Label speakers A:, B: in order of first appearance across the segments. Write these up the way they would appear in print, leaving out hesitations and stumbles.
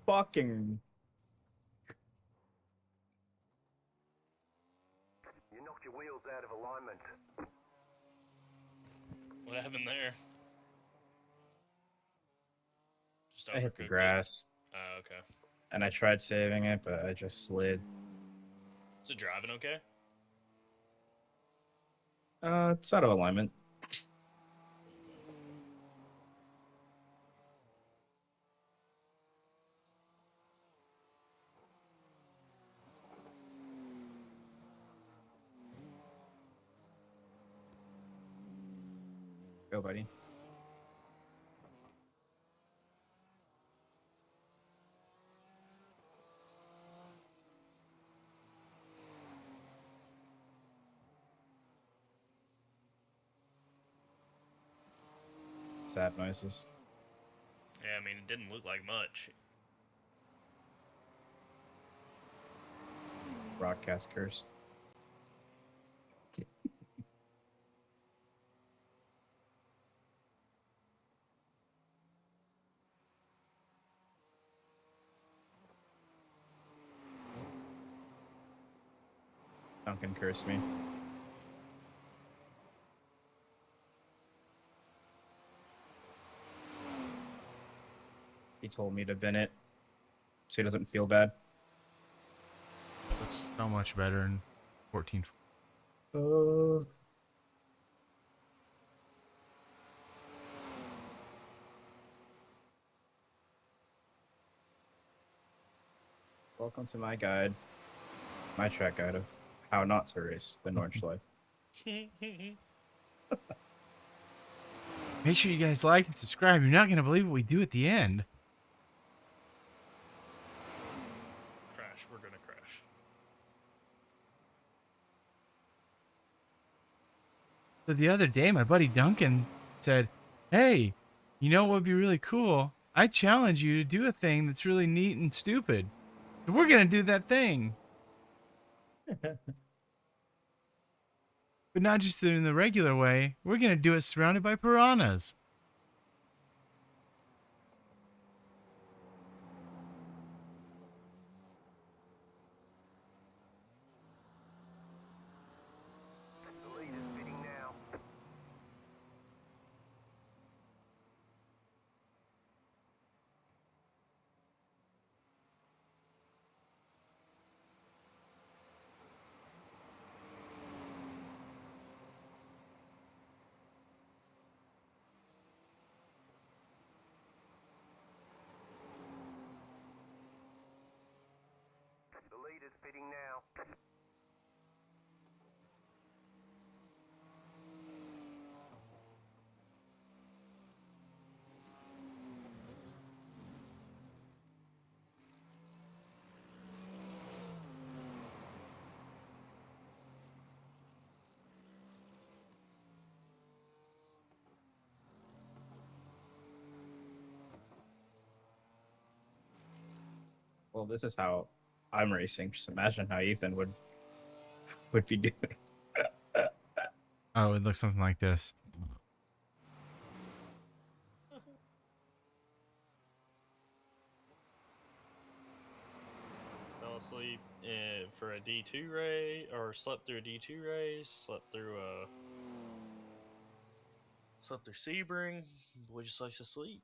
A: fucking...
B: You knocked your wheels out of alignment.
C: What happened there? Just
A: I hit the
C: overcooked it?
A: grass.
C: Oh, okay.
A: And I tried saving it, but I just slid.
C: Is it driving okay?
A: It's out of alignment. Go, buddy. Sad noises.
C: Yeah, I mean, it didn't look like much.
A: Broadcast curse. Duncan cursed me. He told me to bin it so he doesn't feel bad.
D: Looks so much better in 14.
A: Welcome to my guide. My track guide of how not to race the Nordschleife.
D: Make sure you guys like and subscribe. You're not going to believe what we do at the end.
C: Crash. We're gonna crash.
D: So the other day, my buddy Duncan said, hey, you know what would be really cool? I challenge you to do a thing that's really neat and stupid. So we're going to do that thing. But not just in the regular way. We're going to do it surrounded by piranhas.
B: The lead is pitting now. The lead is pitting now.
A: Well, this is how I'm racing. Just imagine how Ethan would be doing.
D: Oh, it looks something like this.
C: Fell asleep for a D2 race, or slept through a D2 race, slept through Sebring. Boy just likes to sleep.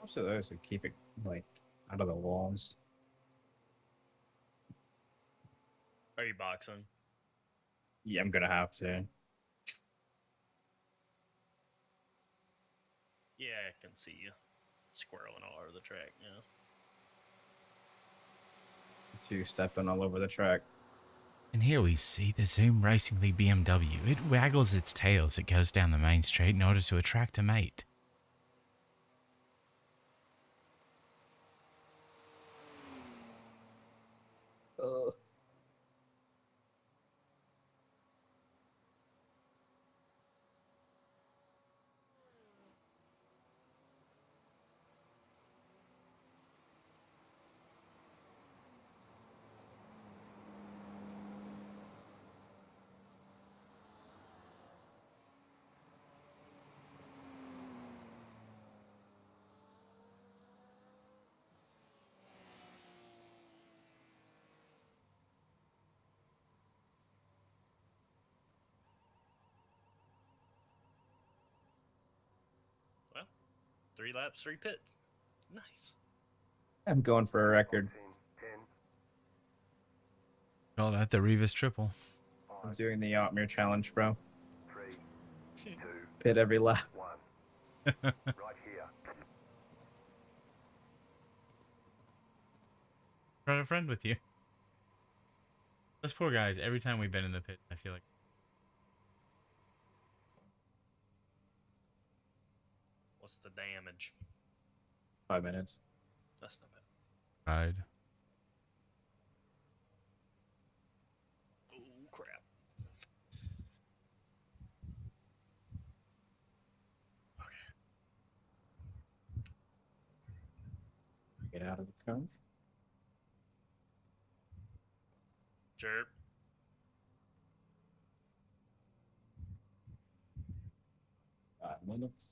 A: Most of those would keep it like out of the walls.
C: Are you boxing?
A: Yeah, I'm gonna have to.
C: Yeah, I can see you squirreling all over the track now.
A: Two-stepping all over the track.
D: And here we see the Zoom Racing League BMW. It waggles its tail as it goes down the main street in order to attract a mate.
C: Well, 3 laps, 3 pits. Nice.
A: I'm going for a record.
B: Box in 10,
D: Call that the Reavus triple.
A: I'm
B: 5,
A: doing the Otmir challenge, bro.
B: 3, 2,
A: Pit every lap.
B: 1. Right here.
D: Brought a friend with you. Those poor guys, every time we've been in the pit, I feel like.
C: What's the damage?
A: 5 minutes.
C: That's not bad.
D: Ride.
C: Oh, crap. Okay.
A: Get out of the car.
C: Chirp.
A: Five minutes.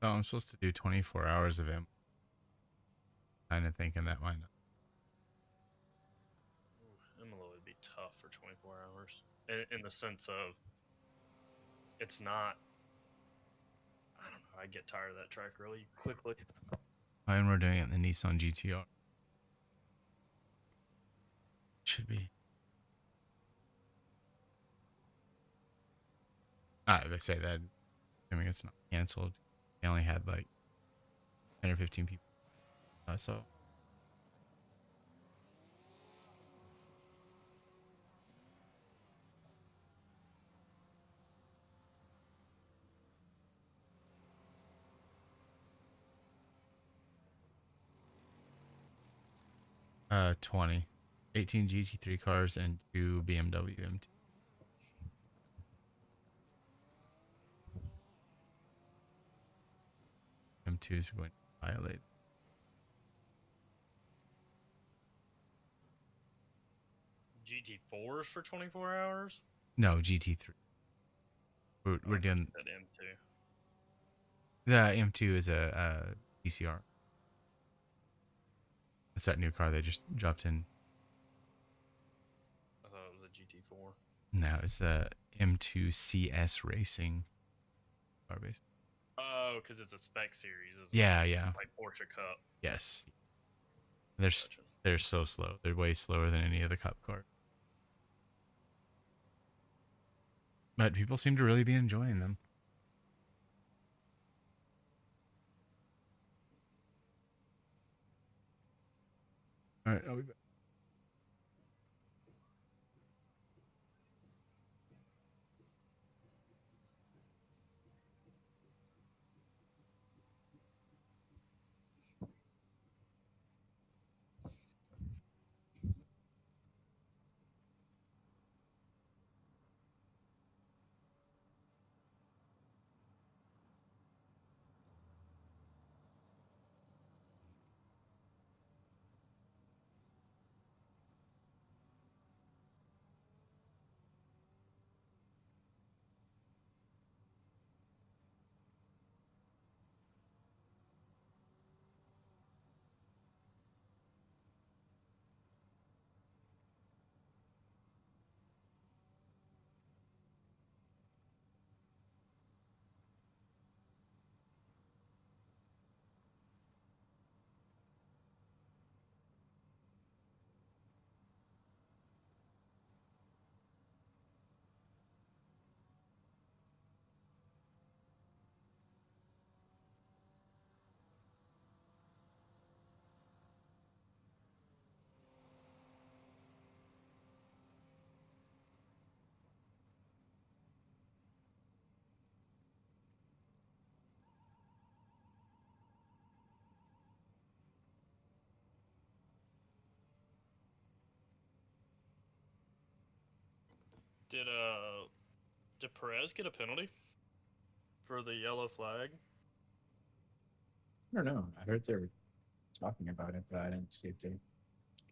D: Oh, I'm supposed to do 24 hours of him. Kind of thinking that might not.
C: Imola would be tough for 24 hours. In the sense of, it's not. I don't know. I get tired of that track really quickly.
D: And we're doing it in the Nissan GTR. Should be. If I say that, assuming it's not canceled. They only had like 10 or 15 people. So. Uh, 20. 18 GT3 cars and 2 BMW M2. M2s are going to violate.
C: GT4s for 24 hours?
D: No, GT3. We're doing
C: that M2.
D: the M2 is a PCR. It's that new car they just dropped in.
C: I thought it was a GT4.
D: No, it's a M2 CS Racing car base.
C: Oh, because it's a spec series. Isn't
D: Yeah,
C: it?
D: yeah.
C: Like Porsche Cup.
D: Yes. They're
C: Gotcha.
D: they're so slow. They're way slower than any of the Cup cars. But people seem to really be enjoying them. All right, I'll be back.
C: Did Perez get a penalty for the yellow flag?
A: I don't know. I heard they were talking about it, but I didn't see if they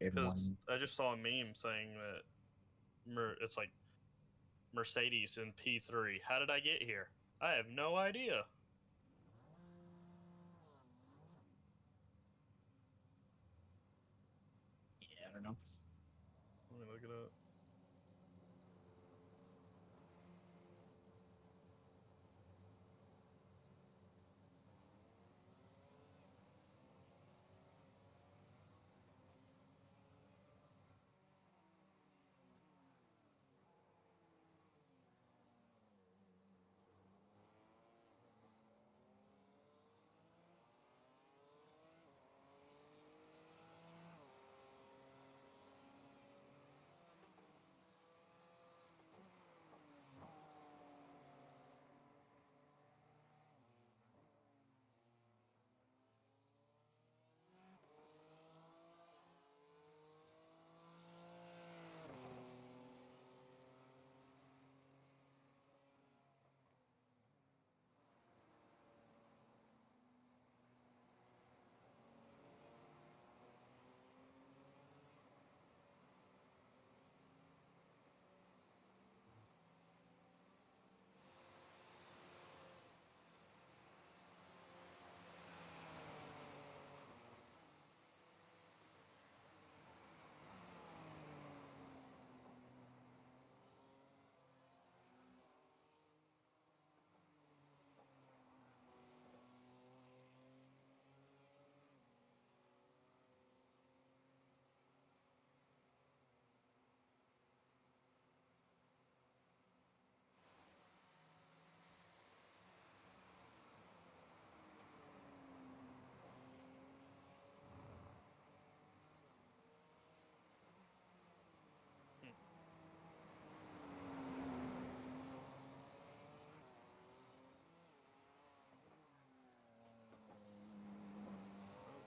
A: gave him
C: Because
A: one.
C: I just saw a meme saying that it's like Mercedes in P3. How did I get here? I have no idea.
A: Yeah, I don't know.
C: Let me look it up.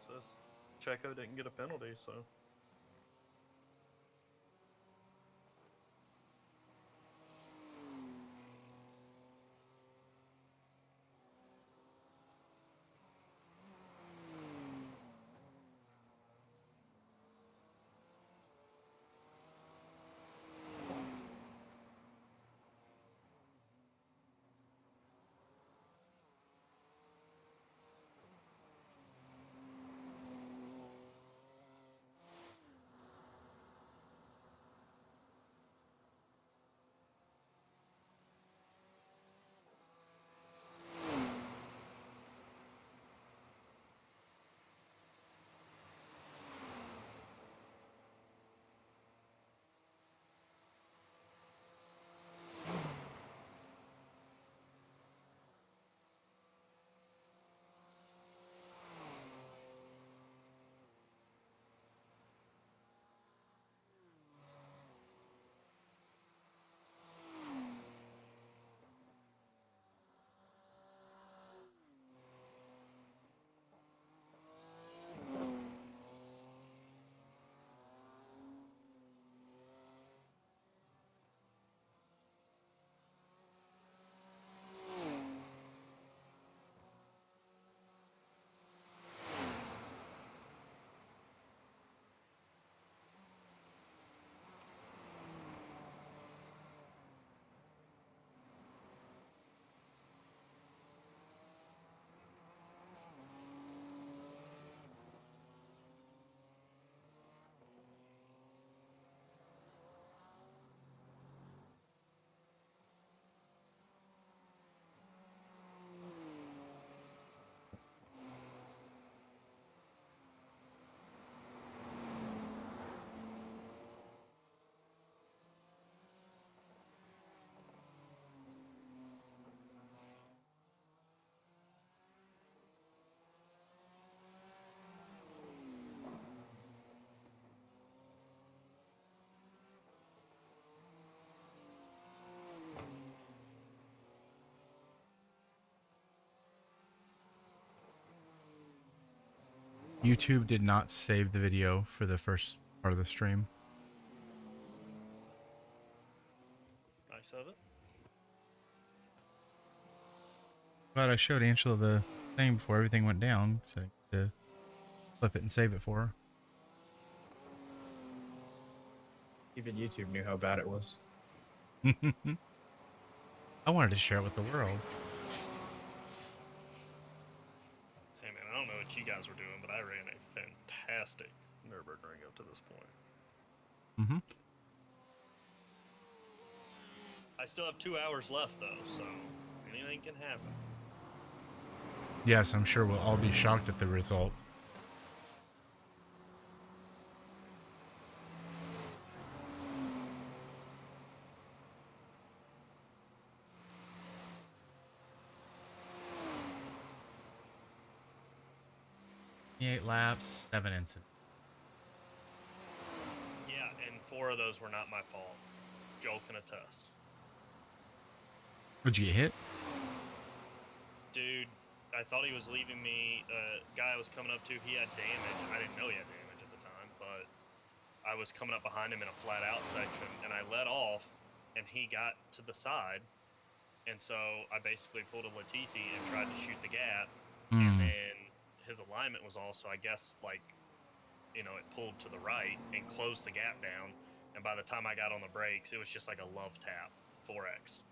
C: It says Checo didn't get a penalty, so.
D: YouTube did not save the video for the first part of the stream.
C: Nice of it.
D: Glad I showed Angela the thing before everything went down, so I could flip it and save it for her.
A: Even YouTube knew how bad it was.
D: I wanted to share it with the world.
C: Hey man, I don't know what you guys were doing, but I ran a fantastic Nurburgring up to this point.
D: Mm-hmm.
C: I still have 2 hours left though, so anything can happen.
D: Yes, I'm sure we'll all be shocked at the result. Eight laps, 7 incidents.
C: Yeah, and 4 of those were not my fault. Joel can attest.
D: Would you get hit?
C: Dude, I thought he was leaving me. Guy I was coming up to, he had damage. I didn't know he had damage at the time, but I was coming up behind him in a flat out section, and I let off, and he got to the side, and so I basically pulled a Latifi and tried to shoot the gap, and then his alignment was also, I guess, like, you know, it pulled to the right and closed the gap down, and by the time I got on the brakes, it was just like a love tap, 4X.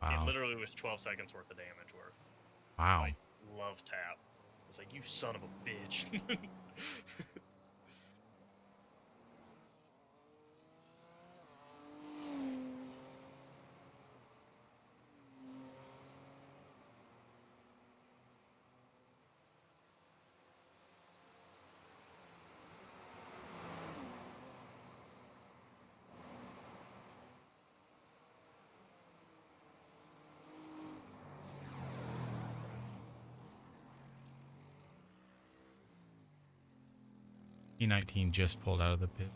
D: Wow.
C: It literally was 12 seconds worth of damage worth.
D: Wow.
C: Like, love tap. I was like, you son of a bitch.
D: E19 just pulled out of the pit.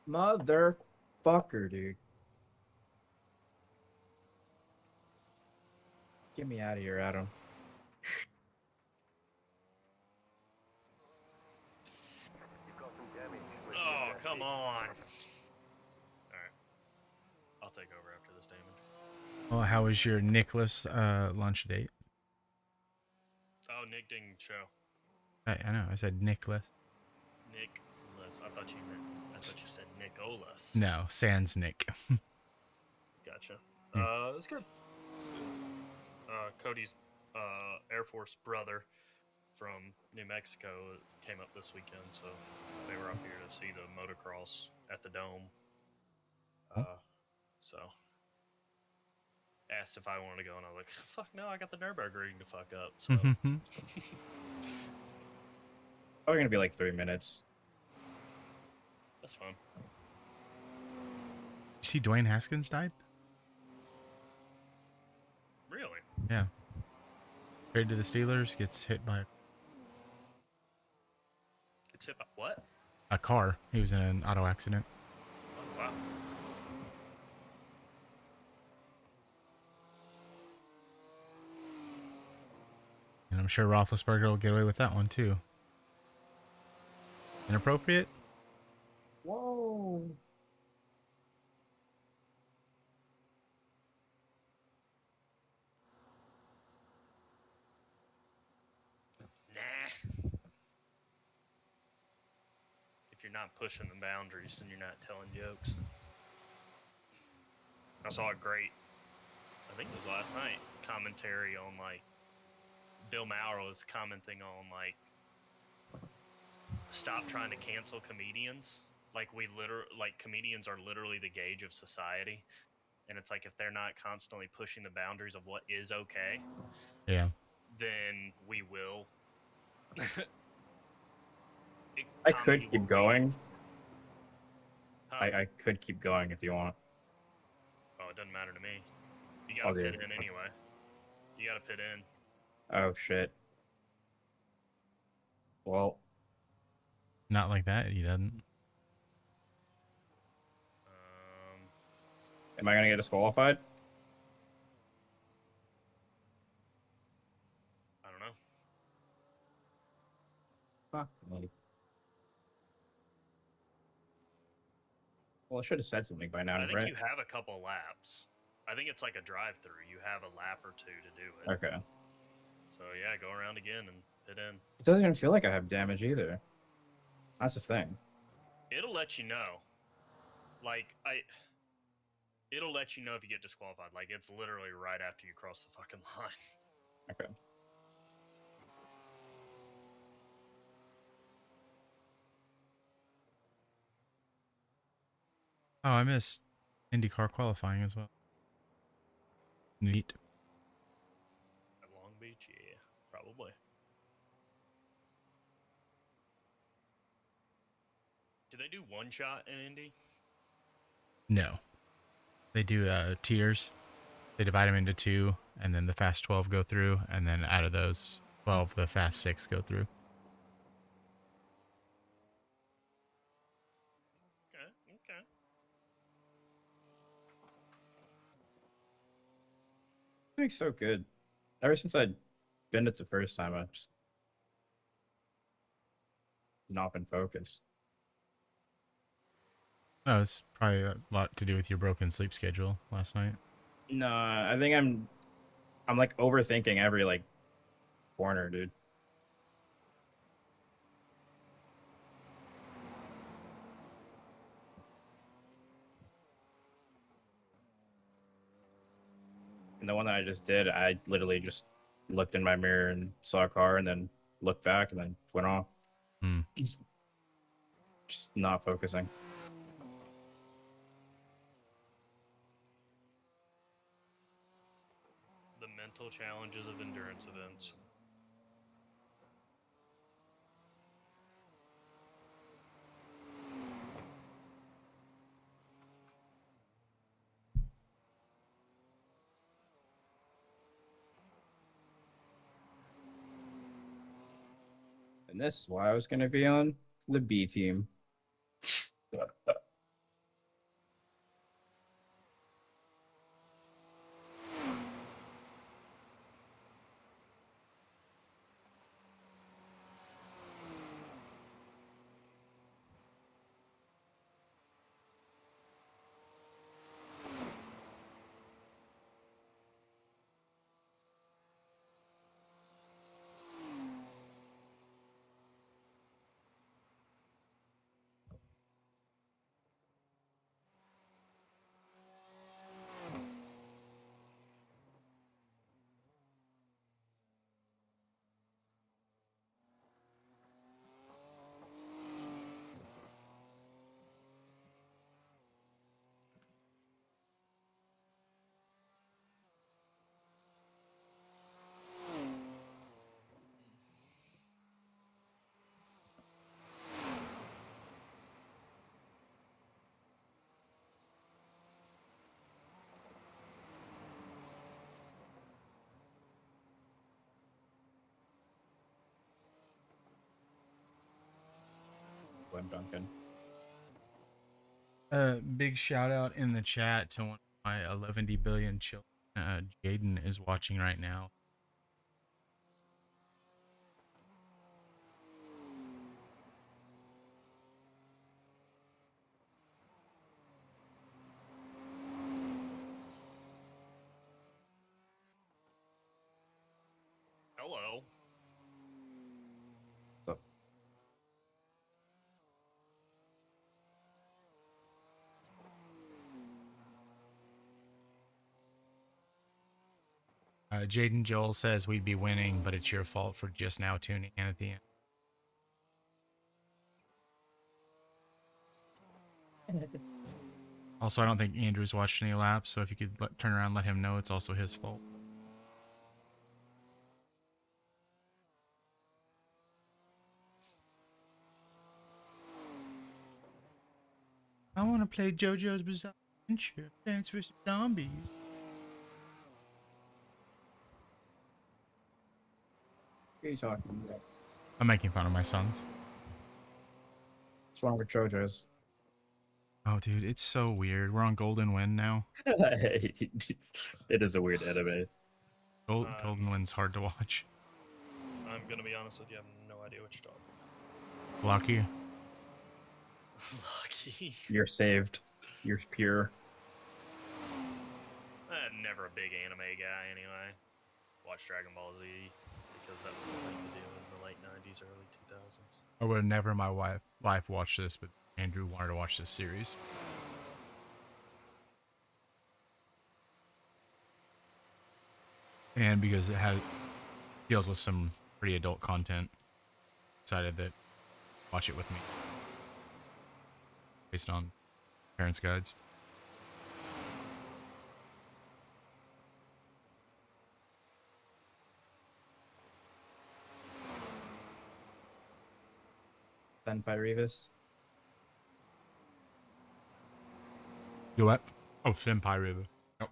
A: Motherfucker, dude. Get me out of here, Adam.
B: You've got some damage.
C: Oh, come on. Alright. I'll take over after this damage.
D: Well, how was your Nicholas lunch date?
C: Oh, Nick didn't show.
D: I know, I said Nicholas.
C: Nicholas. I thought you said Nicholas.
D: No, sans Nick.
C: Gotcha.
D: Yeah.
C: It was good. It was good. Cody's Air Force brother from New Mexico came up this weekend, so they were up here to see the motocross at the Dome. So asked if I wanted to go, and I was like, fuck no, I got the Nurburgring to fuck up. So
A: Probably gonna be like 3 minutes.
C: that's fun.
D: You see Dwayne Haskins died?
C: Really?
D: Yeah. Traded to the Steelers, gets hit by
C: Gets hit by what?
D: a car. He was in an auto accident.
C: Oh, wow.
D: And I'm sure Roethlisberger will get away with that one too. Inappropriate?
A: Whoa.
C: Nah. If you're not pushing the boundaries, then you're not telling jokes. I saw a great, I think it was last night, commentary on, like, Bill Maher was commenting on, like, stop trying to cancel comedians. Like, comedians are literally the gauge of society. And it's like, if they're not constantly pushing the boundaries of what is okay,
D: Yeah.
C: then we will.
A: I could keep going.
C: Huh?
A: I could keep going if you want.
C: it doesn't matter to me. You gotta
A: Okay.
C: pit in anyway. You gotta pit in.
A: Oh shit. Well,
D: Not like that, he doesn't.
A: am I gonna get disqualified?
C: I don't know.
A: Fuck me. Well, I should have said something by now,
C: I think
A: right?
C: you have a couple laps. I think it's like a drive-through. You have a lap or two to do it.
A: Okay.
C: So yeah, go around again and pit in.
A: It doesn't even feel like I have damage either. That's the thing.
C: It'll let you know. Like it'll let you know if you get disqualified. Like it's literally right after you cross the fucking line.
A: Okay.
D: Oh, I missed IndyCar qualifying as well. Neat.
C: At Long Beach, yeah, probably. Do they do one shot in Indy?
D: No. They do tiers. They divide them into 2, and then the Fast 12 go through, and then out of those 12, the Fast 6 go through.
C: Okay.
A: It's so good. Ever since I'd been it the first time, I've just not been focused.
D: Oh, it's probably a lot to do with your broken sleep schedule last night.
A: No, I think I'm like overthinking every like corner, dude. And the one that I just did, I literally just looked in my mirror and saw a car and then looked back and then went off.
D: Hmm.
A: Just not focusing.
C: The mental challenges of endurance events.
A: And this is why I was going to be on the B team. Duncan.
D: Big shout out in the chat to one of my 11 billion children. Jaden is watching right now.
C: Hello.
A: So,
D: Jaden Joel says we'd be winning, but it's your fault for just now tuning in at the end. Also, I don't think Andrew's watched any laps, so if you could turn around and let him know it's also his fault. I want to play JoJo's Bizarre Adventure, Dance vs. Zombies.
A: What are you talking about?
D: I'm making fun of my sons.
A: What's wrong with JoJo's?
D: Oh, dude, it's so weird. We're on Golden Wind now.
A: It is a weird anime.
D: Golden Wind's hard to watch.
C: I'm gonna be honest with you, I have no idea what you're talking
D: Lucky.
C: about. Lucky.
A: You're saved. You're pure.
C: I'm never a big anime guy anyway. Watched Dragon Ball Z because that was the thing to do in the late 90s, early 2000s.
D: I would have never in my life watched this, but Andrew wanted to watch this series. And because it deals with some pretty adult content, decided that watch it with me. Based on parents' guides.
A: Senpai Reavus.
D: You what? Oh, Senpai River. Nope.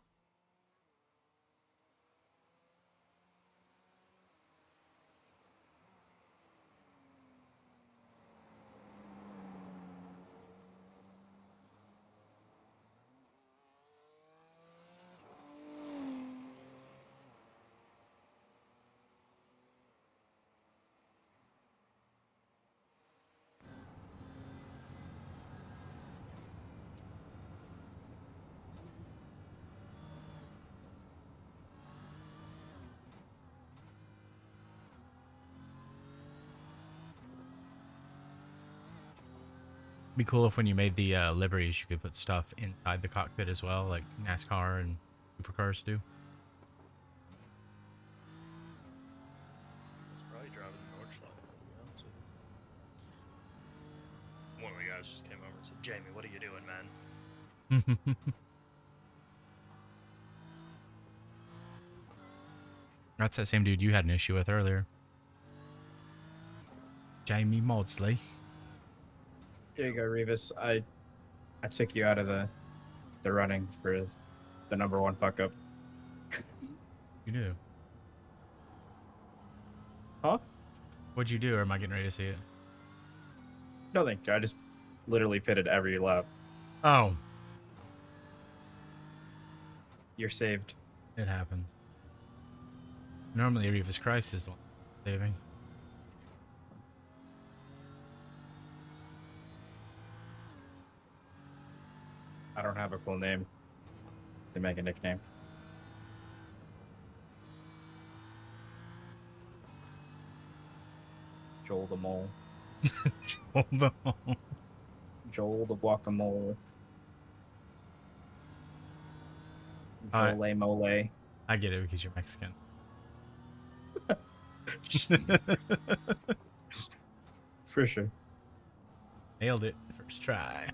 D: Be cool if when you made the liveries, you could put stuff inside the cockpit as well, like NASCAR and supercars do.
C: It's probably driving the Nordschleife, to be honest with you. One of the guys just came over and said, Jamie, what are you doing, man?
D: That's that same dude you had an issue with earlier. Jamie Maudsley.
A: Here you go, Reavus. I took you out of the running for the #1 fuck up.
D: You do?
A: Huh?
D: What'd you do, or am I getting ready to see it?
A: Nothing. I just literally pitted every lap.
D: Oh.
A: You're saved.
D: It happens. Normally, Reavus Christ is the one saving.
A: I don't have a cool name to make a nickname. Joel the Mole.
D: Hold on.
A: Joel the Guacamole.
D: Alright.
A: Joel Mole.
D: I get it because you're Mexican.
A: For sure.
D: Nailed it first try.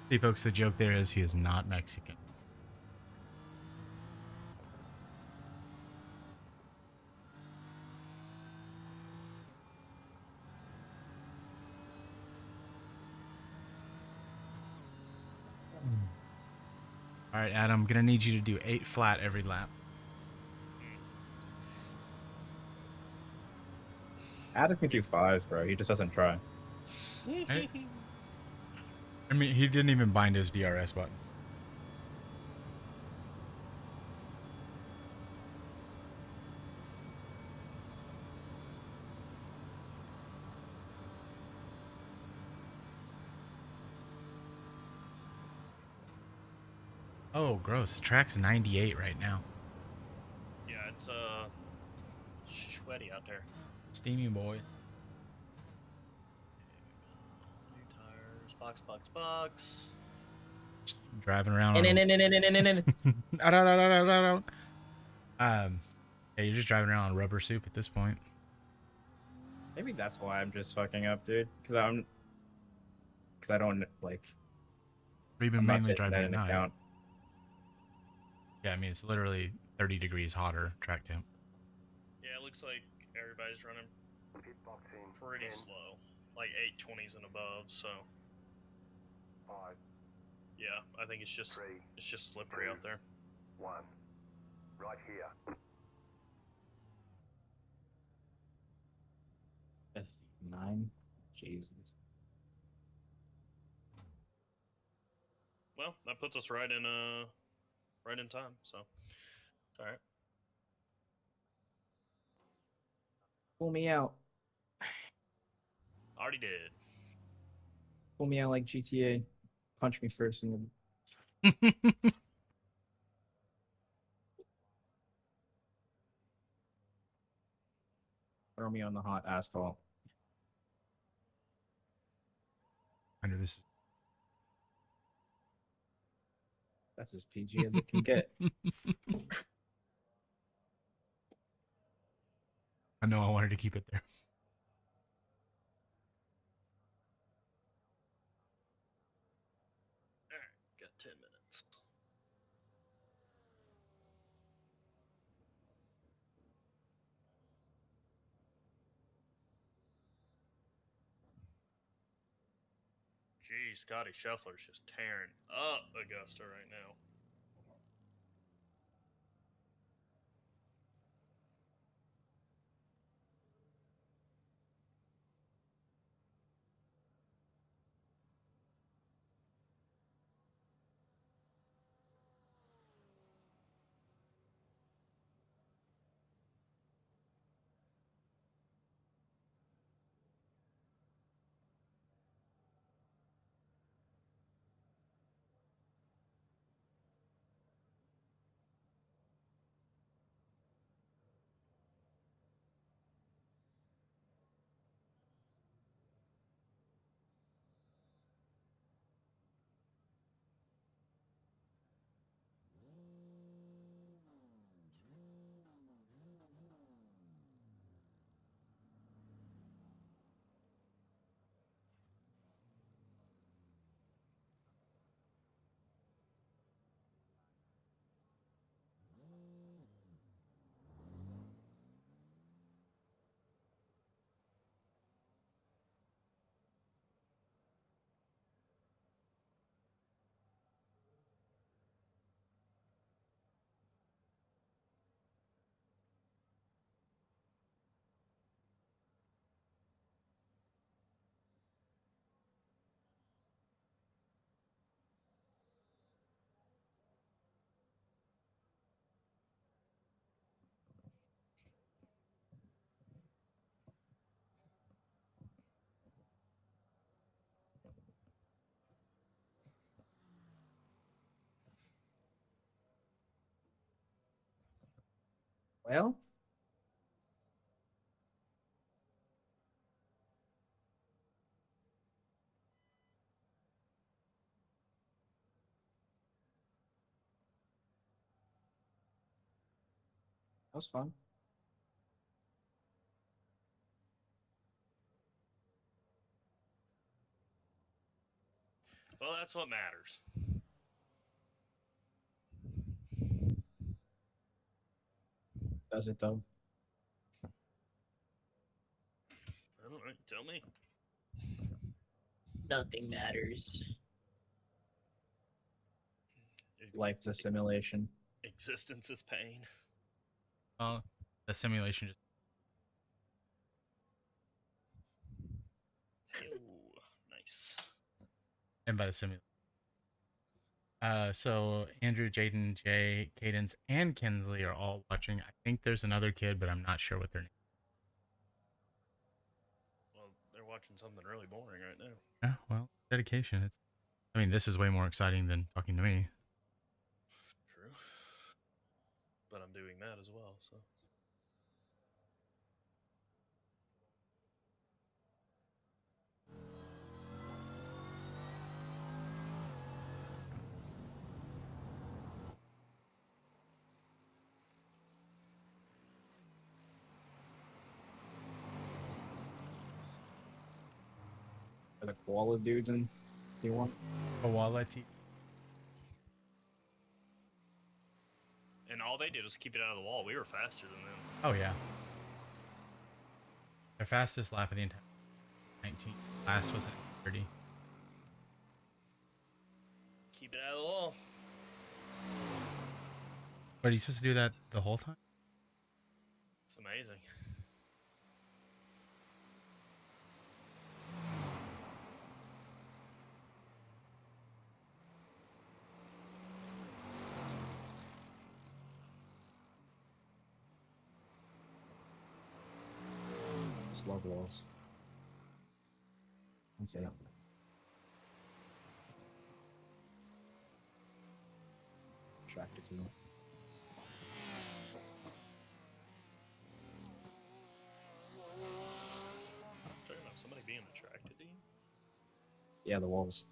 D: See, folks, the joke there is he is not Mexican. All right, Adam, I'm going to need you to do 8 flat every lap.
A: Adam can do 5s, bro. He just doesn't try.
D: I mean, he didn't even bind his DRS button. Oh, gross. The track's 98 right now.
C: Yeah, it's sweaty out there.
D: Steamy boy.
C: New tires, box.
D: Just driving around on yeah, you're just driving around on rubber soup at this point.
A: Maybe that's why I'm just fucking up, dude. Because I don't, like...
D: We've been
A: I'm not
D: mainly
A: taking
D: driving
A: that
D: at
A: into
D: night.
A: account.
D: Yeah, I mean, it's literally 30 degrees hotter track temp.
C: Yeah, it looks like everybody's running
B: Pit box in
C: pretty
B: 10,
C: slow. Like 820s and above, so...
B: 5,
C: Yeah, I think it's just
B: 3,
C: slippery out there.
B: 1. Right here.
A: F9. Jesus.
C: Well, that puts us right in time. So, all right.
A: Pull me out.
C: Already did.
A: Pull me out like GTA. Punch me first and then throw me on the hot asphalt.
D: I know this
A: That's as PG as it can get.
D: I know I wanted to keep it there.
C: All right, got 10 minutes. Gee, Scotty Scheffler's just tearing up Augusta right now.
A: Well, that was fun.
C: Well, that's what matters.
A: Does it though?
C: I don't know. Tell me.
A: Nothing matters.
C: Ex-
A: Life's a simulation.
C: Existence is pain.
D: Well, the simulation just
C: Ooh, nice.
D: and by the simulation. So Andrew, Jaden, Jay, Cadence, and Kinsley are all watching. I think there's another kid, but I'm not sure what their name.
C: Well, they're watching something really boring right now.
D: Yeah, well, dedication. I mean, this is way more exciting than talking to me.
C: True. But I'm doing that as well, so.
A: Are the koala dudes in T1?
D: Koala T.
C: And all they did was keep it out of the wall. We were faster than them.
D: Oh yeah. Their fastest lap of the entire 19. Last was an 30.
C: Keep it out of the wall.
D: But are you supposed to do that the whole time?
C: It's amazing.
A: Just love walls. That's it. Attracted to them.
C: Talking about somebody being attracted to you.
A: Yeah, the walls.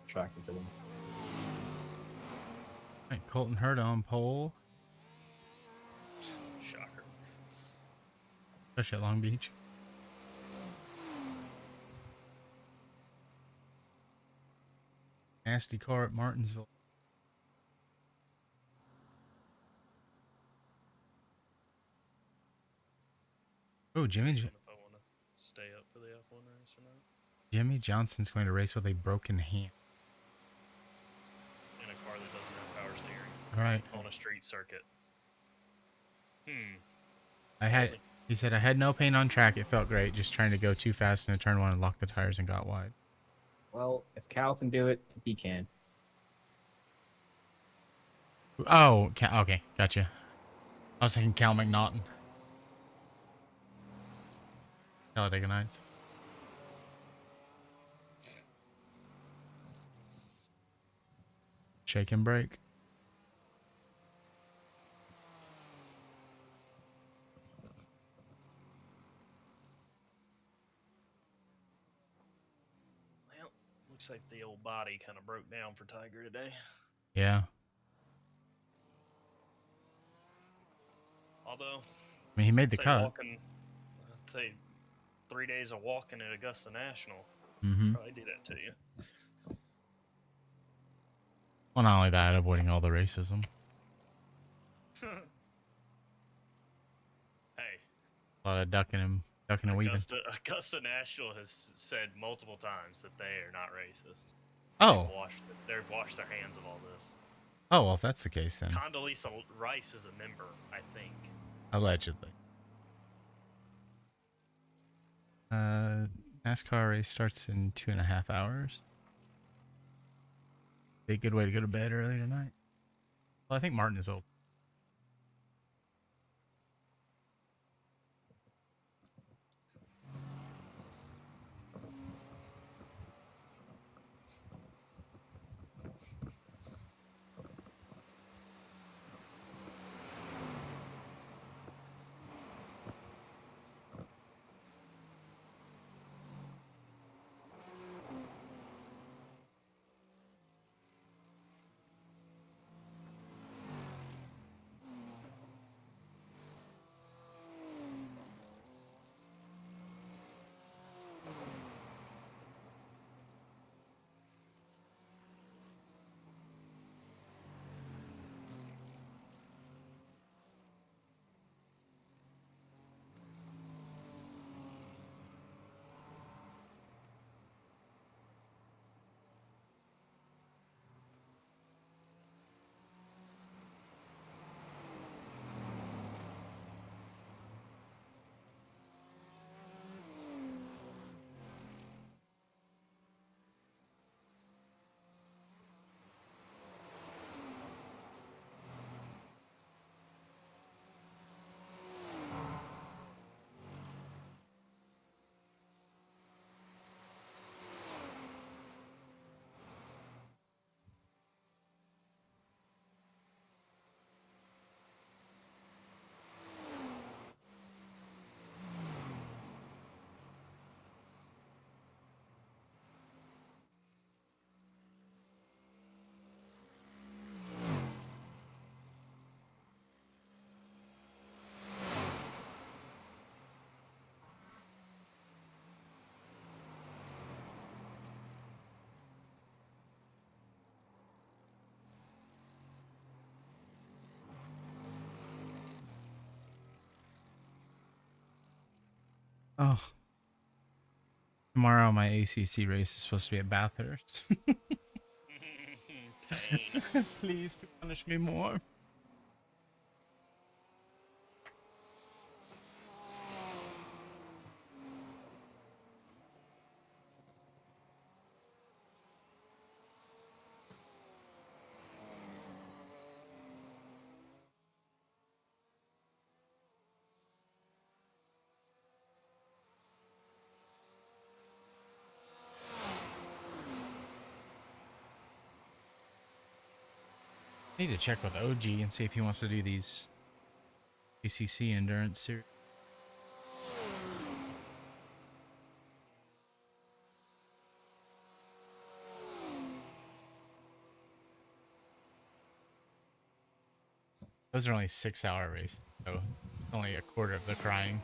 A: Attracted to them.
D: All right, Colton Hurd on pole,
C: Shocker.
D: especially at Long Beach. Nasty car at Martinsville. Oh,
C: I don't know if I want to stay up for the F1 race or not.
D: Jimmy Johnson's going to race with a broken hand.
C: In a car that doesn't have power steering.
D: All right.
C: On a street circuit.
D: He said, I had no pain on track. It felt great. Just trying to go too fast in a turn one and lock the tires and got wide.
A: Well, if Cal can do it, he can.
D: Oh, okay. Gotcha. I was thinking Cal McNaughton. Talladega Nights. Shake and break.
C: Well, looks like the old body kind of broke down for Tiger today.
D: Yeah.
C: Although,
D: I mean, he made the
C: say
D: cut.
C: I'd say 3 days of walking at Augusta National
D: Mm-hmm.
C: probably do that to you.
D: Well, not only that, avoiding all the racism.
C: Hey,
D: A lot of ducking and weaving.
C: Augusta National has said multiple times that they are not racist.
D: Oh.
C: They've washed their hands of all this.
D: Oh, well, if that's the case, then.
C: Condoleezza Rice is a member, I think.
D: Allegedly. NASCAR race starts in 2.5 hours. Be a good way to go to bed early tonight. Well, I think Martin is old. Oh. Tomorrow, my ACC race is supposed to be at Bathurst.
C: insane.
D: Please punish me more. I need to check with OG and see if he wants to do these ACC endurance series. Those are only 6-hour races, so only a quarter of the crying.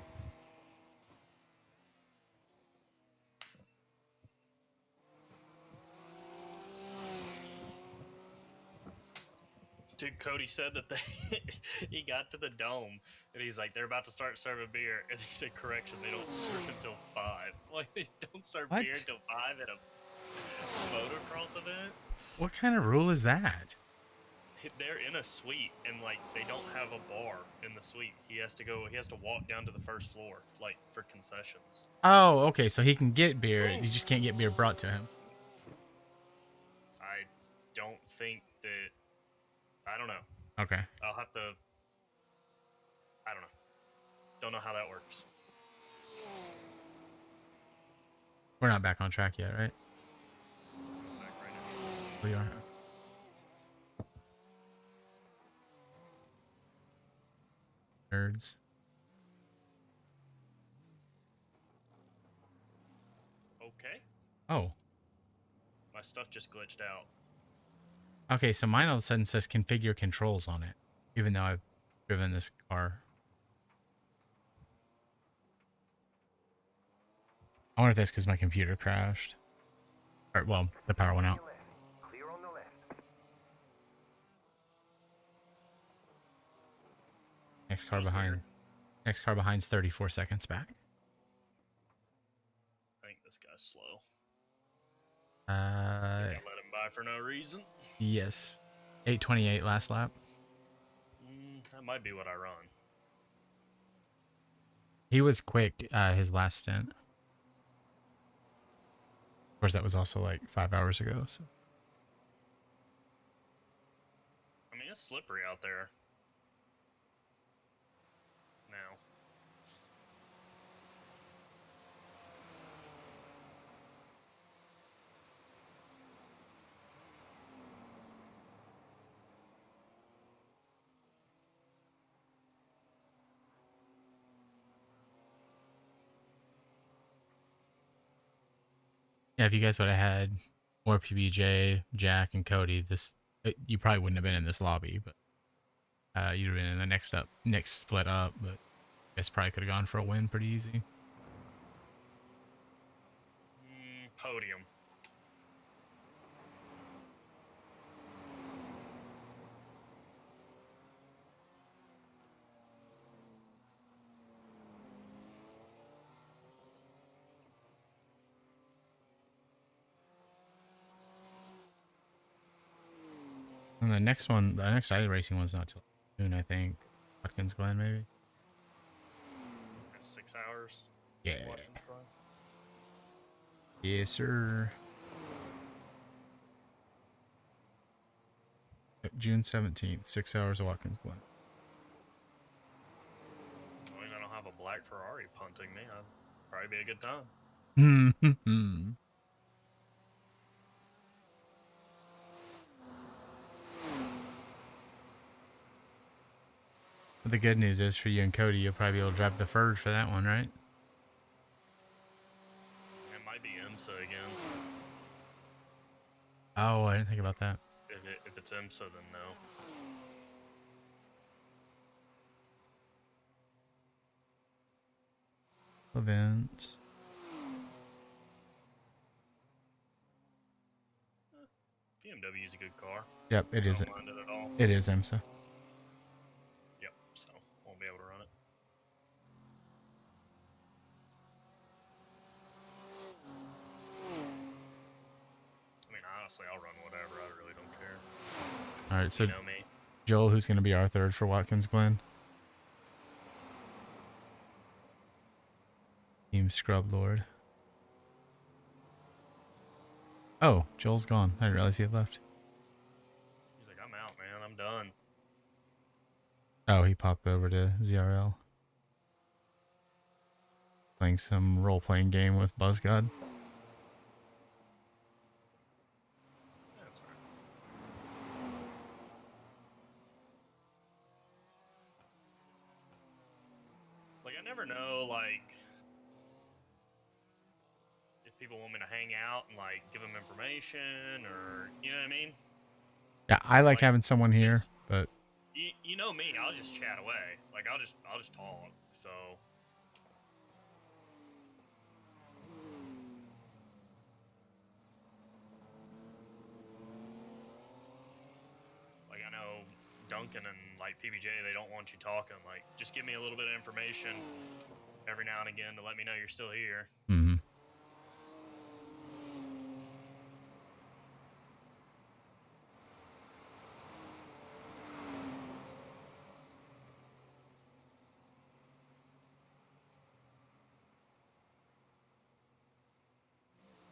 C: Dude, Cody said that he got to the dome and he's like, they're about to start serving beer, and he said, correction, they don't serve until 5. Like, they don't serve
D: What?
C: beer until 5 at a motocross event.
D: What kind of rule is that?
C: They're in a suite and like they don't have a bar in the suite. He has to walk down to the first floor, like, for concessions.
D: Oh, okay, so he can get beer, he just can't get beer brought to him.
C: I don't think that. I don't know.
D: Okay.
C: I'll have to. I don't know. Don't know how that works.
D: We're not back on track yet, right?
C: Back right now.
D: We are. Nerds.
C: Okay.
D: Oh.
C: My stuff just glitched out.
D: Okay, so mine all of a sudden says configure controls on it, even though I've driven this car. I wonder if that's because my computer crashed. Or, well, the power went out.
B: Clear on the left.
D: Next car
C: That was
D: behind.
C: weird.
D: Next car behind's 34 seconds back.
C: I think this guy's slow.
D: Uh,
C: Think I let him by for no reason.
D: yes. 8:28 last lap.
C: That might be what I run.
D: He was quick his last stint. Of course, that was also like 5 hours ago. So
C: I mean, it's slippery out there. Now.
D: yeah, if you guys would have had more PBJ, Jack, and Cody, this you probably wouldn't have been in this lobby, but you'd have been in the next split up. But you guys probably could have gone for a win pretty easy.
C: Podium.
D: And the next one, the next iRacing one's not till soon, I think. Watkins Glen, maybe.
C: That's 6 hours.
D: Yeah.
C: Watkins Glen.
D: Yes, sir. June 17th, 6 hours of Watkins Glen.
C: I mean, I don't have a black Ferrari punting me. That'd probably be a good time.
D: But the good news is for you and Cody, you'll probably be able to drive the Furge for that one, right?
C: It might be IMSA again.
D: Oh, I didn't think about that.
C: If it's IMSA, then no.
D: Events.
C: BMW is a good car.
D: Yep, it
C: I
D: is.
C: don't mind it at all.
D: It is IMSA.
C: Yep, so won't be able to run it. I mean, honestly, I'll run whatever. I really don't care.
D: All right, so
C: You know me.
D: Joel, who's going to be our third for Watkins Glen? Team Scrub Lord. Oh, Joel's gone. I didn't realize he had left.
C: He's like, I'm out, man. I'm done.
D: Oh, he popped over to ZRL. Playing some role-playing game with BuzzGod.
C: That's right. Like, I never know, like, if people want me to hang out and, like, give them information or, you know what I mean?
D: Yeah, I like
C: Like,
D: having someone here, but
C: you know me, I'll just chat away. Like, I'll just talk, so... Like, I know Duncan and, like, PBJ, they don't want you talking. Like, just give me a little bit of information every now and again to let me know you're still here.
D: mm-hmm.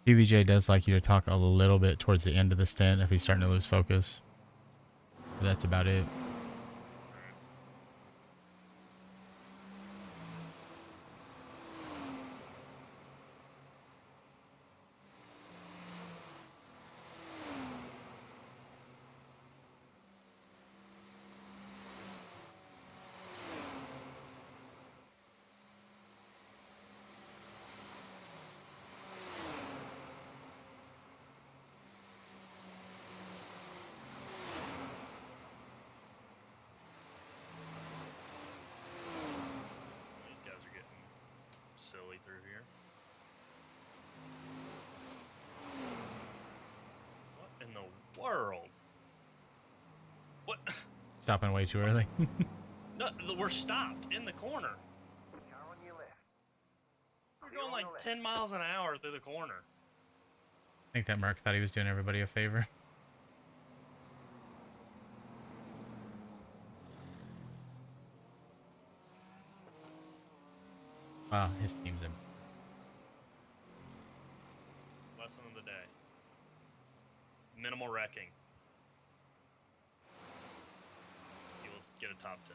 D: PBJ does like you to talk a little bit towards the end of the stint if he's starting to lose focus. But that's about it.
C: These guys are getting silly through here. What in the world? What?
D: Stopping way too early.
C: No, we're stopped in the corner.
B: Car on your left.
C: We're
B: Clear
C: going
B: on
C: like
B: the left.
C: 10 miles an hour through the corner.
D: I think that Merc thought he was doing everybody a favor. Wow, his team's in.
C: Lesson of the day. Minimal wrecking. You will get a top 10.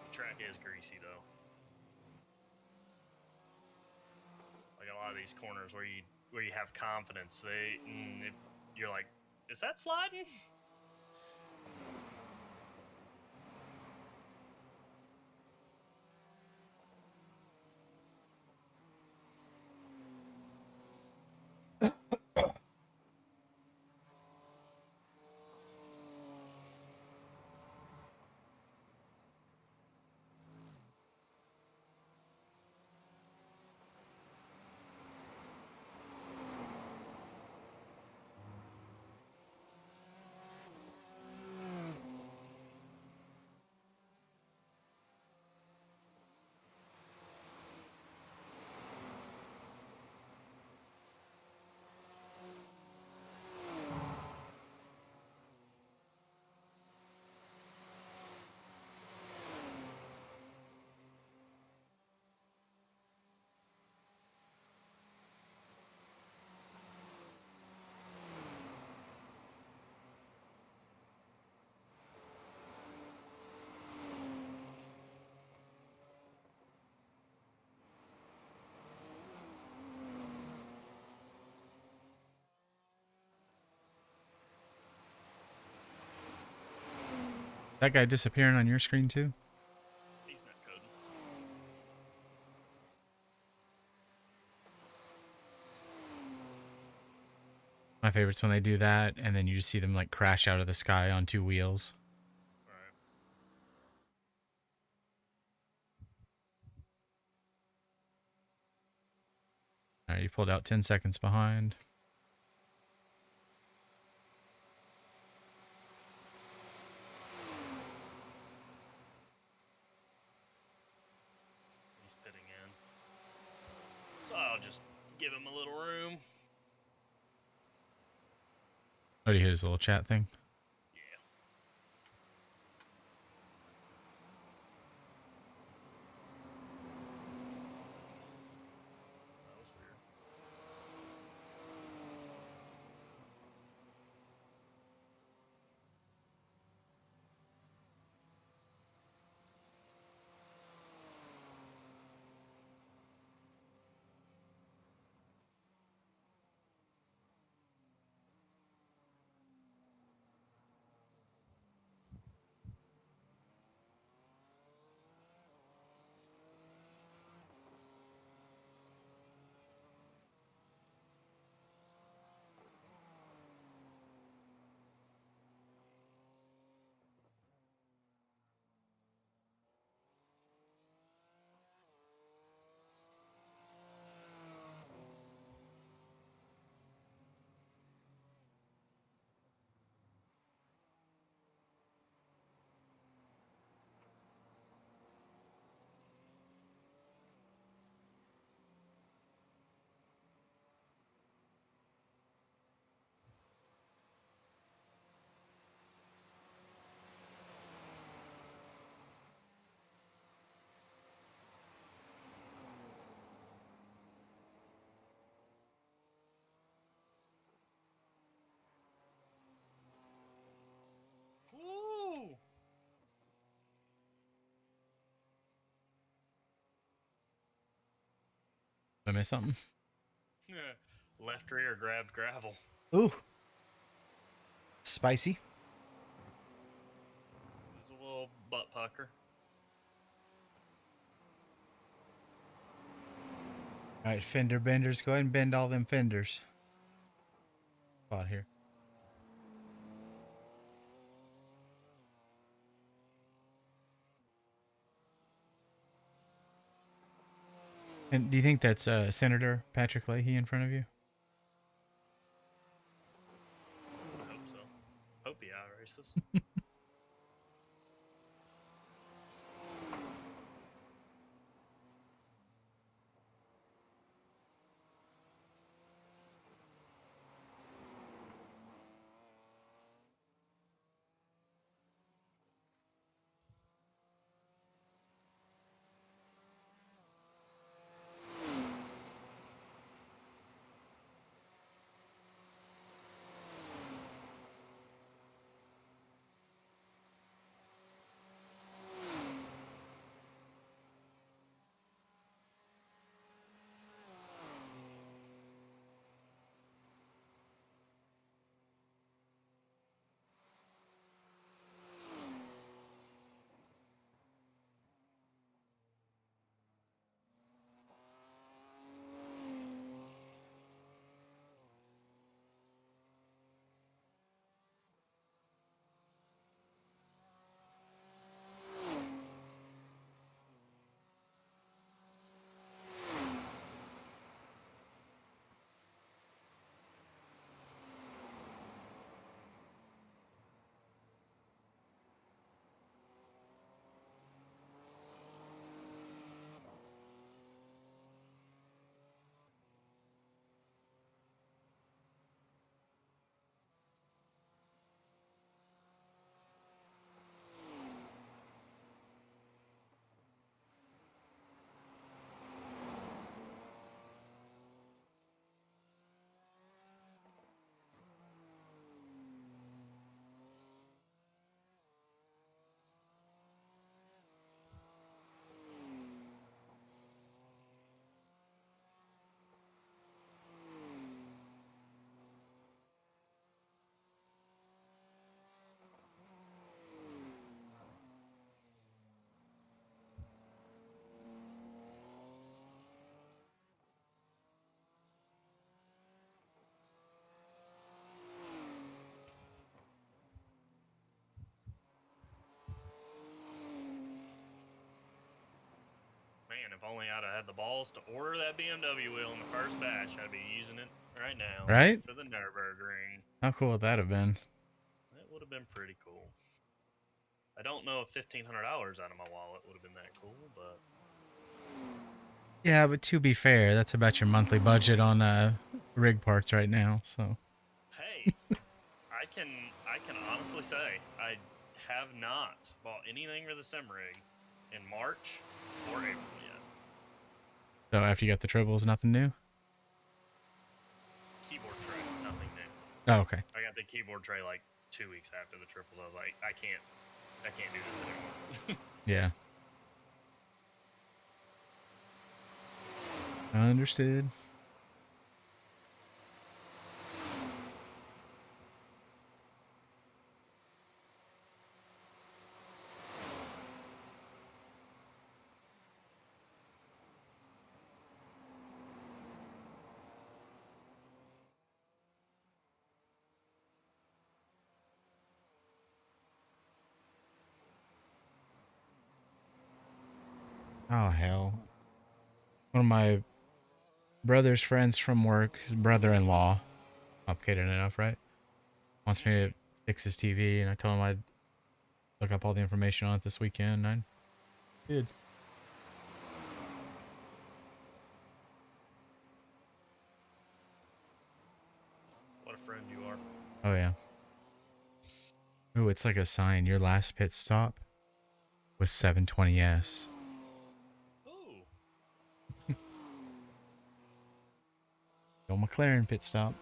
C: The track is greasy though. Like a lot of these corners where you have confidence, you're like, is that sliding?
D: That guy disappearing on your screen too?
C: He's not coding.
D: My favorite's when they do that, and then you just see them like crash out of the sky on two wheels.
C: Alright.
D: Alright, you pulled out 10 seconds behind.
C: He's pitting in. So I'll just Give him a little room.
D: Oh, do you hear his little chat thing?
C: Yeah. That was weird. Woo!
D: Did I miss something?
C: Left rear grabbed gravel.
D: Ooh. Spicy.
C: It was a little butt pucker.
D: All right, fender benders. Go ahead and bend all them fenders. Spot here. And do you think that's Senator Patrick Leahy in front of you?
C: I hope so. Hope he iRaces. Man, if only I'd have had the balls to order that BMW wheel in the first batch, I'd be using it right now.
D: Right?
C: For the Nurburgring.
D: How cool would that have been?
C: That would have been pretty cool. I don't know if $1,500 out of my wallet would have been that cool, but
D: Yeah, but to be fair, that's about your monthly budget on rig parts right now. So
C: Hey, I can honestly say I have not bought anything for the sim rig in March or April yet.
D: so after you got the triples, nothing new.
C: Keyboard tray, nothing new.
D: Oh, okay.
C: I got the keyboard tray like 2 weeks after the triples. I was like, I can't do this anymore.
D: Yeah. Understood. Oh hell. One of my brother's friends from work, his brother-in-law, complicated enough, right? Wants me to fix his TV, and I told him I'd look up all the information on it this weekend. And I did.
C: What a friend you are.
D: Oh yeah. Oh, it's like a sign. Your last pit stop was 720S.
C: Ooh.
D: Go McLaren pit stop.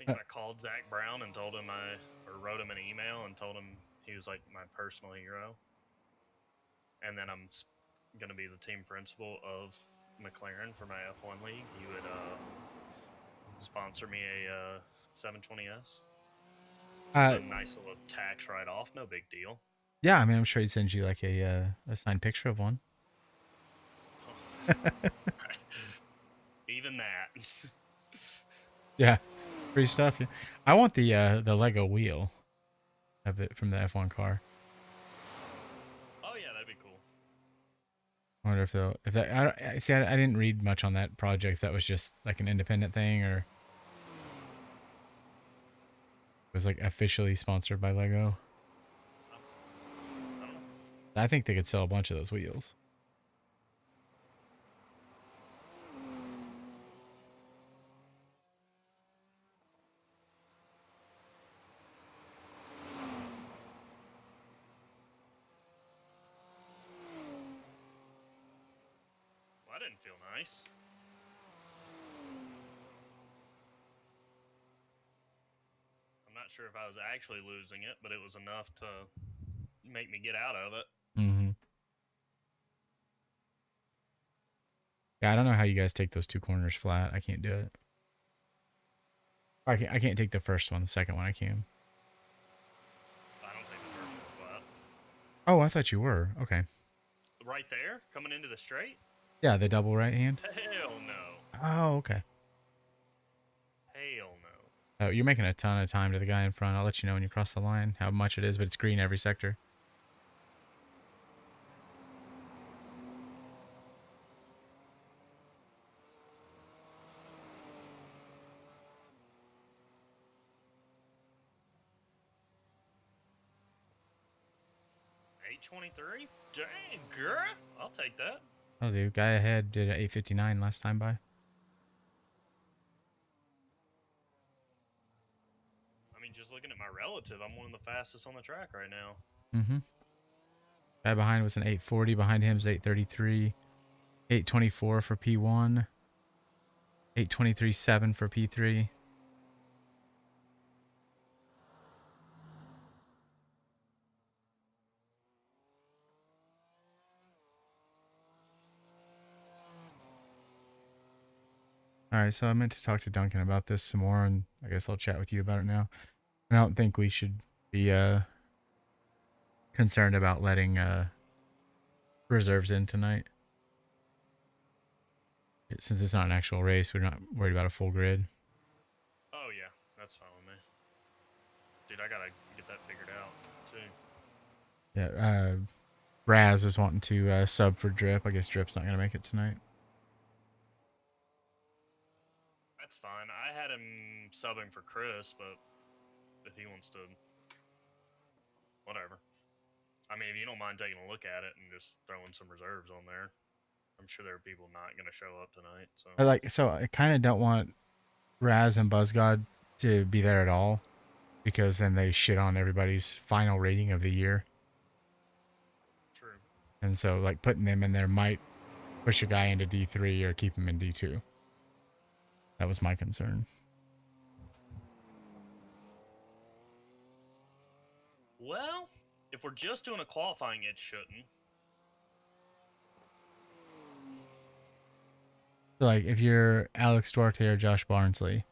C: I think I called Zach Brown and told him or wrote him an email and told him he was like my personal hero. And then I'm gonna be the team principal of McLaren for my F1 league. He would sponsor me a 720S. It's a nice little tax write-off, no big deal.
D: Yeah, I mean, I'm sure he'd send you like a signed picture of one.
C: Even that.
D: Yeah, free stuff. Yeah. I want the Lego wheel of it from the F1 car.
C: Oh yeah, that'd be cool.
D: I wonder if that I didn't read much on that project. That was just like an independent thing, or it was like officially sponsored by Lego.
C: I don't know.
D: I think they could sell a bunch of those wheels.
C: Well, that didn't feel nice. I'm not sure if I was actually losing it, but it was enough to make me get out of it.
D: Mm-hmm. Yeah, I don't know how you guys take those two corners flat. I can't do it. I can't take the first one. The second one I can.
C: I don't take the first one flat.
D: Oh, I thought you were. Okay.
C: Right there, coming into the straight?
D: Yeah, the double right hand.
C: Hell no.
D: Oh, okay.
C: Hell no.
D: Oh, you're making a ton of time to the guy in front. I'll let you know when you cross the line how much it is, but it's green every sector.
C: $8.23? Dang, girl. I'll take that.
D: Oh, dude, guy ahead did an 8:59 last time by.
C: I mean, just looking at my relative, I'm one of the fastest on the track right now.
D: Mm-hmm. Guy behind was an 8:40. Behind him is 8:33. 8:24 for P1. 8:23.7 for P3. All right, so I meant to talk to Duncan about this some more, and I guess I'll chat with you about it now. I don't think we should be concerned about letting reserves in tonight. Since it's not an actual race, we're not worried about a full grid.
C: Oh, yeah. That's fine with me. Dude, I gotta get that figured out, too.
D: Yeah, Raz is wanting to sub for Drip. I guess Drip's not going to make it tonight.
C: That's fine. I had him subbing for Chris, but if he wants to, whatever. I mean, if you don't mind taking a look at it and just throwing some reserves on there, I'm sure there are people not going to show up tonight. So
D: I kind of don't want Raz and BuzzGod to be there at all, because then they shit on everybody's final rating of the year.
C: true.
D: And so, like, putting them in there might push a guy into D3 or keep him in D2. That was my concern.
C: Well, if we're just doing a qualifying, it shouldn't.
D: So, like, if you're Alex Duarte or Josh Barnsley,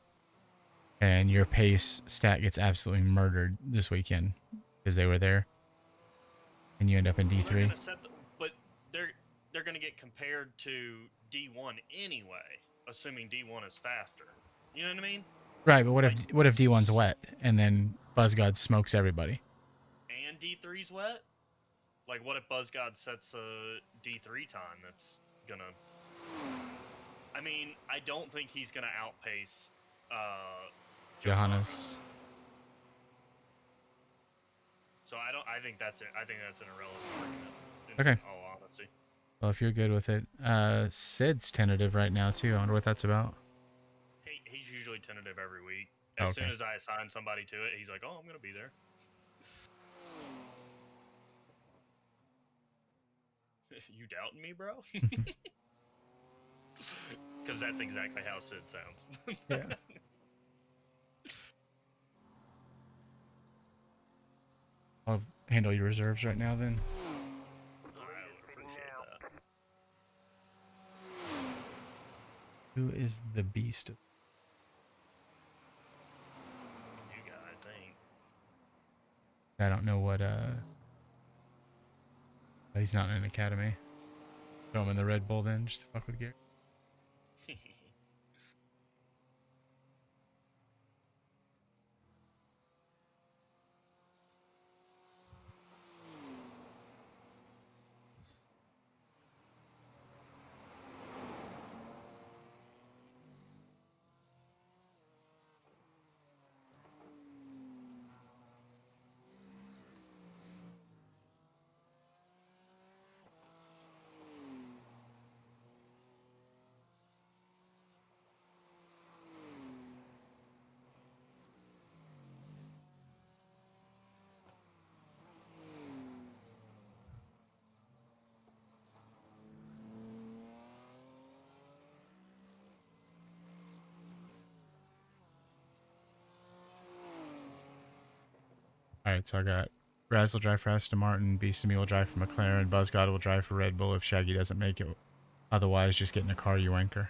D: and your pace stat gets absolutely murdered this weekend because they were there, and you end up in
C: They're
D: D3.
C: gonna but they're gonna get compared to D1 anyway, assuming D1 is faster. You know what I mean?
D: Right, but what if D1's wet and then BuzzGod smokes everybody?
C: And D3's wet? Like, what if BuzzGod sets a D3 time that's gonna... I mean, I don't think he's gonna outpace
D: Johannes.
C: So I think that's it. I think that's an irrelevant argument.
D: Okay.
C: In all honesty.
D: Well, if you're good with it, Sid's tentative right now too. I wonder what that's about.
C: He's usually tentative every week. As soon as I assign somebody to it, he's like, "Oh, I'm gonna be there." You doubting me, bro? Because that's exactly how Sid sounds.
D: Yeah. I'll handle your reserves right now then.
C: I would appreciate that.
D: Who is the beast?
C: You got, I think.
D: I don't know what, he's not in an academy. Throw him in the Red Bull then, just to fuck with Gary. Alright, so I got Raz will drive for Aston Martin, Beast and Me will drive for McLaren, BuzzGod will drive for Red Bull if Shaggy doesn't make it. Otherwise, just get in a car, you wanker.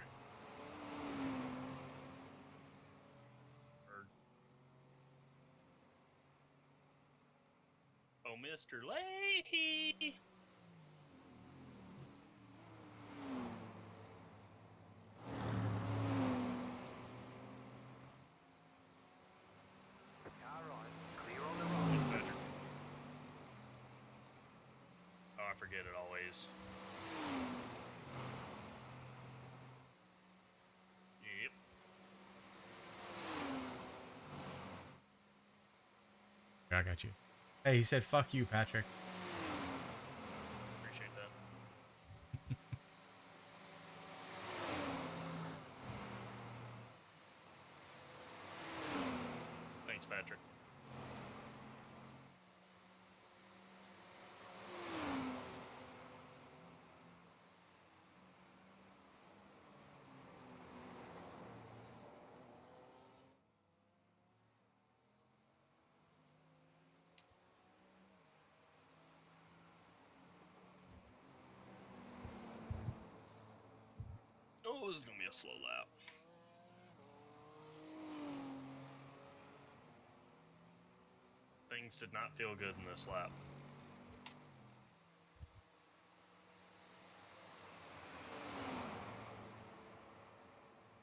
C: Oh, Mr. Leahy! I forget it always. Yep.
D: I got you. Hey, he said, fuck you, Patrick.
C: Appreciate that. Thanks, Patrick. Oh, this is gonna be a slow lap. Things did not feel good in this lap.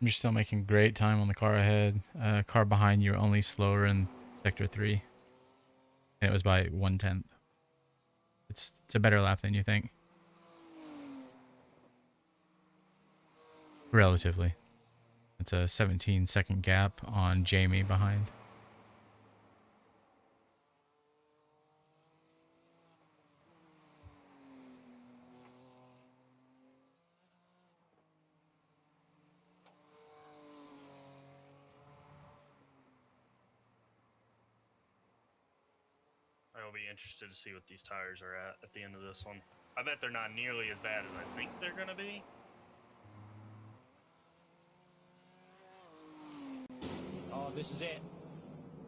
D: You're still making great time on the car ahead. Car behind you only slower in Sector 3. And it was by 1/10. It's a better lap than you think. Relatively. It's a 17-second gap on Jamie behind.
C: I will be interested to see what these tires are at the end of this one. I bet they're not nearly as bad as I think they're going to be.
E: Oh, this is it.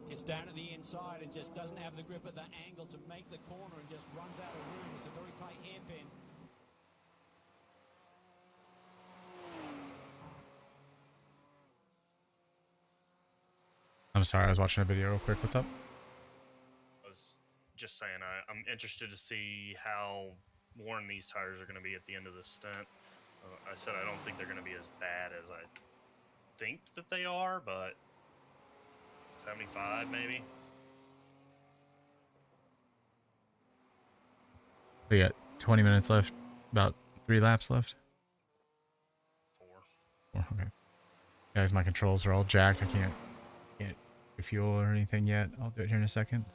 E: Gets down at the inside and just doesn't have the grip at that angle to make the corner and just runs out of room. It's a very tight hairpin.
D: I'm sorry, I was watching a video real quick. What's up?
C: I was just saying, I'm interested to see how worn these tires are going to be at the end of this stint. I said I don't think they're going to be as bad as I think that they are, but 75 maybe.
D: We got 20 minutes left. About 3 laps left.
C: 4.
D: 4, okay. Guys, my controls are all jacked. I can't refuel or anything yet. I'll do it here in a second.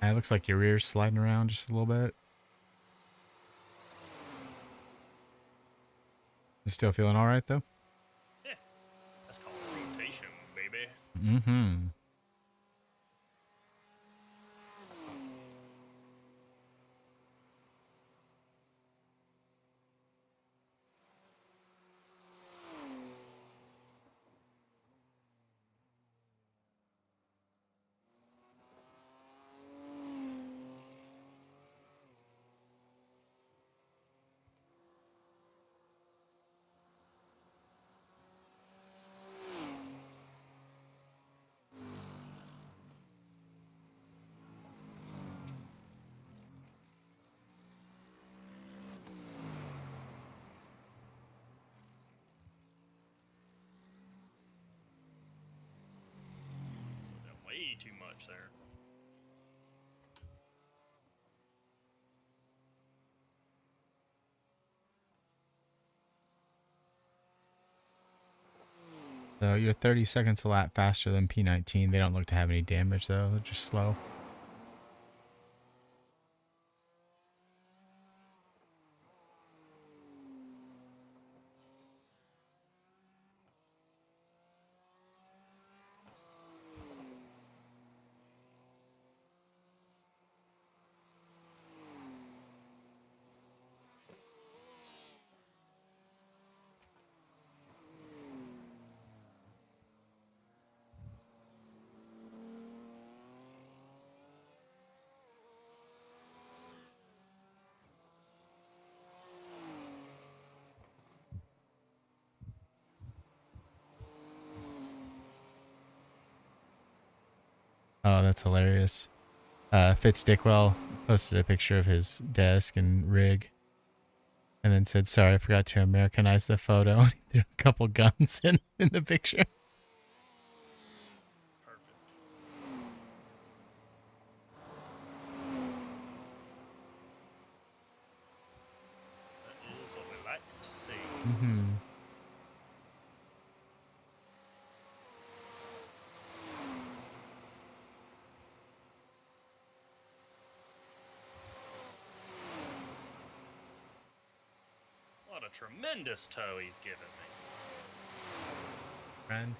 D: It looks like your rear's sliding around just a little bit. You still feeling all right, though?
C: Yeah, that's called rotation, baby.
D: Mm-hmm.
C: way too much there.
D: So you're 30 seconds a lap faster than P19. They don't look to have any damage though. They're just slow. Oh, that's hilarious. Fitz Dickwell posted a picture of his desk and rig and then said, sorry, I forgot to Americanize the photo. He threw a couple guns in the picture.
C: Perfect. That is what we like to see.
D: Mm-hmm.
C: What a tremendous tow he's given me.
D: Friend.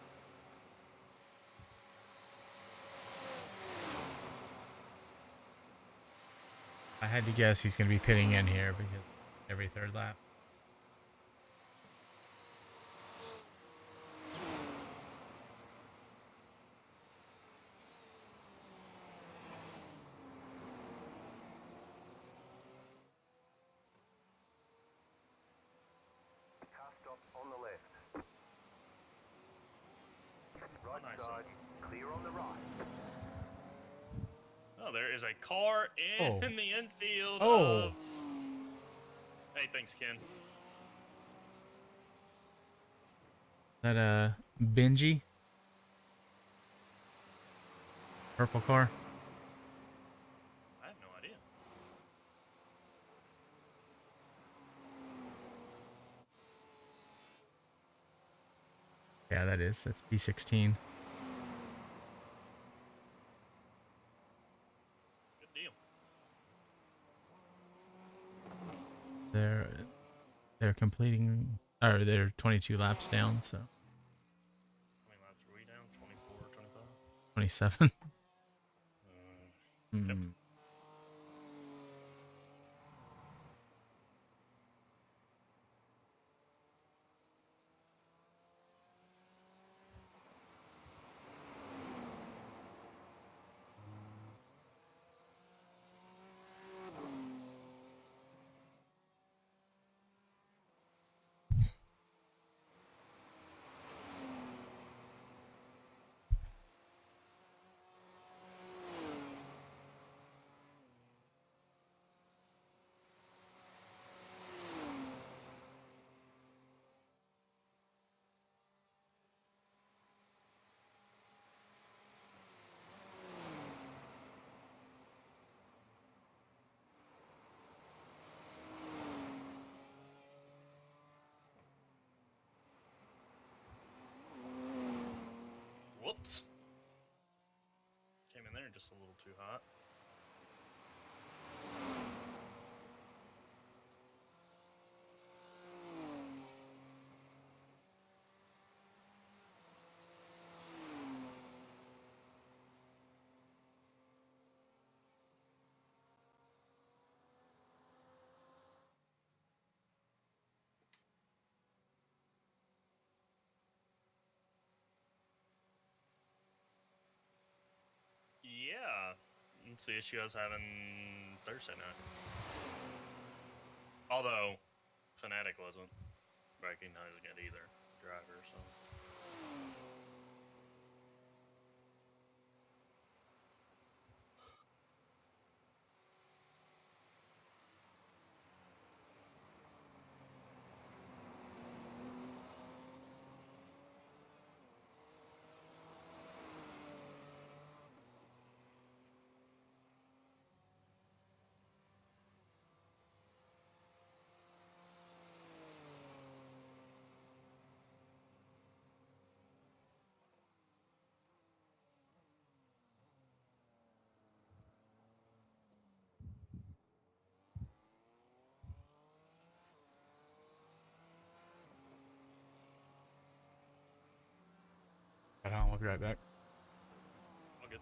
D: I had to guess he's going to be pitting in here because every third lap.
B: Car stop on the left. Right
C: Nice.
B: side, clear on the right.
C: Oh, there is a car in
D: Oh.
C: the infield
D: Oh.
C: of... Hey, thanks, Ken.
D: Is that Benji? Purple car?
C: I have no idea.
D: Yeah, that is. That's P16.
C: Good deal.
D: They're completing, or they're 22 laps down, so
C: How many laps are we down? 24, 25?
D: 27.
C: Yep.
D: Hmm.
C: Whoops. Came in there just a little too hot. Yeah. That's the issue I was having Thursday night. Although, Fnatic wasn't recognizing it either, driver, so...
D: I'll be right back.
C: All good.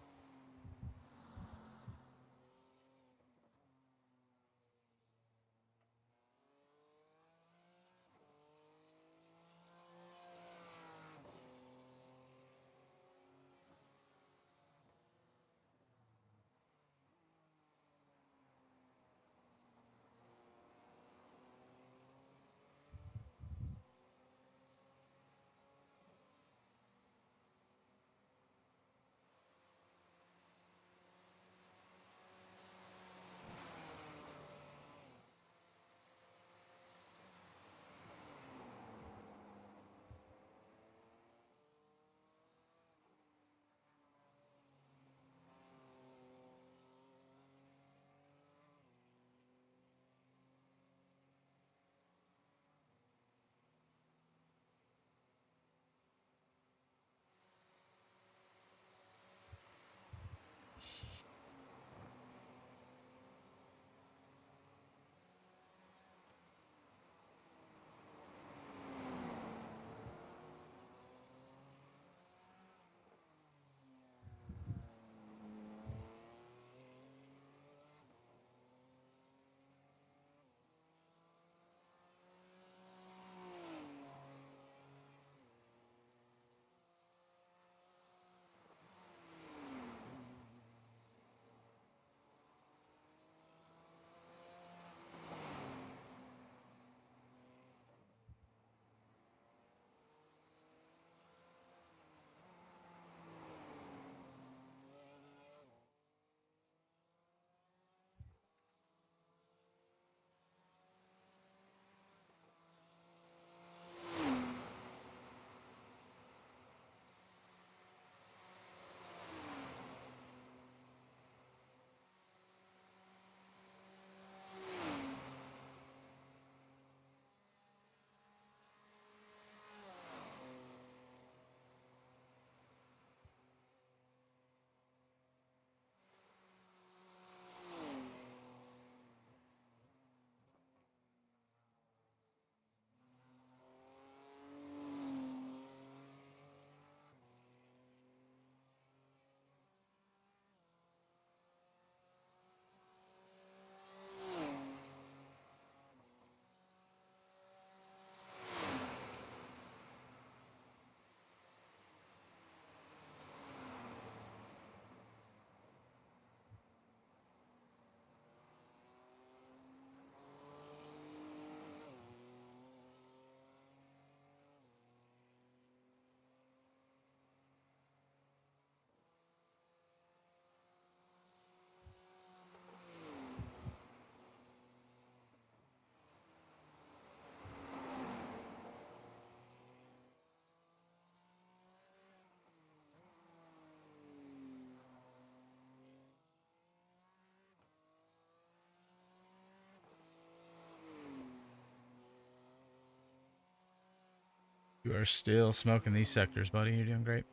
D: You are still smoking these sectors, buddy. You're doing great.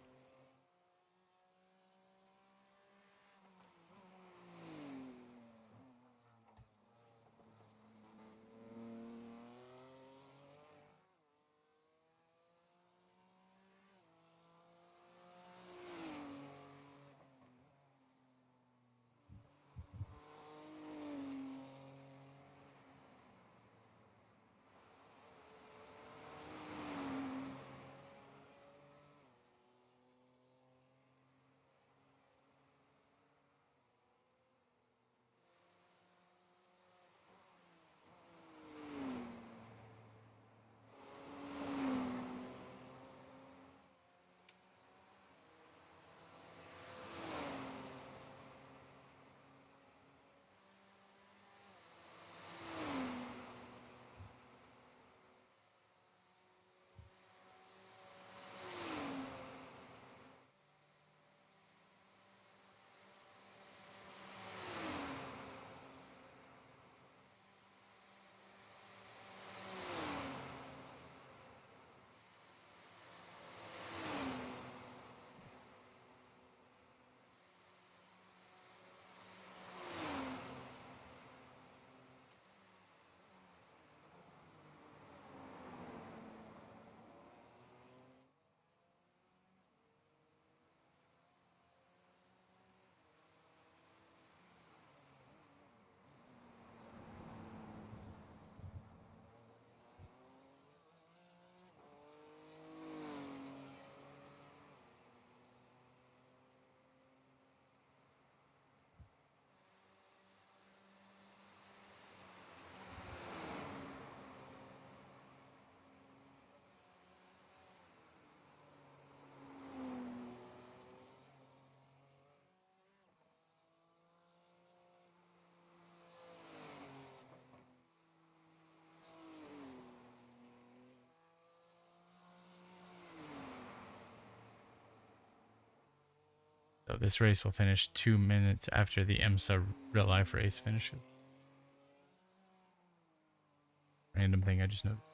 D: So this race will finish 2 minutes after the IMSA real life race finishes. Random thing I just noticed.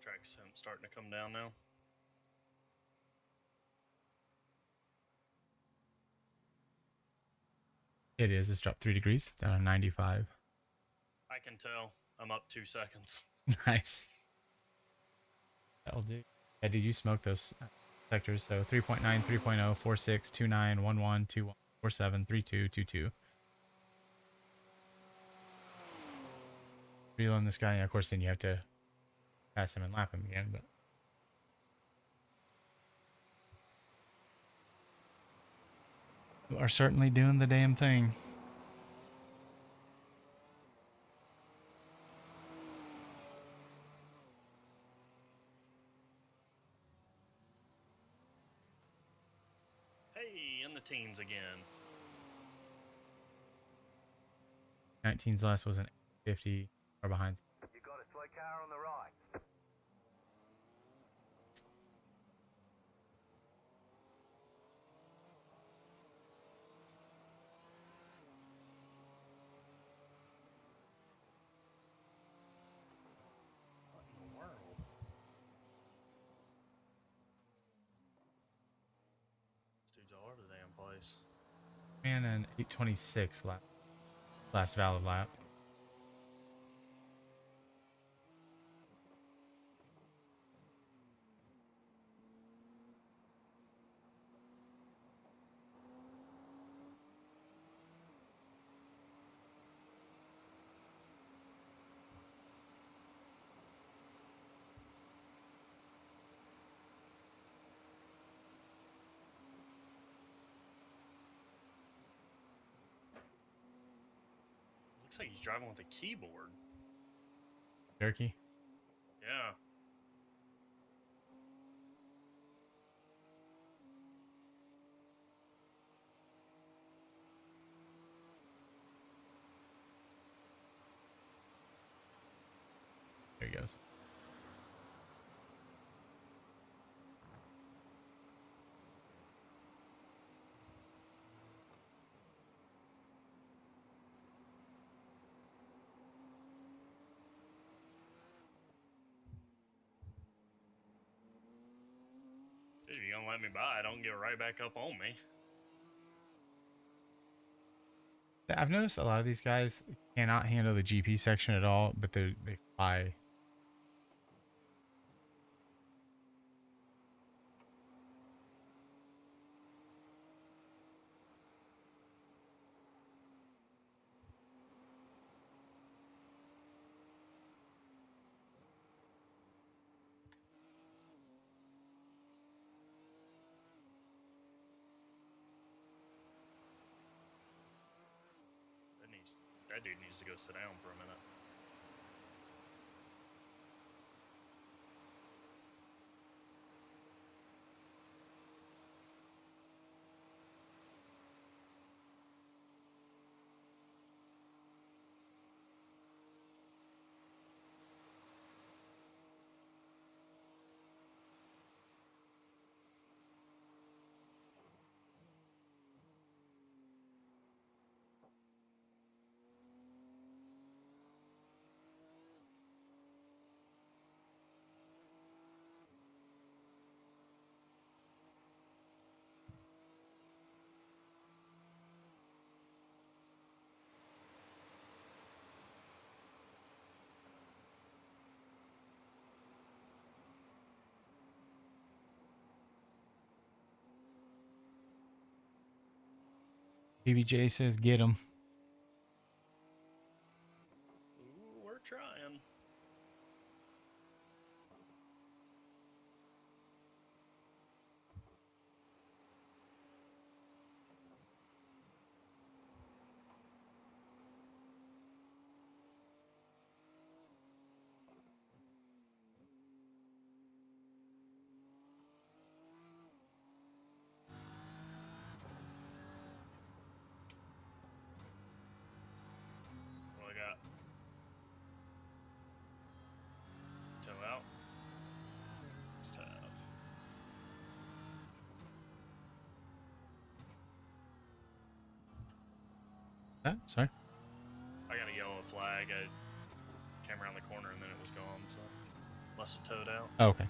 C: Track sim starting to come down now.
D: It is. It's dropped 3 degrees down to 95.
C: I can tell. I'm up 2 seconds.
D: Nice. That'll do. Yeah, did you smoke those sectors? So 3.9, 3.0, 46, 29, 11, 21, 47, 32, 22. Reloading this guy. Yeah, of course, then you have to pass him and lap him again, but. You are certainly doing the damn thing.
C: Hey, in the teens again.
D: 19's last was an 50 or behind.
B: You got a slow car on the right.
C: What in the world? This dude's all over the damn place.
D: And an 826 lap. Last valid lap.
C: Looks like he's driving with a keyboard.
D: Jerky.
C: Yeah.
D: There he goes.
C: Dude, if you gonna let me by, don't get right back up on me.
D: I've noticed a lot of these guys cannot handle the GP section at all, but they fly.
C: That dude needs to go sit down for a minute.
D: PBJ says get him.
C: Ooh, we're trying. What I got? Toe out. It's tough.
D: Sorry.
C: I got a yellow flag. I came around the corner and then it was gone, so must have towed out.
D: Oh, okay.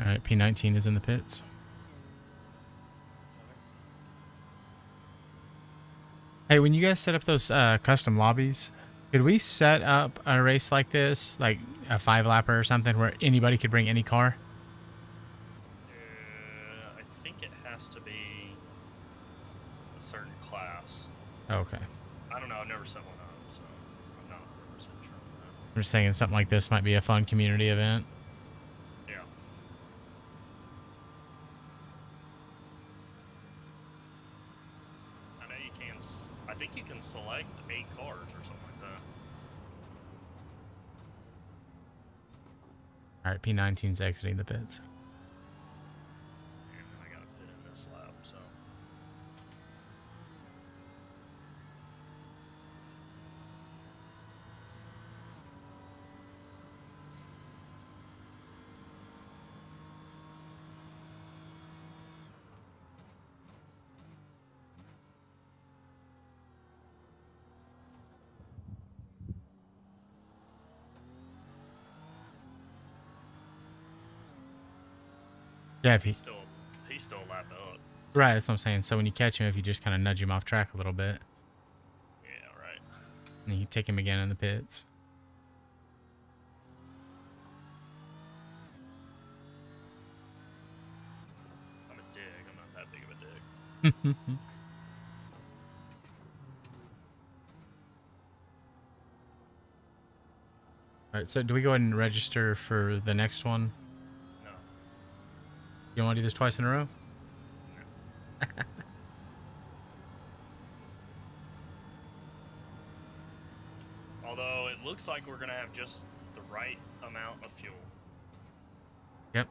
D: All right, P19 is in the pits. Hey, when you guys set up those custom lobbies, could we set up a race like this, like a 5-lapper or something, where anybody could bring any car?
C: I think it has to be a certain class.
D: Okay.
C: I don't know. I've never set one up, so I'm not 100% sure on that.
D: I'm just saying something like this might be a fun community event.
C: Yeah. I know you can. I think you can select 8 cars or something like that.
D: All right, P19's exiting the pits.
C: And then I got to put in this lap, so.
D: Yeah, if he
C: He's still lapped up.
D: right, that's what I'm saying. So when you catch him, if you just kind of nudge him off track a little bit,
C: Yeah, right.
D: and you take him again in the pits.
C: I'm a dig. I'm not that big of a dig.
D: All right, so do we go ahead and register for the next one?
C: No.
D: You want to do this twice in a row?
C: Although it looks like we're gonna have just the right amount of fuel.
D: Yep,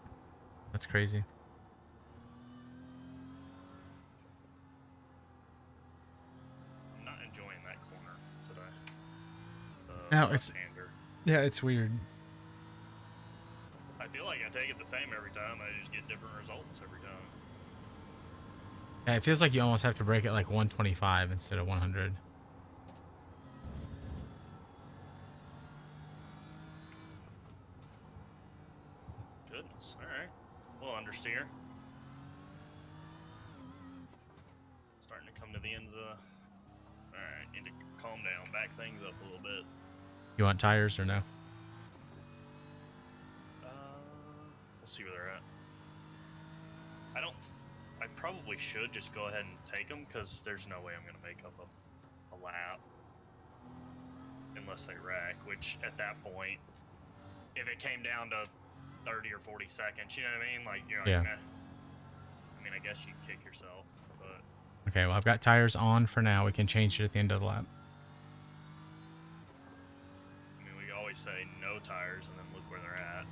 D: that's crazy.
C: I'm not enjoying that corner today.
D: No, it's
C: left-hander.
D: yeah, it's weird.
C: I feel like I take it the same every time. I just get different results every time.
D: Yeah, it feels like you almost have to break it like 125 instead of 100.
C: Goodness. All right. Well, understeer. Starting to come to the end of the. All right. Need to calm down. Back things up a little bit.
D: You want tires or no?
C: We'll see where they're at. I probably should just go ahead and take them because there's no way I'm gonna make up a lap unless they wreck. Which at that point, if it came down to 30 or 40 seconds, you know what I mean? Like you're like,
D: Yeah.
C: meh. I mean, I guess you kick yourself, but
D: Okay, well, I've got tires on for now. We can change it at the end of the lap.
C: I mean, we always say no tires and then look where they're at.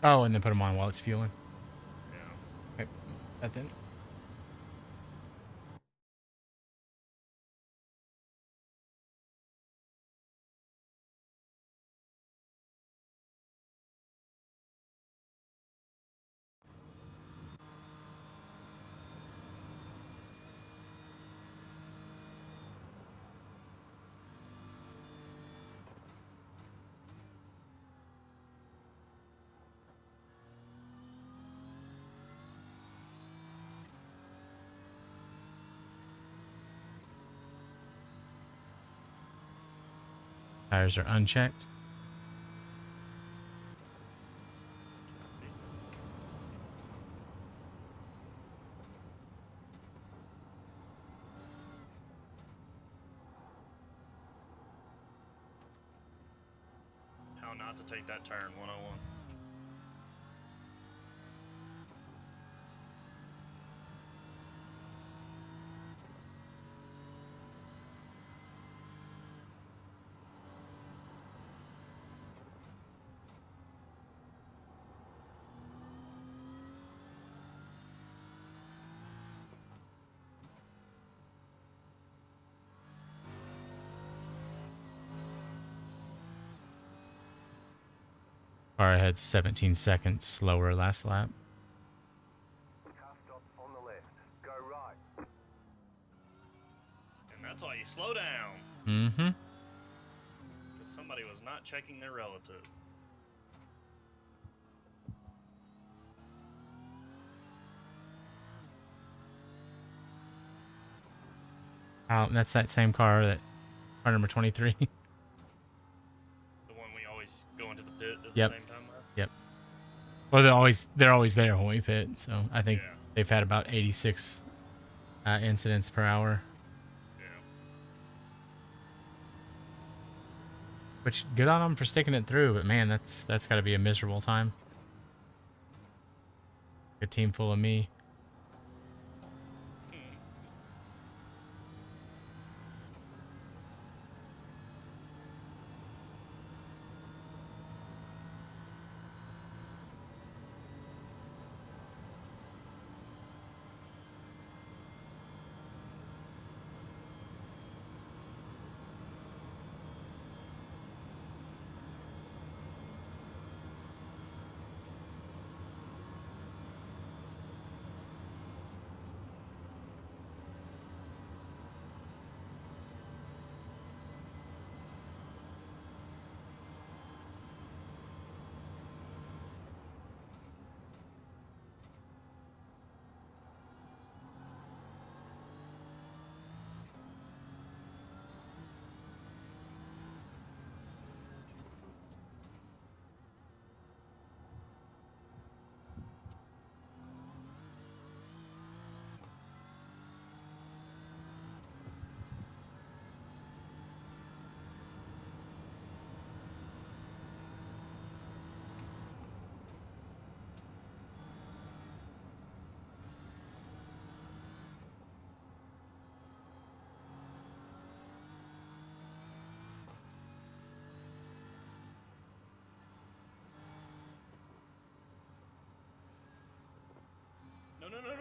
D: Oh, and then put them on while it's fueling.
C: You know.
D: Okay, that then. Tires are unchecked.
C: How not to take that turn 101.
D: Car ahead 17 seconds slower last lap.
B: Car stop on the left. Go right.
C: And that's why you slow down.
D: Mm-hmm.
C: Because somebody was not checking their relative.
D: Oh, that's that same car, that car number 23.
C: The one we always go into the pit at
D: Yep.
C: the same time with?
D: Yep. Well, they're always there when we pit, so I think
C: Yeah.
D: they've had about 86 incidents per hour.
C: Yeah.
D: Which, good on them for sticking it through, but man, that's got to be a miserable time. A team full of me.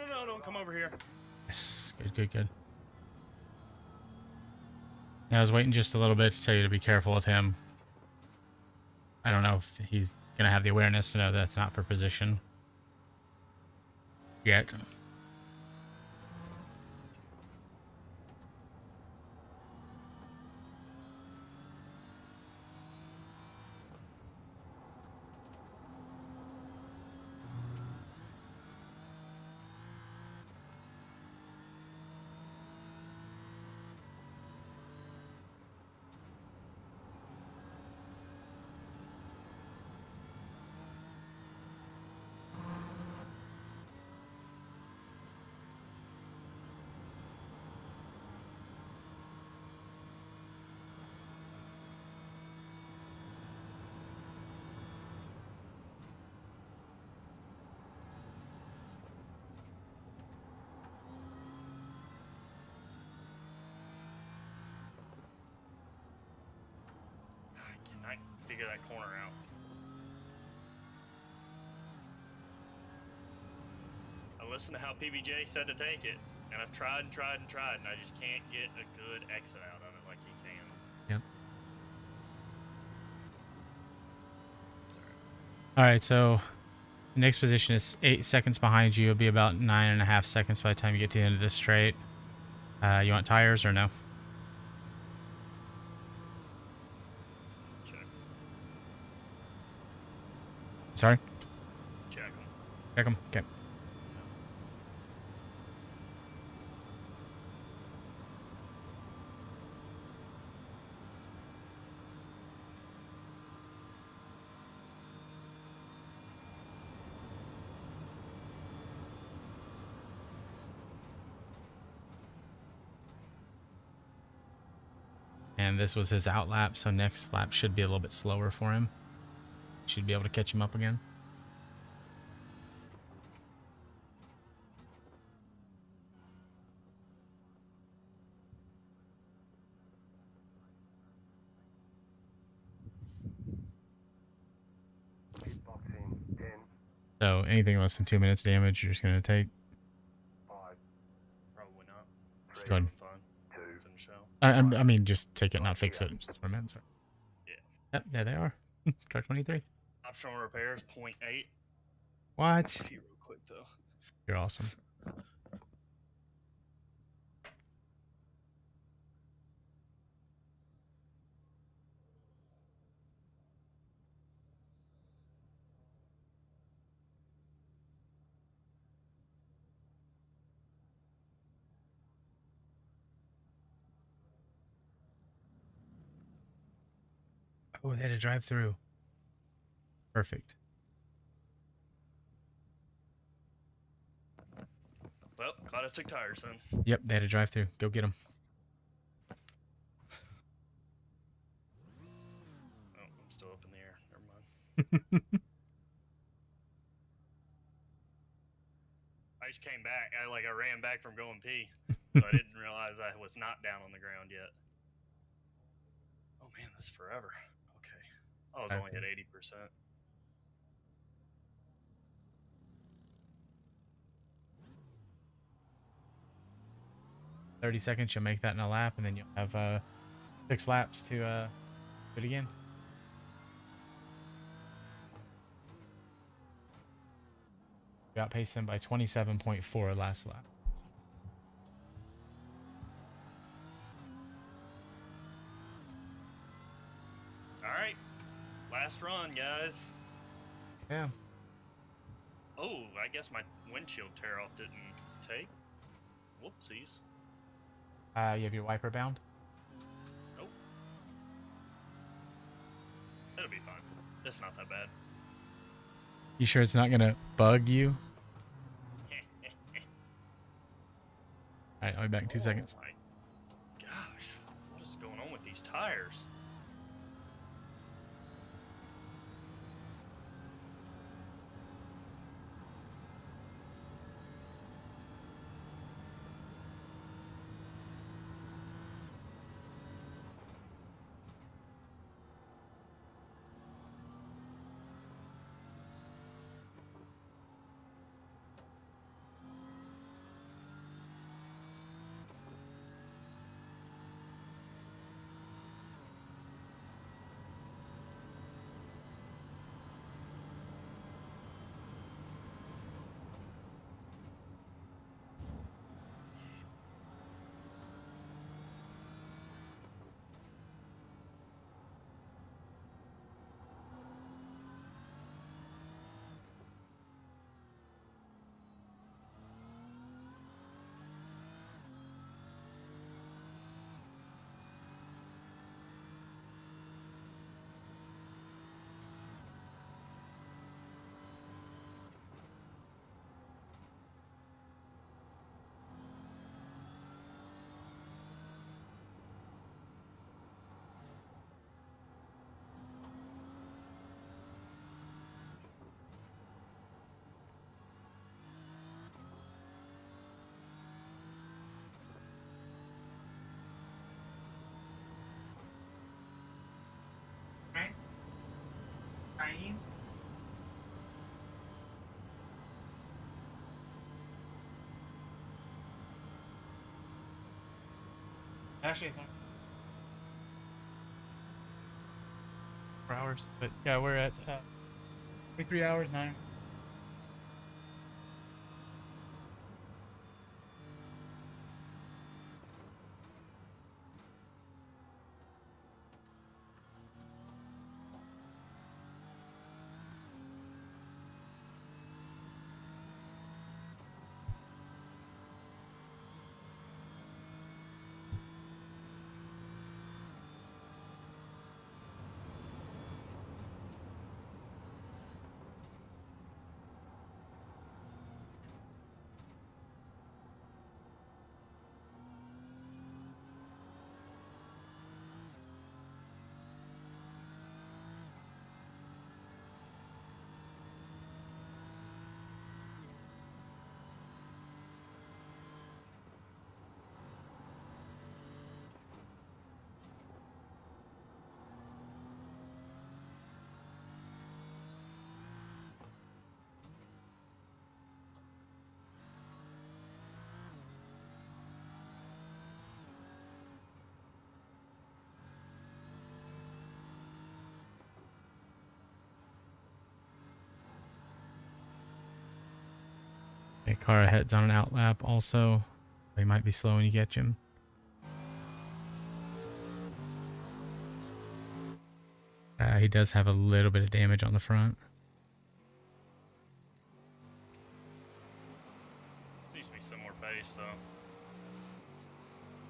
C: No, don't come over here.
D: Yes, good. Yeah, I was waiting just a little bit to tell you to be careful with him. I don't know if he's gonna have the awareness to know that's not for position yet.
C: I cannot figure that corner out. I listened to how PBJ said to take it, and I've tried and I just can't get a good exit out of it like he can.
D: Yep. All right, so the next position is 8 seconds behind you. It'll be about 9.5 seconds by the time you get to the end of this straight. You want tires or no?
C: Check.
D: Sorry?
C: Check them.
D: Check them. Okay. And this was his out lap, so next lap should be a little bit slower for him. Should be able to catch him up again.
B: Box in 10,
D: So anything less than 2 minutes damage, you're just going to take.
B: 5,
C: Probably not.
B: 3,
D: Go ahead.
C: Fun.
B: 2,
C: Finish out.
D: I mean, just take it, not fix it. That's what I meant. Sorry.
C: Yeah.
D: Yep, there they are. Car 23.
C: Optional repairs 0.8.
D: What?
C: Pee real quick though.
D: You're awesome. Oh, they had a drive through. Perfect.
C: Well, glad I took tires then.
D: Yep, they had a drive through. Go get them.
C: Oh, I'm still up in the air. Never mind. I just came back. I ran back from going pee. So I didn't realize I was not down on the ground yet. Oh man, this is forever. Okay. I was only at 80%.
D: 30 seconds, you'll make that in a lap, and then you'll have 6 laps to do it again. You outpaced them by 27.4 last lap.
C: Alright. Last run, guys.
D: Yeah.
C: Oh, I guess my windshield tear off didn't take. Whoopsies.
D: You have your wiper bound?
C: Nope. It'll be fine. It's not that bad.
D: You sure it's not gonna bug you? Alright, I'll be back in 2 seconds.
C: Oh my gosh. What is going on with these tires?
D: Actually, it's not 4 hours, but yeah, we're at 3 hours 9. Okay, car ahead's on an outlap also. He might be slow when you get him. He does have a little bit of damage on the front.
C: Seems to be similar pace though.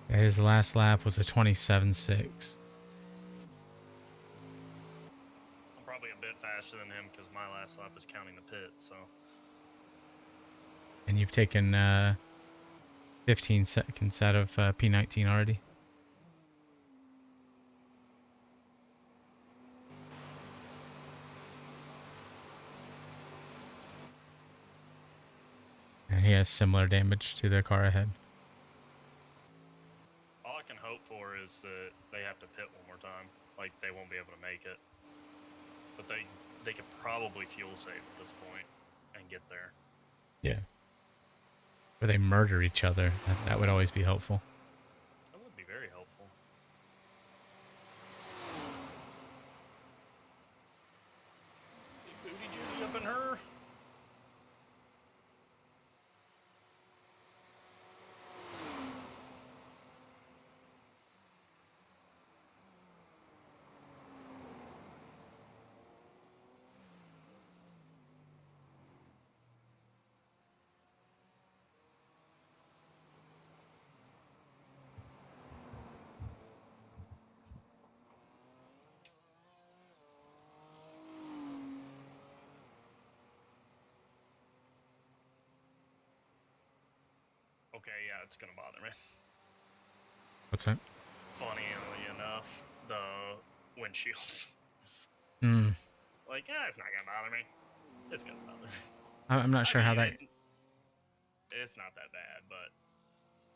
D: Yeah, his last lap was a 27.6.
C: I'm probably a bit faster than him because my last lap is counting the pit, so.
D: And you've taken 15 seconds out of P19 already. And he has similar damage to the car ahead.
C: All I can hope for is that they have to pit one more time. Like, they won't be able to make it. But they could probably fuel save at this point and get there.
D: Yeah. Or they murder each other. That would always be helpful.
C: That would be very helpful. Big booty Judy up in her. Okay, yeah, it's gonna bother me.
D: What's that?
C: Funnily enough, the windshield.
D: Hmm.
C: Like, it's not gonna bother me. It's gonna bother me.
D: I'm not sure how that...
C: It's not that bad, but...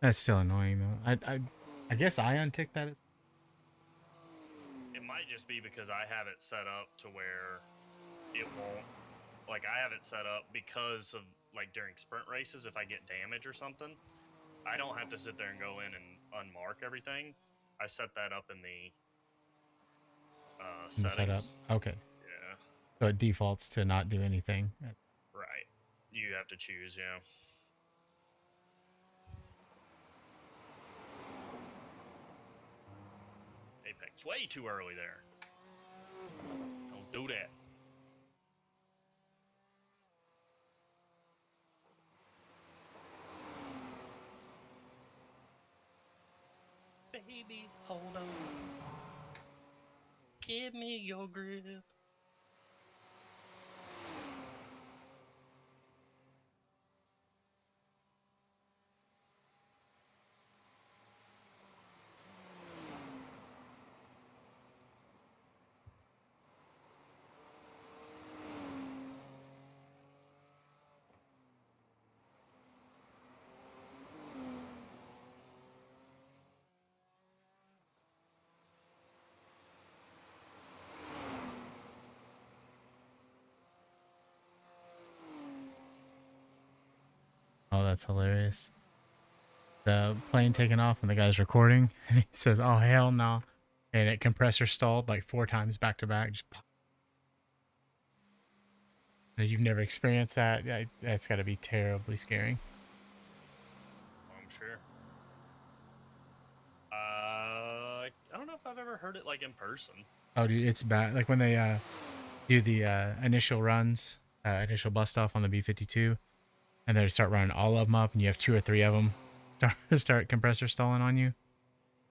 D: That's still annoying, though. I guess I unticked that.
C: It might just be because I have it set up to where it won't... Like, I have it set up because of, like, during sprint races, if I get damage or something, I don't have to sit there and go in and unmark everything. I set that up in the settings.
D: Setup. Okay.
C: Yeah.
D: So it defaults to not do anything.
C: Right. You have to choose, yeah. Apex. Way too early there. Don't do that. Baby, hold on. Give me your grip.
D: Oh, that's hilarious. the plane taking off and the guy's recording, and he says, "Oh hell no," and it compressor stalled like 4 times back to back. Just pop. And you've never experienced that, that's got to be terribly scary.
C: I'm sure. I don't know if I've ever heard it like in person.
D: Oh, dude, it's bad. Like when they do the initial runs, initial bust off on the B-52, and they start running all of them up, and you have 2 or 3 of them start compressor stalling on you.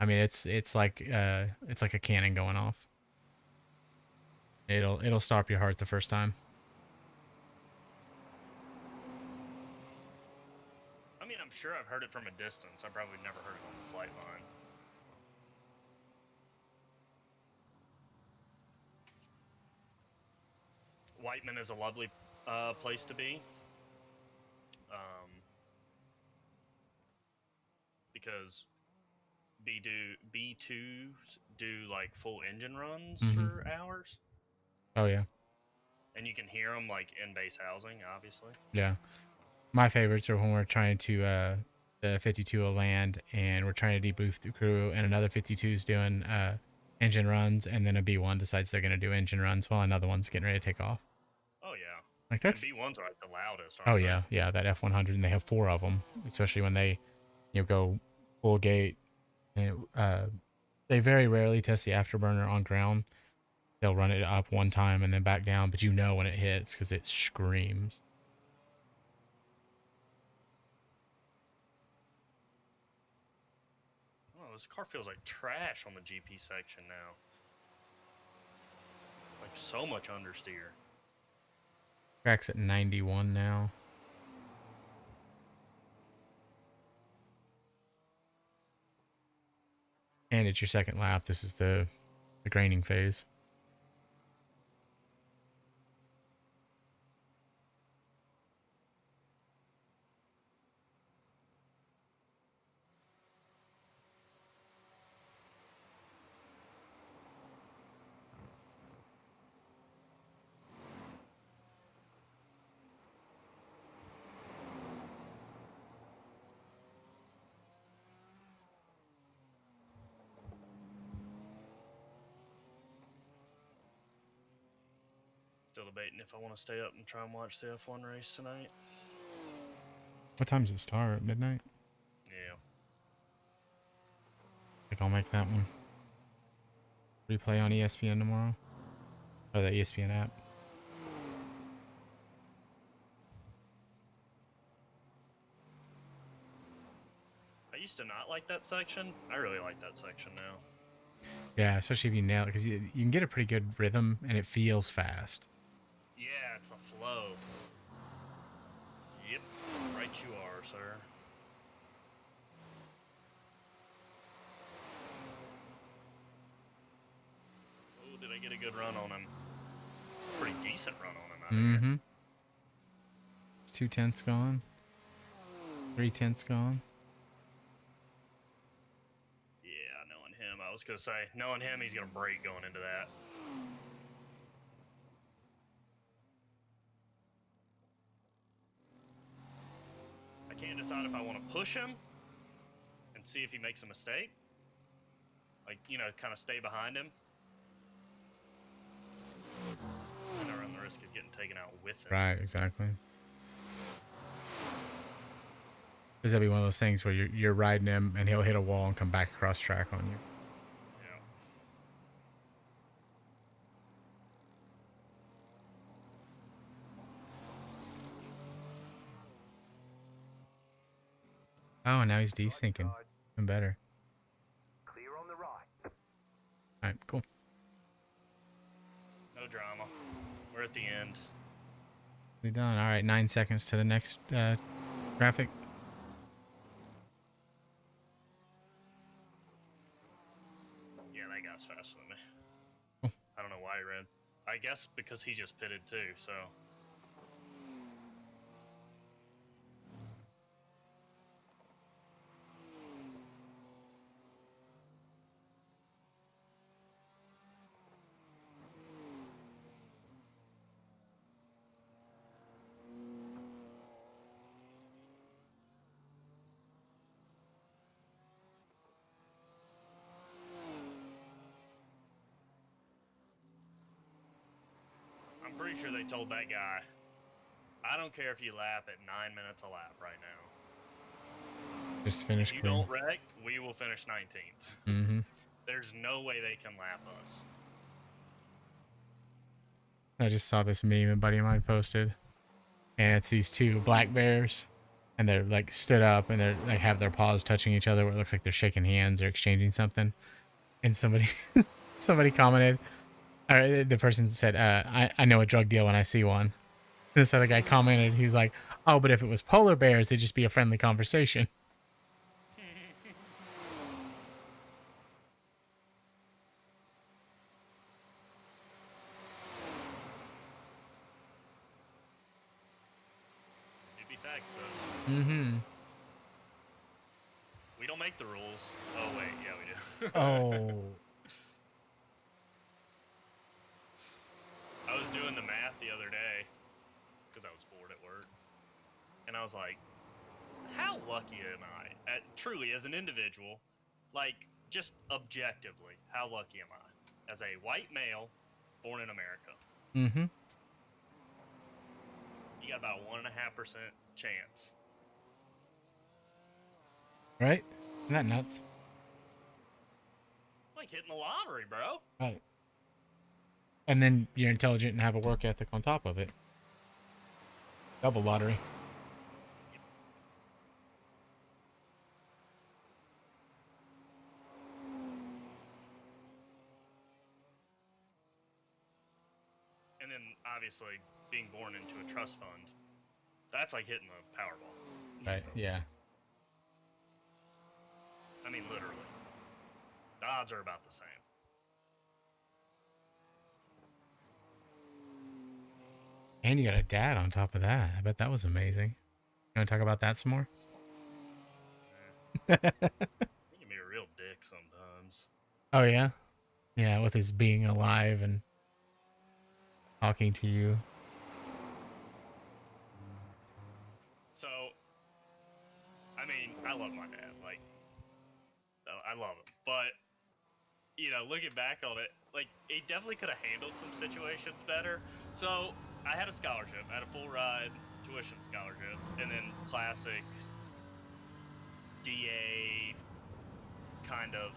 D: I mean, it's like a cannon going off. It'll stop your heart the first time.
C: I mean, I'm sure I've heard it from a distance. I probably never heard it on the flight line. Whiteman is a lovely place to be. Because B2s do like full engine runs for hours.
D: Oh yeah.
C: And you can hear them like in base housing, obviously.
D: Yeah. My favorites are when we're trying to the 52 will land and we're trying to debrief the crew, and another 52 is doing engine runs, and then a B1 decides they're going to do engine runs while another one's getting ready to take off.
C: Oh yeah.
D: Like that's
C: and B1s are like the loudest.
D: Oh
C: Aren't
D: yeah, yeah, that F100, and they have 4 of them, especially when they go full gate. And they very rarely test the afterburner on ground. They'll run it up one time and then back down, but you know when it hits because it screams.
C: Oh, this car feels like trash on the GP section now. Like so much understeer.
D: Track's at 91 now. And it's your second lap. This is the graining phase.
C: Still debating if I want to stay up and try and watch the F1 race tonight.
D: What time does it start? Midnight?
C: Yeah.
D: I think I'll make that one. Replay on ESPN tomorrow. Or the ESPN app.
C: I used to not like that section. I really like that section now.
D: Yeah, especially if you nail it, because you can get a pretty good rhythm and it feels fast.
C: Yeah, it's a flow. Yep, right you are, sir. Oh, did I get a good run on him? Pretty decent run on him out of here.
D: 2 tenths gone. 3 tenths gone.
C: Yeah, knowing him, I was going to say, knowing him, he's going to break going into that. I can't decide if I want to push him and see if he makes a mistake. Like, kind of stay behind him. And I run the risk of getting taken out with him.
D: Right, exactly. Because that'll be one of those things where you're riding him and he'll hit a wall and come back across track on you. Oh, now he's desyncing. Even better.
B: Clear on the right.
D: Alright, cool.
C: No drama. We're at the end.
D: We done. Alright, 9 seconds to the next traffic.
C: Yeah, that guy's faster than me.
D: Cool.
C: I don't know why he ran. I guess because he just pitted too, so. pretty sure they told that guy, I don't care if you lap at 9 minutes a lap right now.
D: Just finish
C: If you
D: clean.
C: don't wreck, we will finish 19th.
D: Mm-hmm.
C: There's no way they can lap us.
D: I just saw this meme a buddy of mine posted, and it's these two black bears, and they're like stood up, and they have their paws touching each other, where it looks like they're shaking hands or exchanging something. And somebody somebody commented, or the person said, I know a drug deal when I see one. This other guy commented, he's like, oh, but if it was polar bears, it'd just be a friendly conversation.
C: It'd be facts, though.
D: Mm-hmm.
C: We don't make the rules. Oh, wait. Yeah, we do.
D: Oh.
C: I was doing the math the other day because I was bored at work. And I was like, how lucky am I? Truly, as an individual, like, just objectively, how lucky am I? As a white male born in America.
D: Mm-hmm.
C: You got about a 1.5% chance.
D: Right? Isn't that nuts?
C: Like hitting the lottery, bro.
D: Right. And then you're intelligent and have a work ethic on top of it. Double lottery.
C: And then, obviously, being born into a trust fund, that's like hitting the Powerball.
D: Right, yeah.
C: I mean, literally. The odds are about the same.
D: And you got a dad on top of that. I bet that was amazing. You want to talk about that some more?
C: He can be a real dick sometimes.
D: Oh, yeah? Yeah, with his being alive and talking to you.
C: So, I mean, I love my dad. Like, I love him. But, you know, looking back on it, like, he definitely could have handled some situations better. So, I had a scholarship. I had a full ride tuition scholarship. And then classic DA kind of,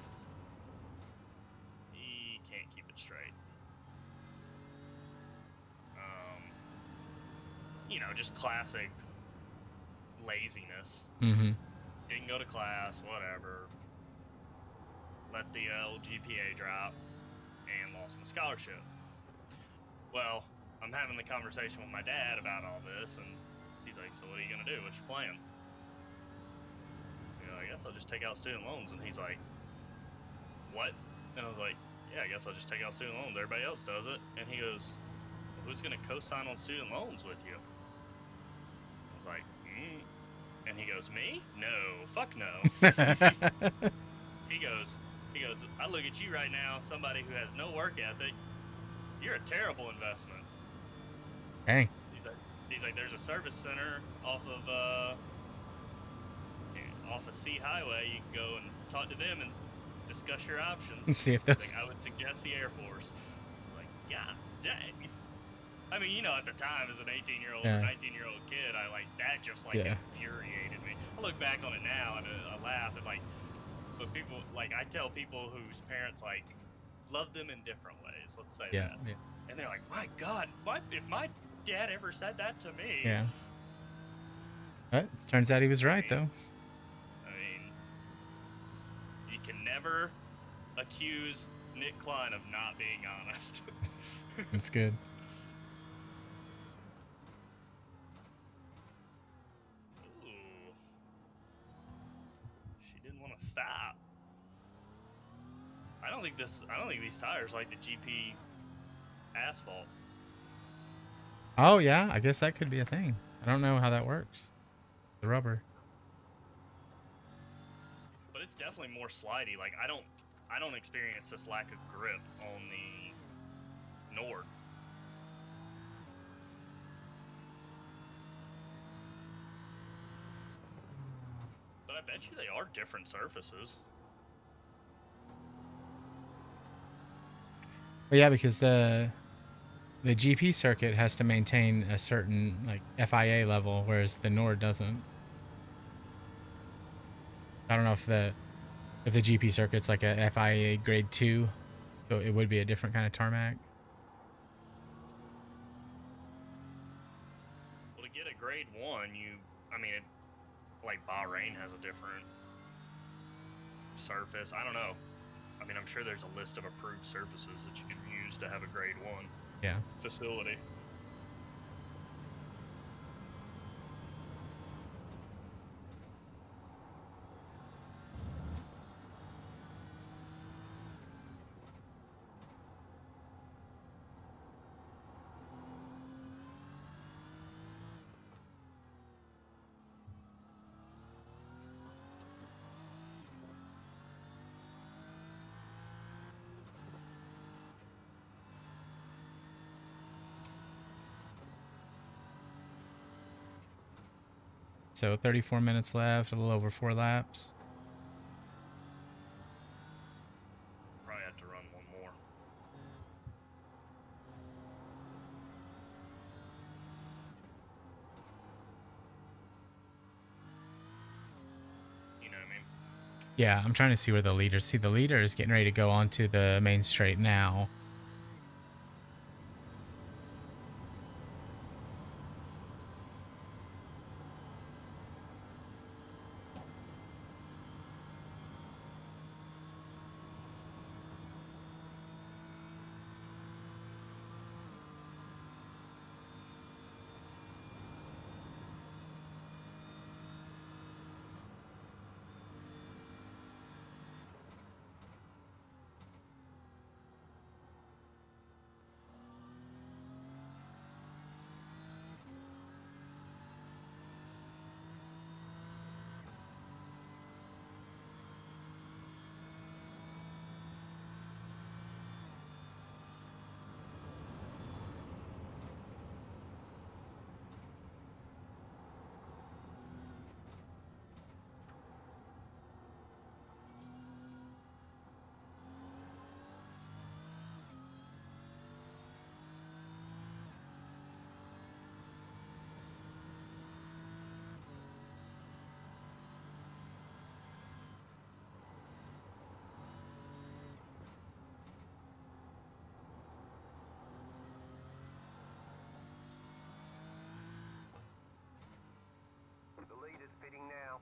C: he can't keep it straight. You know, just classic laziness.
D: Mm-hmm.
C: Didn't go to class, whatever. Let the old GPA drop and lost my scholarship. Well, I'm having the conversation with my dad about all this, and he's like, so what are you going to do? What's your plan? You know, I guess I'll just take out student loans. And he's like, what? And I was like, yeah, I guess I'll just take out student loans. Everybody else does it. And he goes, well, who's going to co-sign on student loans with you? I was like, And he goes, me? No, fuck no. He goes, I look at you right now, somebody who has no work ethic. You're a terrible investment.
D: Hey.
C: He's like, there's a service center off of C Highway. You can go and talk to them and discuss your options.
D: Let's see if that's...
C: Like, I would suggest the Air Force. Like, god dang. I mean, you know, at the time, as an 18-year-old or 19-year-old kid, that just, infuriated me. I look back on it now and I laugh and, but people, I tell people whose parents, love them in different ways, let's say that. Yeah. And they're like, my God, if my dad ever said that to me.
D: Yeah. But turns out he was right, though.
C: I mean, you can never accuse Nick Cline of not being honest.
D: That's good.
C: Stop. I don't think these tires like the GP asphalt.
D: Oh yeah, I guess that could be a thing. I don't know how that works. The rubber.
C: But it's definitely more slidey. Like I don't experience this lack of grip on the Nord. But I bet you they are different surfaces.
D: Well, yeah, because the the GP circuit has to maintain a certain like FIA level, whereas the Nord doesn't. I don't know if the GP circuit's like a FIA grade 2, so it would be a different kind of tarmac.
C: Well, to get a grade 1, I mean, like Bahrain has a different surface. I don't know. I mean, I'm sure there's a list of approved surfaces that you can use to have a grade 1
D: Yeah.
C: facility.
D: So 34 minutes left, a little over 4 laps.
C: Probably have to run one more. You know what I mean?
D: Yeah, I'm trying to see where the leaders. See, the leader is getting ready to go onto the main straight now.
B: The leader's pitting now.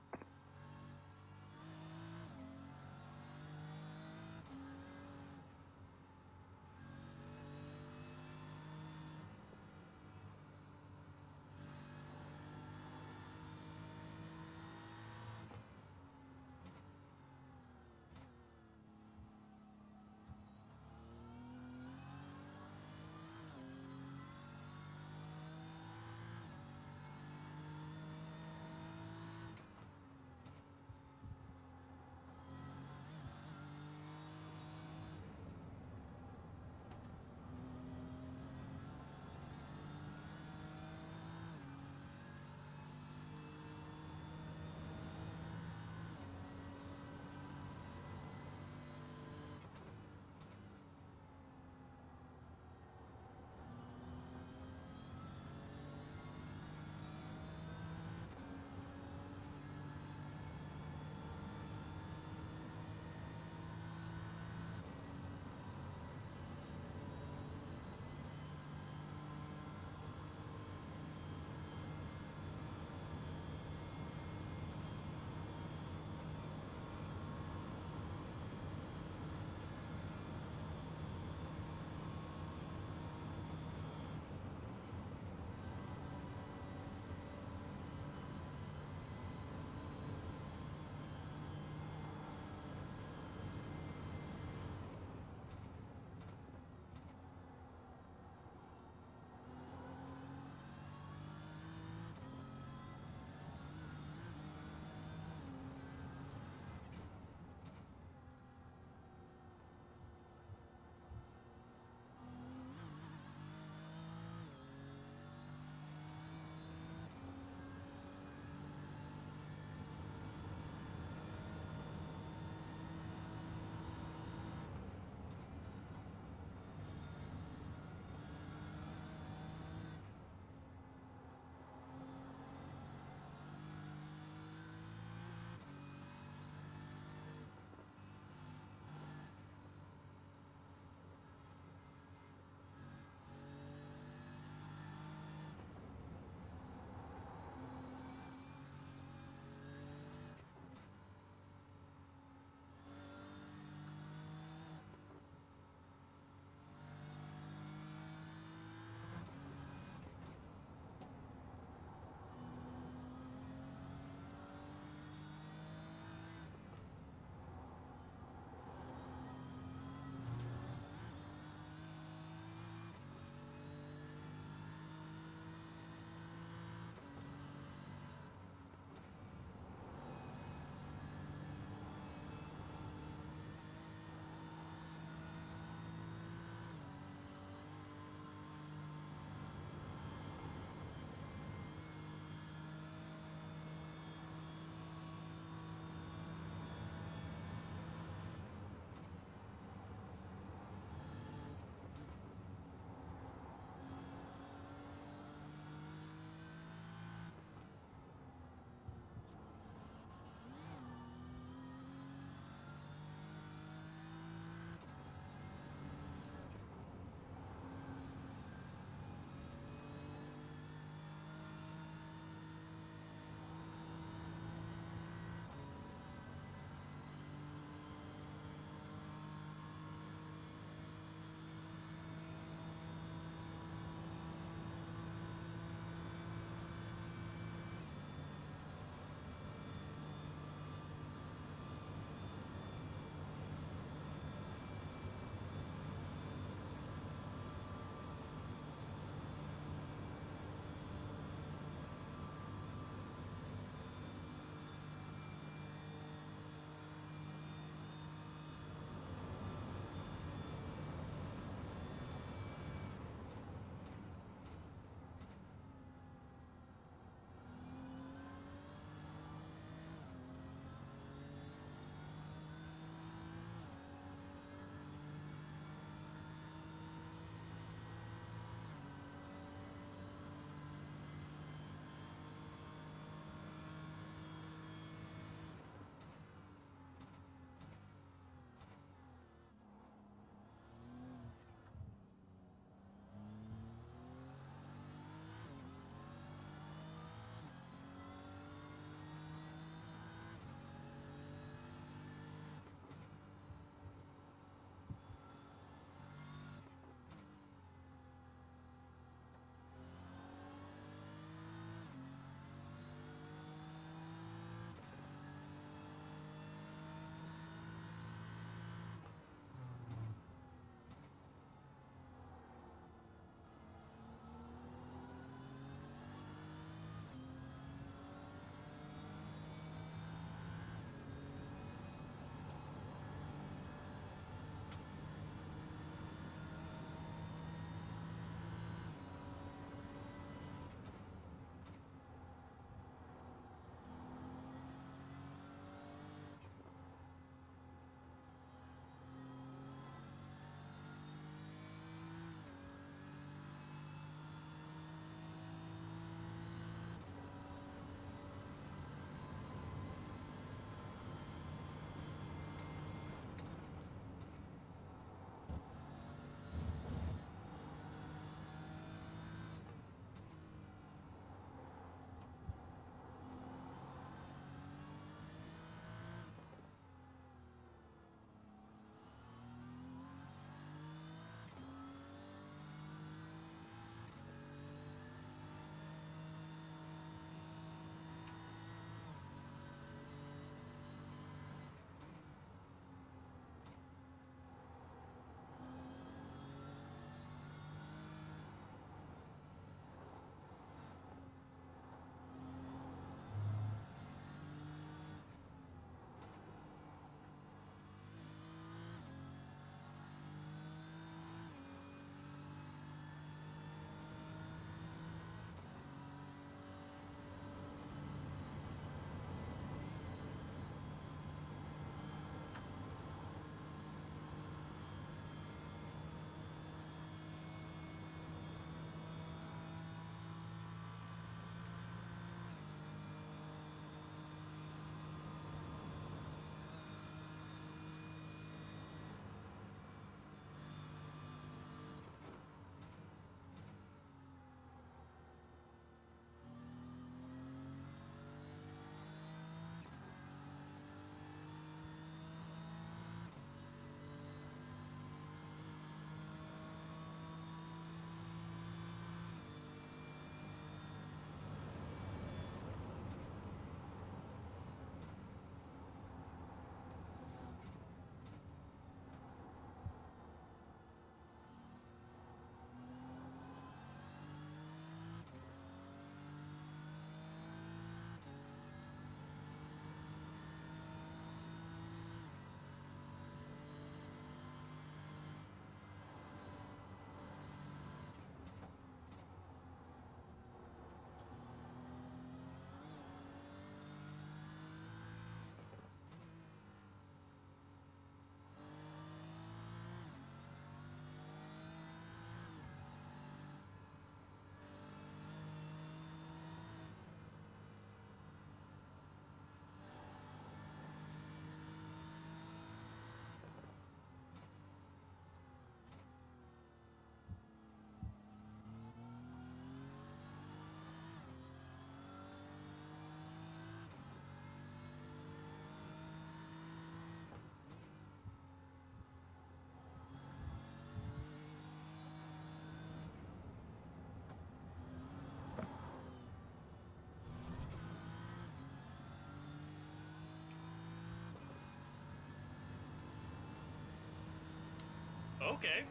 C: Okay.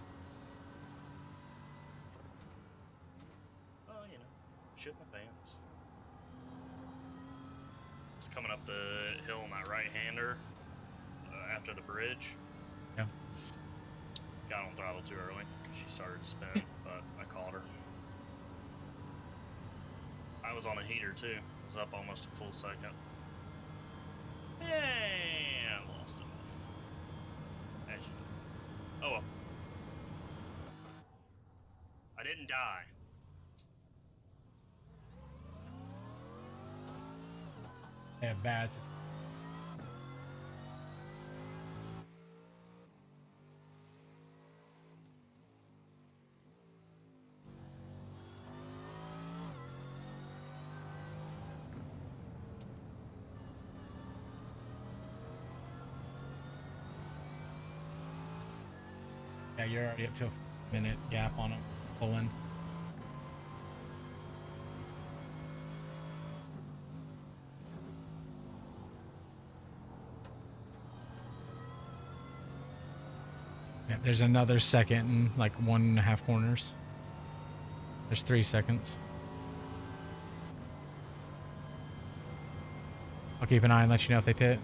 C: Well, you know, shit my pants. Just coming up the hill on that right-hander after the bridge.
D: Yeah.
C: Got on throttle too early. She started to spin, but I caught her. I was on a heater too. Was up almost a full second. Yeah, I lost it. As you know. Oh well. I didn't die.
D: Yeah, bats. Yeah, you're already up to a minute gap on them pulling. Yeah, there's another second and like 1.5 corners. There's 3 seconds. I'll keep an eye and let you know if they pit.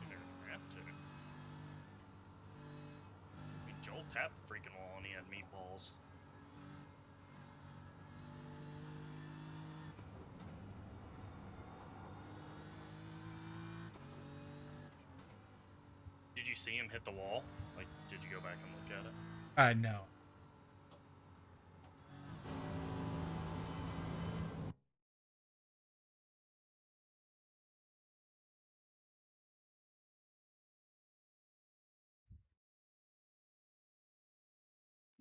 C: They're gonna have to. I mean, Joel tapped the freaking wall and he had meatballs. Did you see him hit the wall? Like, did you go back and look at it?
D: No.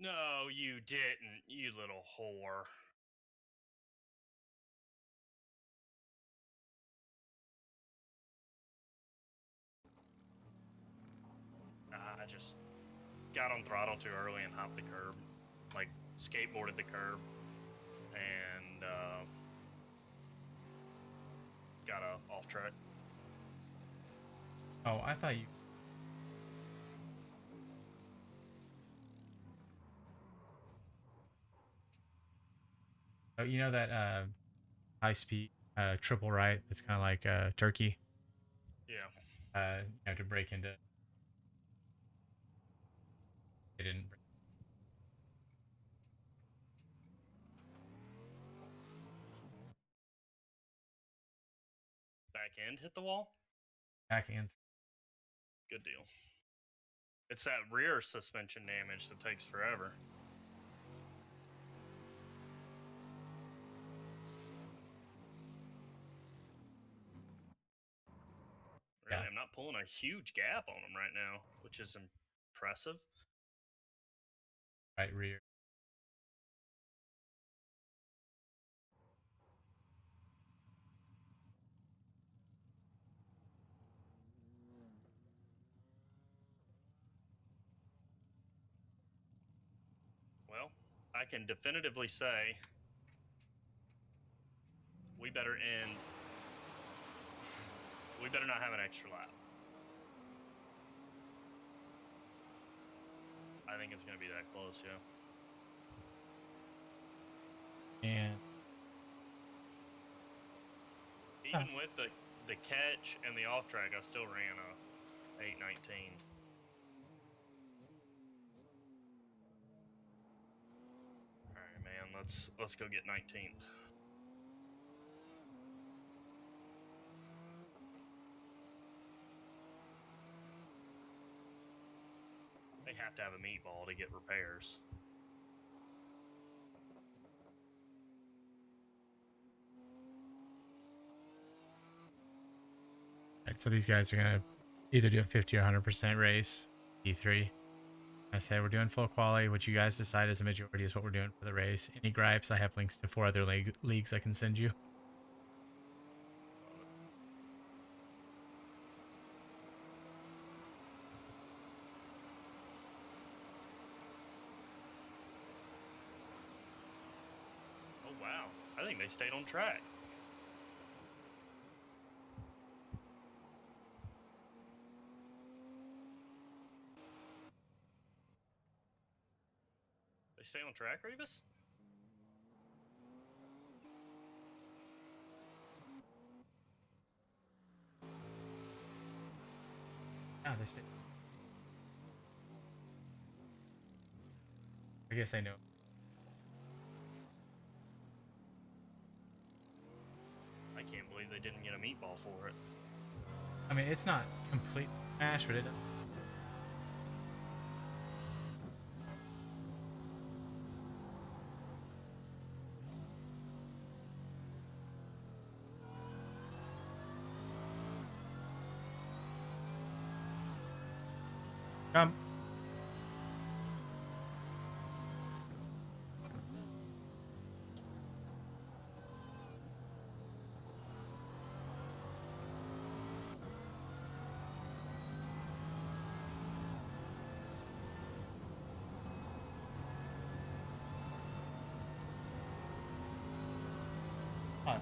C: No, you didn't, you little whore. I just got on throttle too early and hopped the curb. Like, skateboarded the curb. And, got off track.
D: Oh, I thought you. Oh, you know that high speed triple right? It's kind of like turkey.
C: Yeah.
D: You know, to break into. They didn't.
C: Back end hit the wall?
D: Back in.
C: Good deal. It's that rear suspension damage that takes forever. Really,
D: Yeah.
C: I'm not pulling a huge gap on him right now, which is impressive.
D: Right rear.
C: Well, I can definitively say we better end. We better not have an extra lap. I think it's going to be that close, yeah.
D: And
C: even with the catch and the off track, I still ran a 8:19. All right, man. Let's go get 19th. They have to have a meatball to get repairs.
D: right, so these guys are gonna either do a 50 or 100% race. E3. I said we're doing full quality. What you guys decide as a majority is what we're doing for the race. Any gripes? I have links to 4 other leagues I can send you.
C: Oh wow! I think they stayed on track. stay on track, Reavus?
D: Ah, they stay. I guess I know.
C: I can't believe they didn't get a meatball for it.
D: I mean, it's not complete trash, but it. Come. Fine.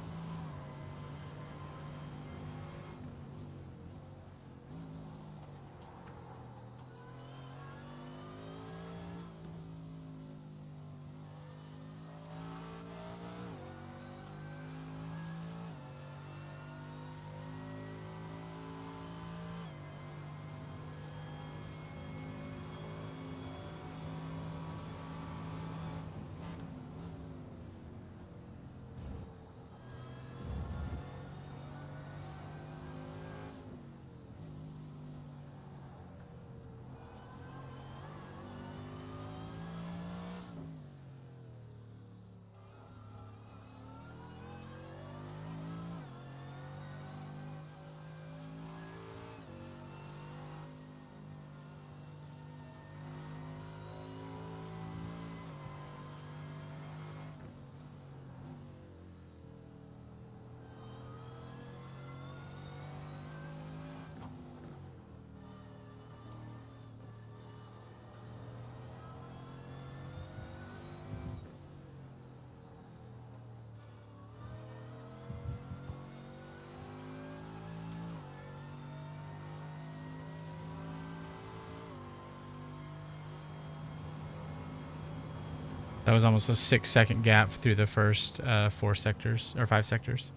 D: That was almost a 6-second gap through the first 4 sectors or 5 sectors.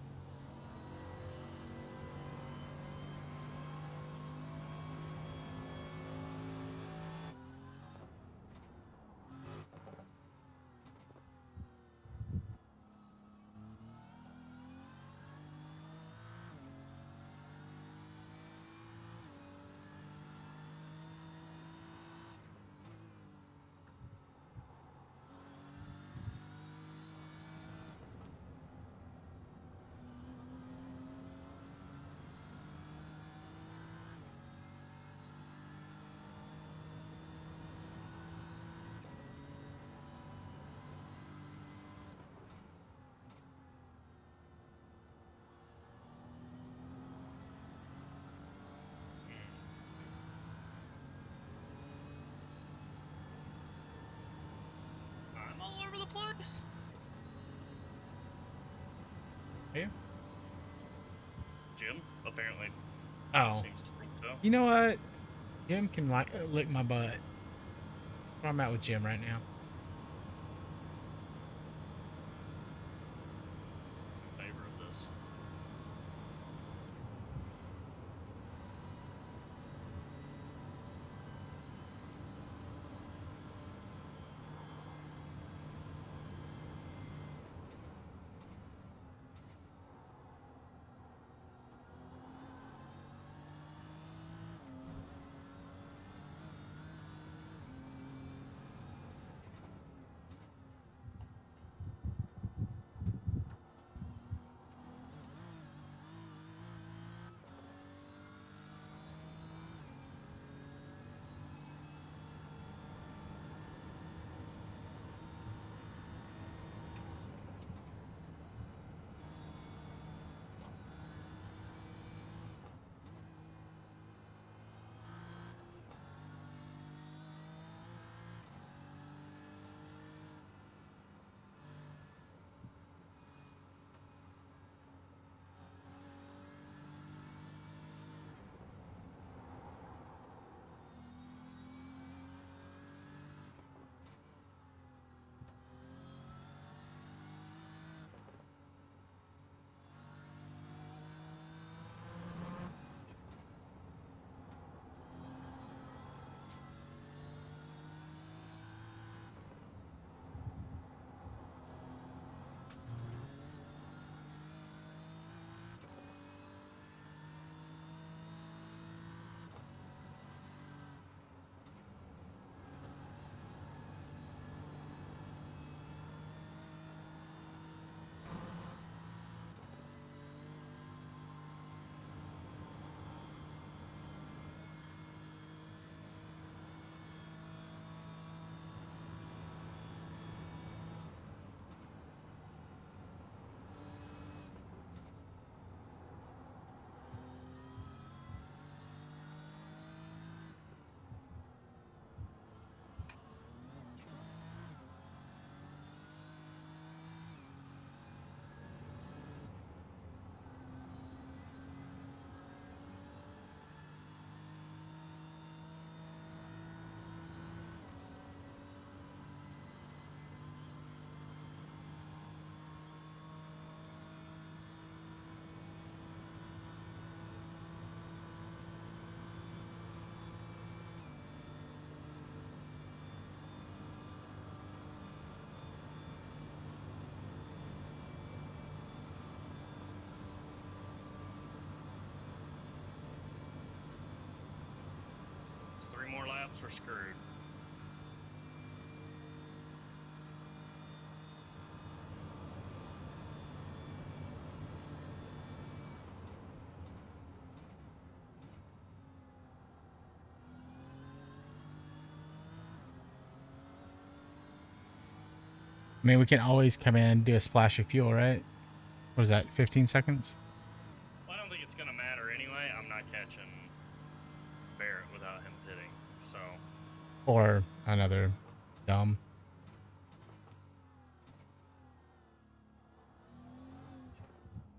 C: I'm all over the place.
D: Are you?
C: Jim, apparently,
D: Oh.
C: seems to think so.
D: You know what? Jim can lick my butt. Where I'm at with Jim right now.
C: In favor of this. 3 more laps, we're screwed.
D: I mean, we can always come in and do a splash of fuel, right? What is that, 15 seconds?
C: Well, I don't think it's going to matter anyway. I'm not catching Barrett without him pitting, so...
D: Or another dumb.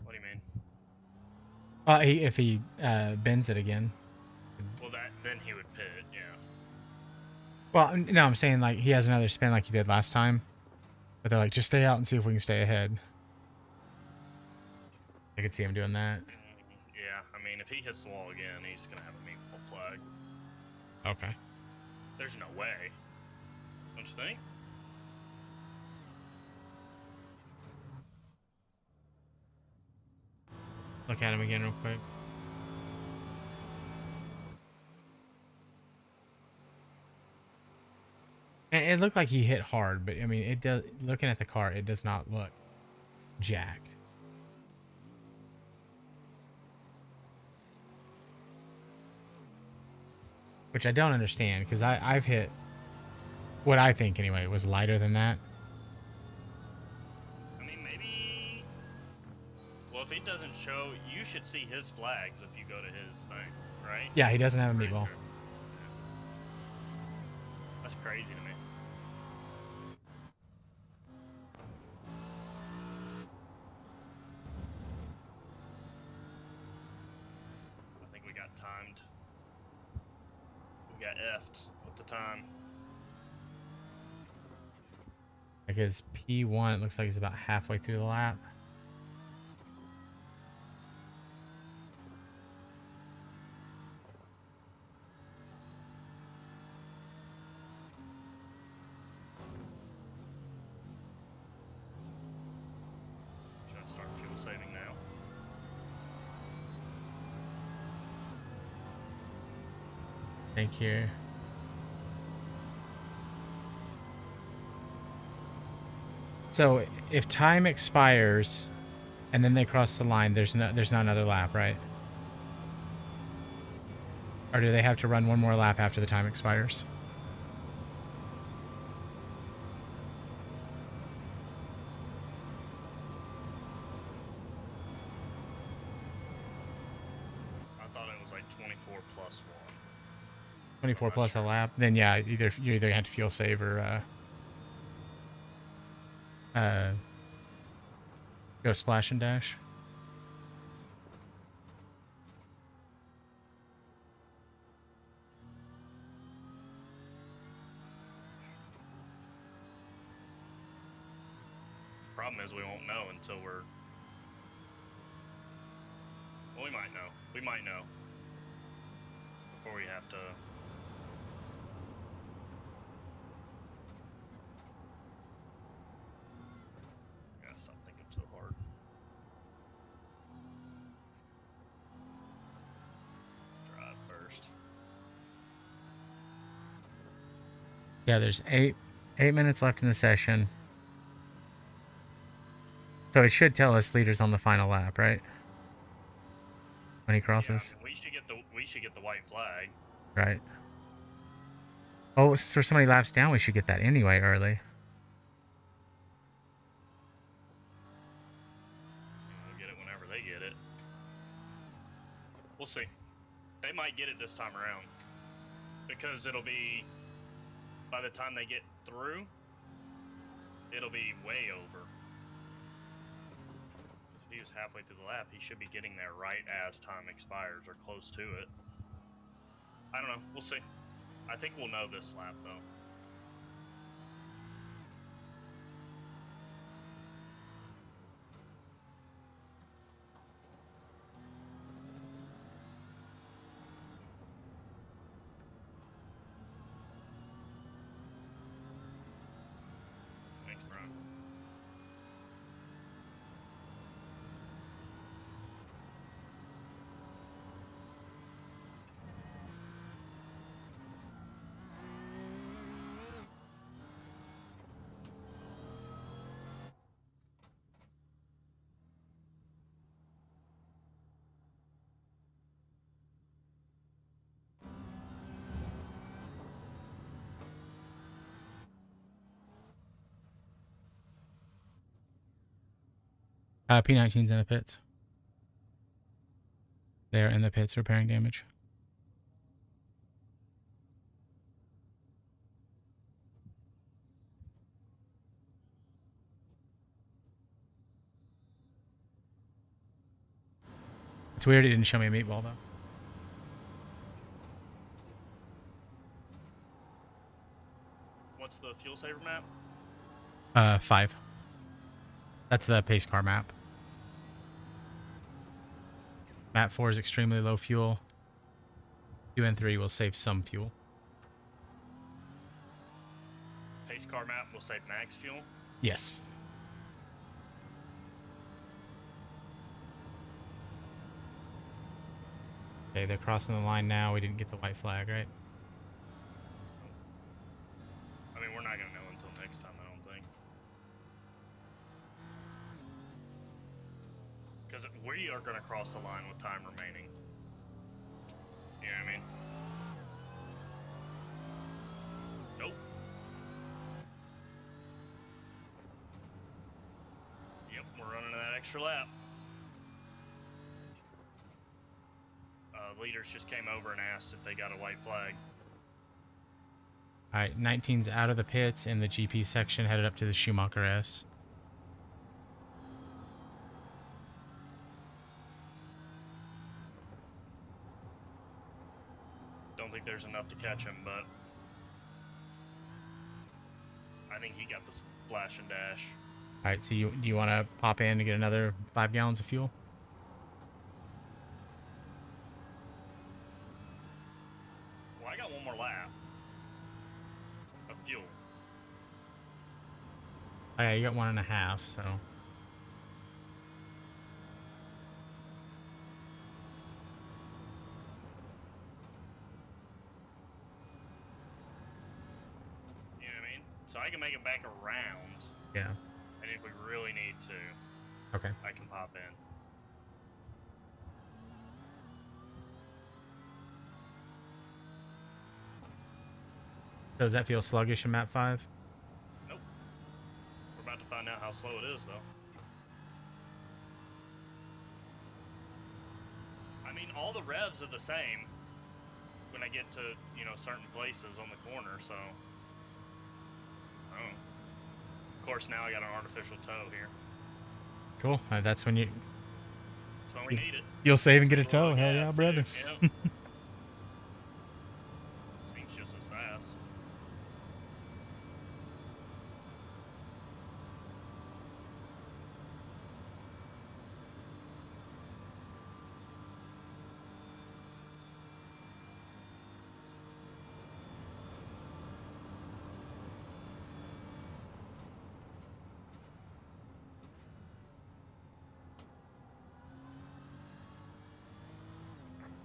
C: What do you mean?
D: If he bends it again.
C: Well, then he would pit, yeah.
D: Well, no, I'm saying like he has another spin like he did last time. But they're like, just stay out and see if we can stay ahead. I could see him doing that.
C: Yeah, I mean, if he hits the wall again, he's going to have a meatball flag.
D: Okay.
C: There's no way. Don't you think?
D: Look at him again real quick. And it looked like he hit hard, but I mean, it does. Looking at the car, it does not look jacked. Which I don't understand, because I've hit what I think anyway was lighter than that.
C: I mean, maybe... Well, if he doesn't show, you should see his flags if you go to his thing, right?
D: Yeah, he doesn't have a meatball.
C: That's crazy to me. I think we got timed. We got effed with the time.
D: Because P1, it looks like he's about halfway through the lap.
C: Should I start fuel saving now?
D: Thank you. So if time expires and then they cross the line, there's not another lap, right? Or do they have to run one more lap after the time expires?
C: I thought it was like 24 plus 1.
D: 24 plus a lap? Then yeah, you either have to fuel save or go splash and dash.
C: Problem is we won't know until we're... Well, we might know. We might know. Before we have to... Gotta stop thinking so hard. Drive first.
D: Yeah, there's 8 minutes left in the session. So it should tell us leaders on the final lap, right? When he crosses.
C: Yeah, I mean, we should get the white flag.
D: Right. Oh, since we're so many laps down, we should get that anyway early.
C: We'll get it whenever they get it. We'll see. They might get it this time around. Because it'll be... By the time they get through, it'll be way over. Because if he was halfway through the lap, he should be getting there right as time expires or close to it. I don't know. We'll see. I think we'll know this lap, though. Thanks, Brian.
D: P19's in the pits. They're in the pits repairing damage. It's weird it didn't show me a meatball, though.
C: What's the fuel saver map?
D: 5. That's the pace car map. Map 4 is extremely low fuel. 2 and 3 will save some fuel.
C: Pace car map will save max fuel.
D: Yes. Okay, they're crossing the line now. We didn't get the white flag, right?
C: I mean, we're not gonna know until next time, I don't think. Because we are gonna cross the line with time remaining. You know what I mean? Nope. Yep, we're running that extra lap. Leaders just came over and asked if they got a white flag.
D: Alright, 19's out of the pits in the GP section, headed up to the Schumacher S.
C: Don't think there's enough to catch him, but I think he got the splash and dash.
D: Alright, so do you want to pop in to get another 5 gallons of fuel?
C: Well, I got one more lap of fuel.
D: Oh yeah, you got 1.5, so...
C: You know what I mean? So I can make it back around.
D: Yeah.
C: And if we really need to,
D: Okay.
C: I can pop in.
D: Does that feel sluggish in map 5?
C: Nope. We're about to find out how slow it is, though. I mean, all the revs are the same when I get to, you know, certain places on the corner, so... Oh. Of course, now I got an artificial toe here.
D: Cool. That's when you...
C: That's when we need it.
D: You'll save and get a
C: Full
D: toe.
C: of
D: Hell yeah,
C: gas,
D: brother.
C: Yep. Seems just as fast.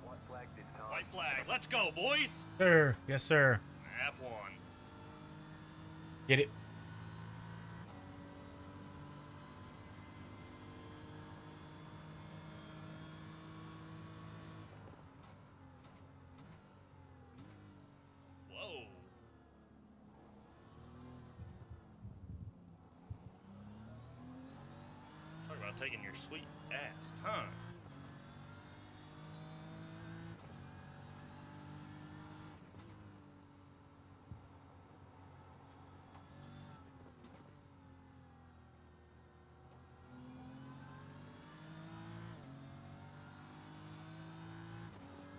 B: White flag this time.
C: White flag. Let's go, boys.
D: Sir. Yes, sir.
C: Map 1.
D: Get it.
C: Whoa. Talk about taking your sweet ass time.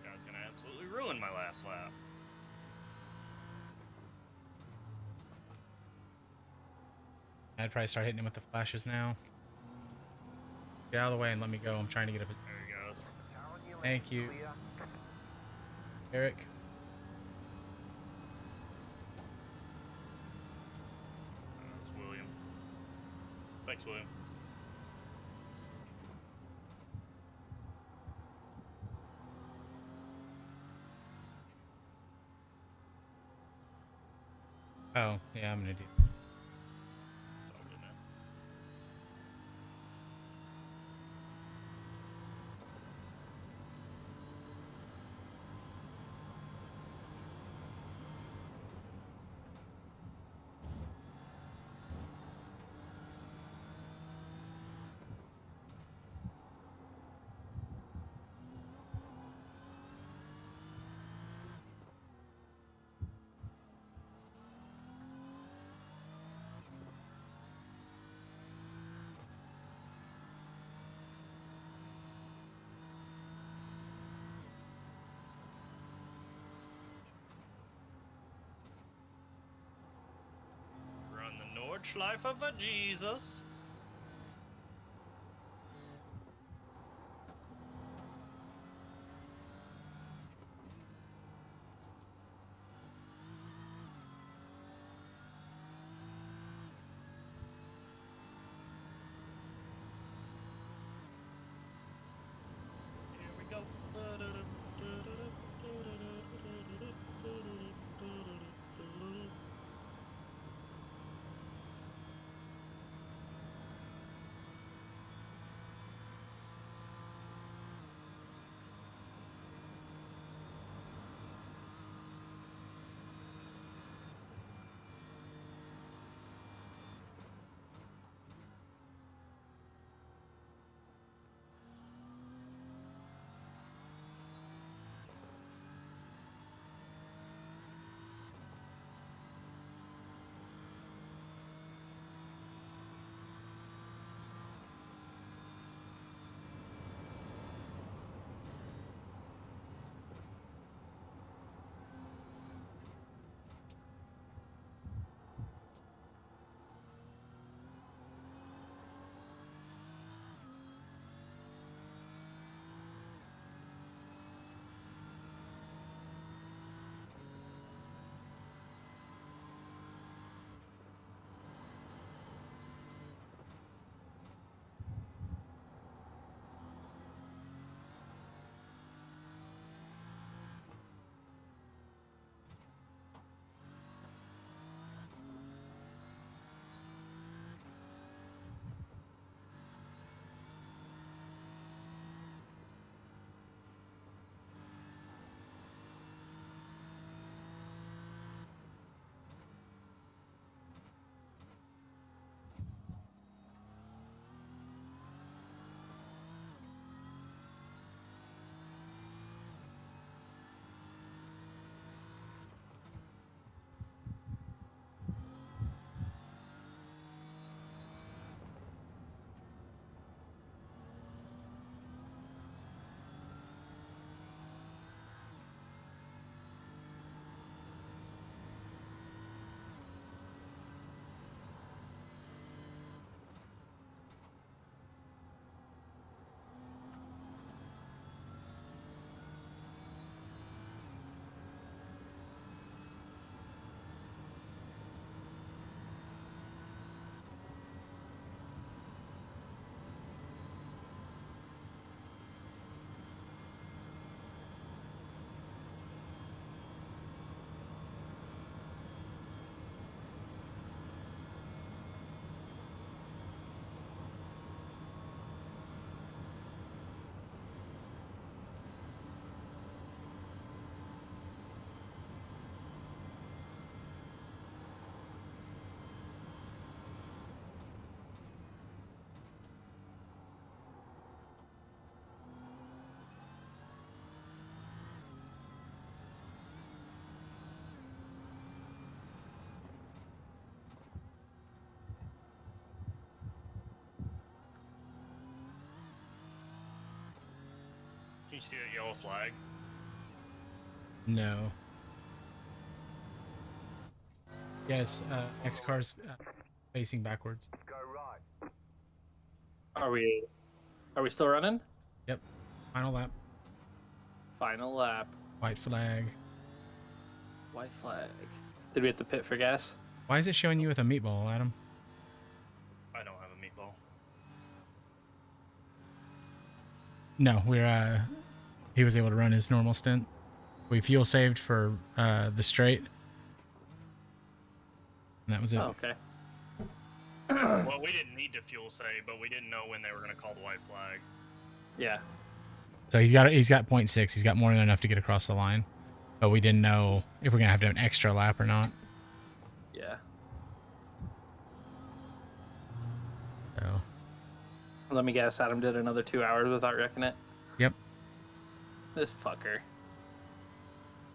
C: Guy's gonna absolutely ruin my last lap.
D: I'd probably start hitting him with the flashes now. Get out of the way and let me go. I'm trying to get up his...
C: There he goes.
B: Car on your left,
D: Thank you.
B: clear.
D: Eric.
C: That's William. Thanks, William.
D: Oh, yeah, I'm gonna do...
C: It's all good now. Nordschleife for Jesus. Here we go. Can you see that yellow flag?
D: No. Yes, X car's facing backwards.
B: Go right.
F: Are we still running?
D: Yep. Final lap.
F: Final lap.
D: White flag.
F: White flag. Did we hit the pit for gas?
D: Why is it showing you with a meatball, Adam?
C: I don't have a meatball.
D: No, we're he was able to run his normal stint. We fuel saved for the straight. And that was it.
F: Oh, okay.
C: Well, we didn't need to fuel save, but we didn't know when they were going to call the white flag.
F: Yeah.
D: So he's got 0.6. He's got more than enough to get across the line. But we didn't know if we're gonna have to have an extra lap or not.
F: Yeah.
D: So
F: Let me guess, Adam did another 2 hours without wrecking it?
D: Yep.
F: This fucker.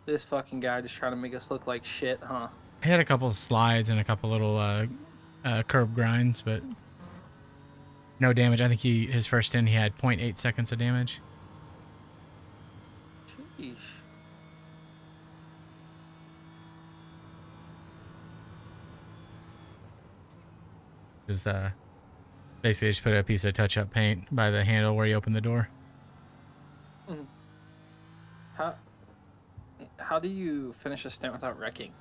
F: This fucking guy just trying to make us look like shit, huh?
D: he had a couple of slides and a couple little curb grinds, but no damage. I think his first stint he had 0.8 seconds of damage.
F: Sheesh.
D: Just basically just put a piece of touch-up paint by the handle where you open the door.
F: How do you finish a stint without wrecking?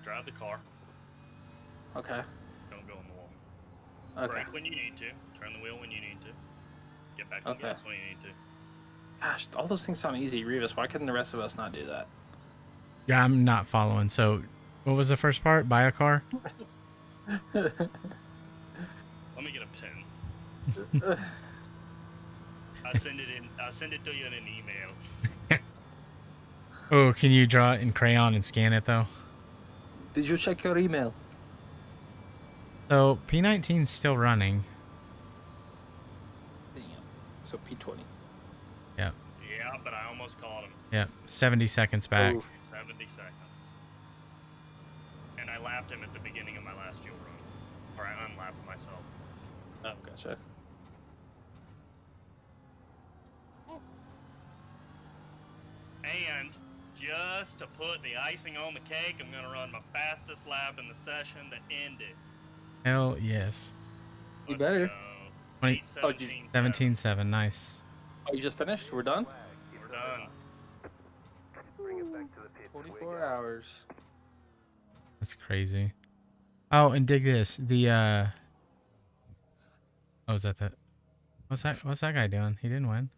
C: Drive the car.
F: Okay.
C: Don't go in the wall.
F: Okay.
C: Brake when you need to. Turn the wheel when you need to. Get back on
F: Okay.
C: gas when you need to.
F: Gosh, all those things sound easy, Reavus. Why couldn't the rest of us not do that?
D: Yeah, I'm not following. So, what was the first part? Buy a car?
C: Let me get a pen. I'll send it to you in an email.
D: Oh, can you draw it in crayon and scan it though?
F: Did you check your email?
D: So P19's still running.
F: Damn. So P20.
D: Yep.
C: Yeah, but I almost caught him.
D: Yep. 70 seconds back.
F: Oh.
C: 70 seconds. And I lapped him at the beginning of my last fuel run. Or I unlapped myself.
F: Oh, gotcha.
C: And just to put the icing on the cake, I'm going to run my fastest lap in the session to end it.
D: Hell yes.
F: You
C: Let's
F: better.
C: go.
D: 20
C: 17-7.
D: 17-7. Nice.
F: Oh, you just finished? We're done?
C: We're done.
B: Bring it back to the pit.
F: 24 hours.
D: That's crazy. Oh, and dig this. The oh, is that the what's that guy doing? He didn't win.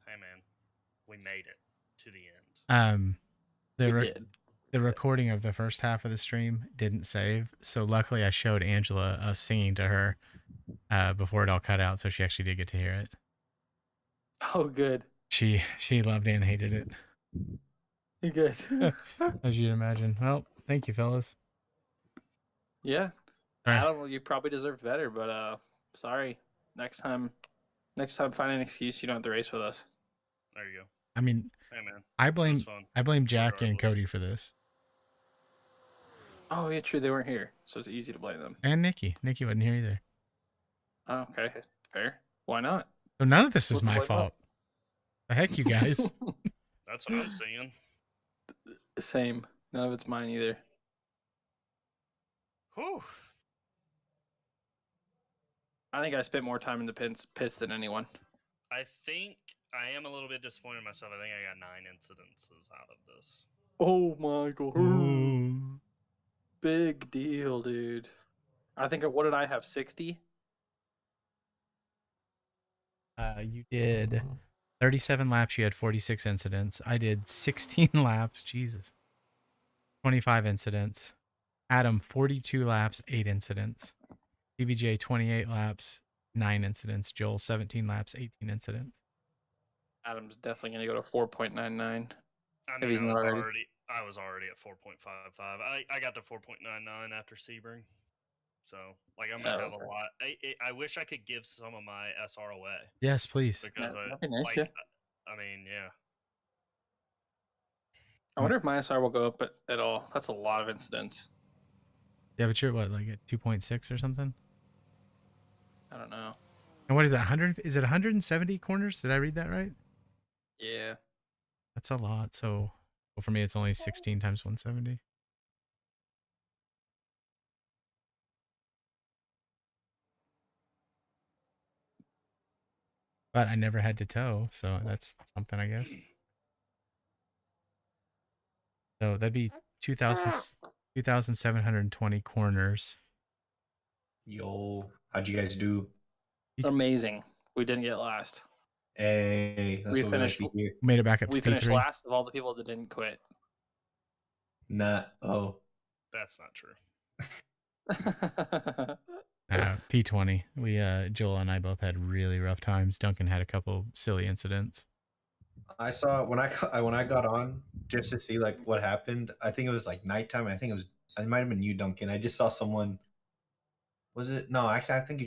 C: Hey, man. We made it to the end.
F: We did.
D: The recording of the first half of the stream didn't save, so luckily I showed Angela us singing to her before it all cut out, so she actually did get to hear it.
F: Oh, good.
D: She loved and hated it,
F: Good.
D: as you'd imagine. Well, thank you, fellas.
F: Yeah.
D: All right.
F: Adam, you probably deserved better, but sorry. Next time, find an excuse. You don't have to race with us.
C: There you go.
D: I mean,
C: Hey, man.
D: I
C: It
D: blame
C: was fun.
D: Jack and
C: Regardless.
D: Cody for this,
F: Oh, yeah, true. They weren't here, so it's easy to blame them.
D: and Nikki. Nikki wasn't here either.
F: Oh, okay. Fair. Why not?
D: So none of this is
F: Split the
D: my
F: blame
D: fault.
F: up.
D: The heck, you guys.
C: That's what I'm seeing.
F: Same. None of it's mine either.
C: Whew.
F: I think I spent more time in the pits than anyone.
C: I think I am a little bit disappointed in myself. I think I got 9 incidences out of this.
F: Oh my god.
D: Ooh.
F: Big deal, dude. I think, what did I have, 60?
D: You did 37 laps. You had 46 incidents. I did 16 laps. Jesus. 25 incidents. Adam, 42 laps, 8 incidents. PBJ, 28 laps, 9 incidents. Joel, 17 laps, 18 incidents.
F: Adam's definitely going to go to 4.99.
C: I
F: If
C: mean,
F: he's not already.
C: I was already at 4.55. I got to 4.99 after Sebring. So, like, I'm going to have a lot. I wish I could give some of my SR away.
D: Yes, please.
C: Because,
F: That'd be nice,
C: like,
F: yeah.
C: I mean, yeah.
F: I wonder if my SR will go up at all. That's a lot of incidents.
D: Yeah, but you're what, like at 2.6 or something?
F: I don't know.
D: And what is that? 100? Is it 170 corners? Did I read that right?
F: Yeah.
D: That's a lot. So, well, for me, it's only 16 times 170. But I never had to tow, so that's something, I guess. So that'd be 2,720 corners.
G: Yo, how'd you guys do?
F: Amazing. We didn't get last.
G: Hey, that's
F: We
G: what
F: finished-
G: we like to hear.
D: Made it back up
F: We
D: to
F: finished
D: P3.
F: last of all the people that didn't quit.
C: That's not true.
D: P20. We Joel and I both had really rough times. Duncan had a couple silly incidents.
G: I saw when I got on just to see like what happened. I think it was like nighttime. I think it might have been you, Duncan. I just saw someone. Was it? No, actually, I think you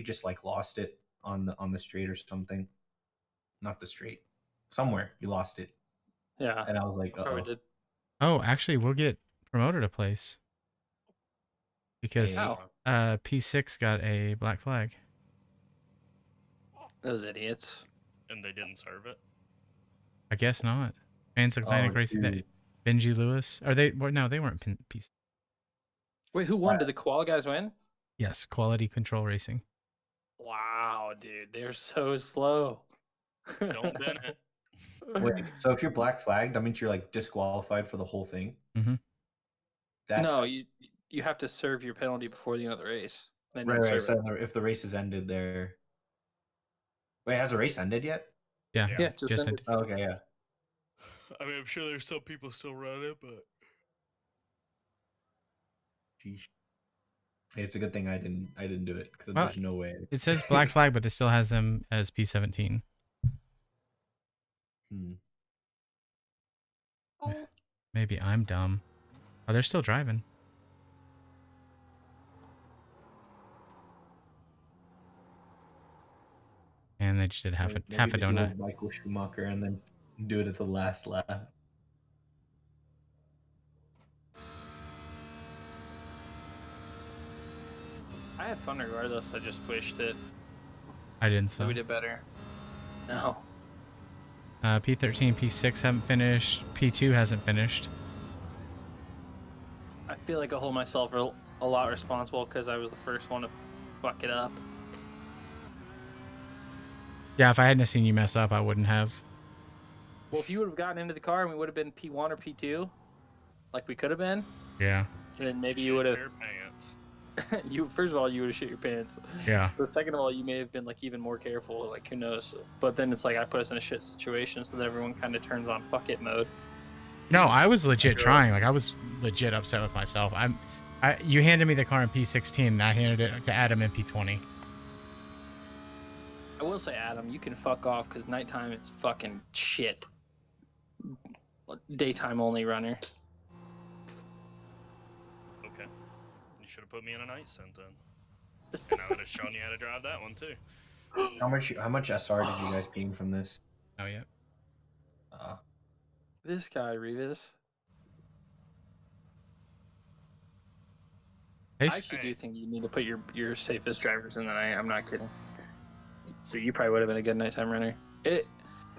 G: just like lost it on the straight or something. Not the straight. Somewhere you lost it,
F: Yeah.
G: and I was like,
F: Probably
G: oh,
F: did.
D: Oh, actually, we'll get promoted a place. Because
F: How?
D: P6 got a black flag.
F: Those idiots.
C: And they didn't serve it.
D: I guess not. Fans of Cline
G: Oh,
D: Racing, that
G: dude.
D: Benji Lewis. Are they? Well, no, they weren't P6.
F: Wait, who won? Did the koala guys win?
D: Yes, quality control racing.
F: Wow, dude, they're so slow.
C: Don't bin it.
G: Wait, so if you're black flagged, that means you're like disqualified for the whole thing.
D: Mm-hmm.
G: That's
F: No, you have to serve your penalty before the end of the race. They don't
G: right.
F: serve it.
G: So if the race has ended there, wait, has the race ended yet?
D: Yeah,
F: Yeah, just ended.
G: Oh, okay, yeah.
C: I mean, I'm sure there's some people still running, but
G: Sheesh. It's a good thing I didn't do it because
D: Well,
G: there's no way.
D: it says black flag, but it still has them as P17.
G: Hmm.
D: Maybe I'm dumb. Oh, they're still driving. And they just did half a
G: Maybe they do
D: donut.
G: Michael Schumacher and then do it at the last lap.
F: I had fun regardless. I just wished it.
D: I didn't
F: So
D: so.
F: we did better. No.
D: P13, P6 haven't finished. P2 hasn't finished.
F: I feel like I hold myself a lot responsible because I was the first one to fuck it up.
D: Yeah, if I hadn't seen you mess up, I wouldn't have.
F: Well, if you would have gotten into the car and we would have been P1 or P2, like we could have been,
D: Yeah.
F: then maybe you would have.
C: Your pants.
F: You first of all, you would have shit your pants.
D: Yeah.
F: But second of all, you may have been like even more careful. Like who knows? But then it's like I put us in a shit situation, so that everyone kind of turns on fuck it mode.
D: No, I was legit
F: Sure.
D: trying. Like I was legit upset with myself. You handed me the car in P16, and I handed it to Adam in P20.
F: I will say, Adam, you can fuck off because nighttime it's fucking shit. Daytime only runner.
C: Okay. You should have put me in a night scent then. And I would have shown you how to drive that one too.
G: How much SR did you guys gain from this?
D: Oh yeah.
F: This guy, Reavus.
D: Hey,
F: I actually do think you need to put your safest drivers in the night. I'm not kidding. So you probably would have been a good nighttime runner.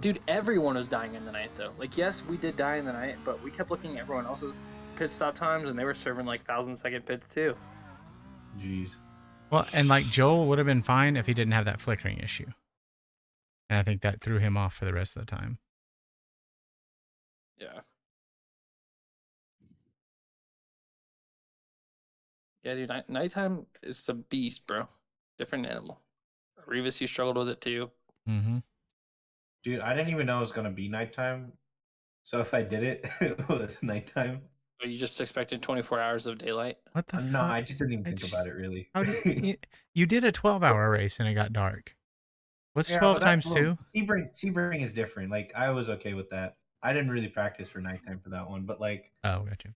F: Dude, everyone was dying in the night though. Like, yes, we did die in the night, but we kept looking at everyone else's pit stop times, and they were serving like 1,000-second pits too.
G: Jeez.
D: well, and like Joel would have been fine if he didn't have that flickering issue. And I think that threw him off for the rest of the time.
F: Yeah. Yeah, dude, nighttime is a beast, bro. Different animal. Reavus, you struggled with it too.
D: Mm-hmm.
G: Dude, I didn't even know it was gonna be nighttime. So if I did it, it was nighttime.
F: But you just expected 24 hours of daylight.
D: What the
G: No,
D: fuck?
G: I just didn't even think about it really.
D: How did you did a 12-hour race and it got dark? What's
G: Yeah,
D: 12
G: but that's
D: times
G: a little-
D: 2?
G: Sebring is different. Like I was okay with that. I didn't really practice for nighttime for that one, but like
D: Oh, gotcha.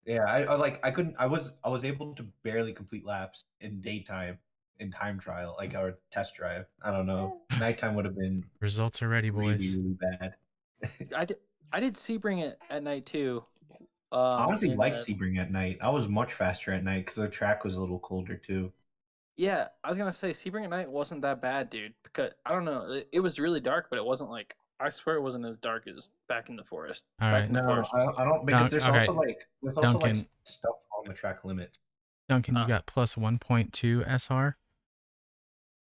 G: yeah, I was able to barely complete laps in daytime in time trial, like our test drive. I don't know. Nighttime would have been
D: Results are ready, boys.
G: really, really bad.
F: I did Sebring at night too.
G: I honestly
F: in,
G: like Sebring at night. I was much faster at night because the track was a little colder too.
F: Yeah, I was gonna say Sebring at night wasn't that bad, dude. Because I don't know, it was really dark, but it wasn't like I swear it wasn't as dark as back in the forest.
D: All
F: Back
D: right.
F: in the
G: No,
F: forest was
G: I don't because there's
D: okay.
G: also like
D: Duncan.
G: stuff on the track limit.
D: Duncan, you got plus 1.2 SR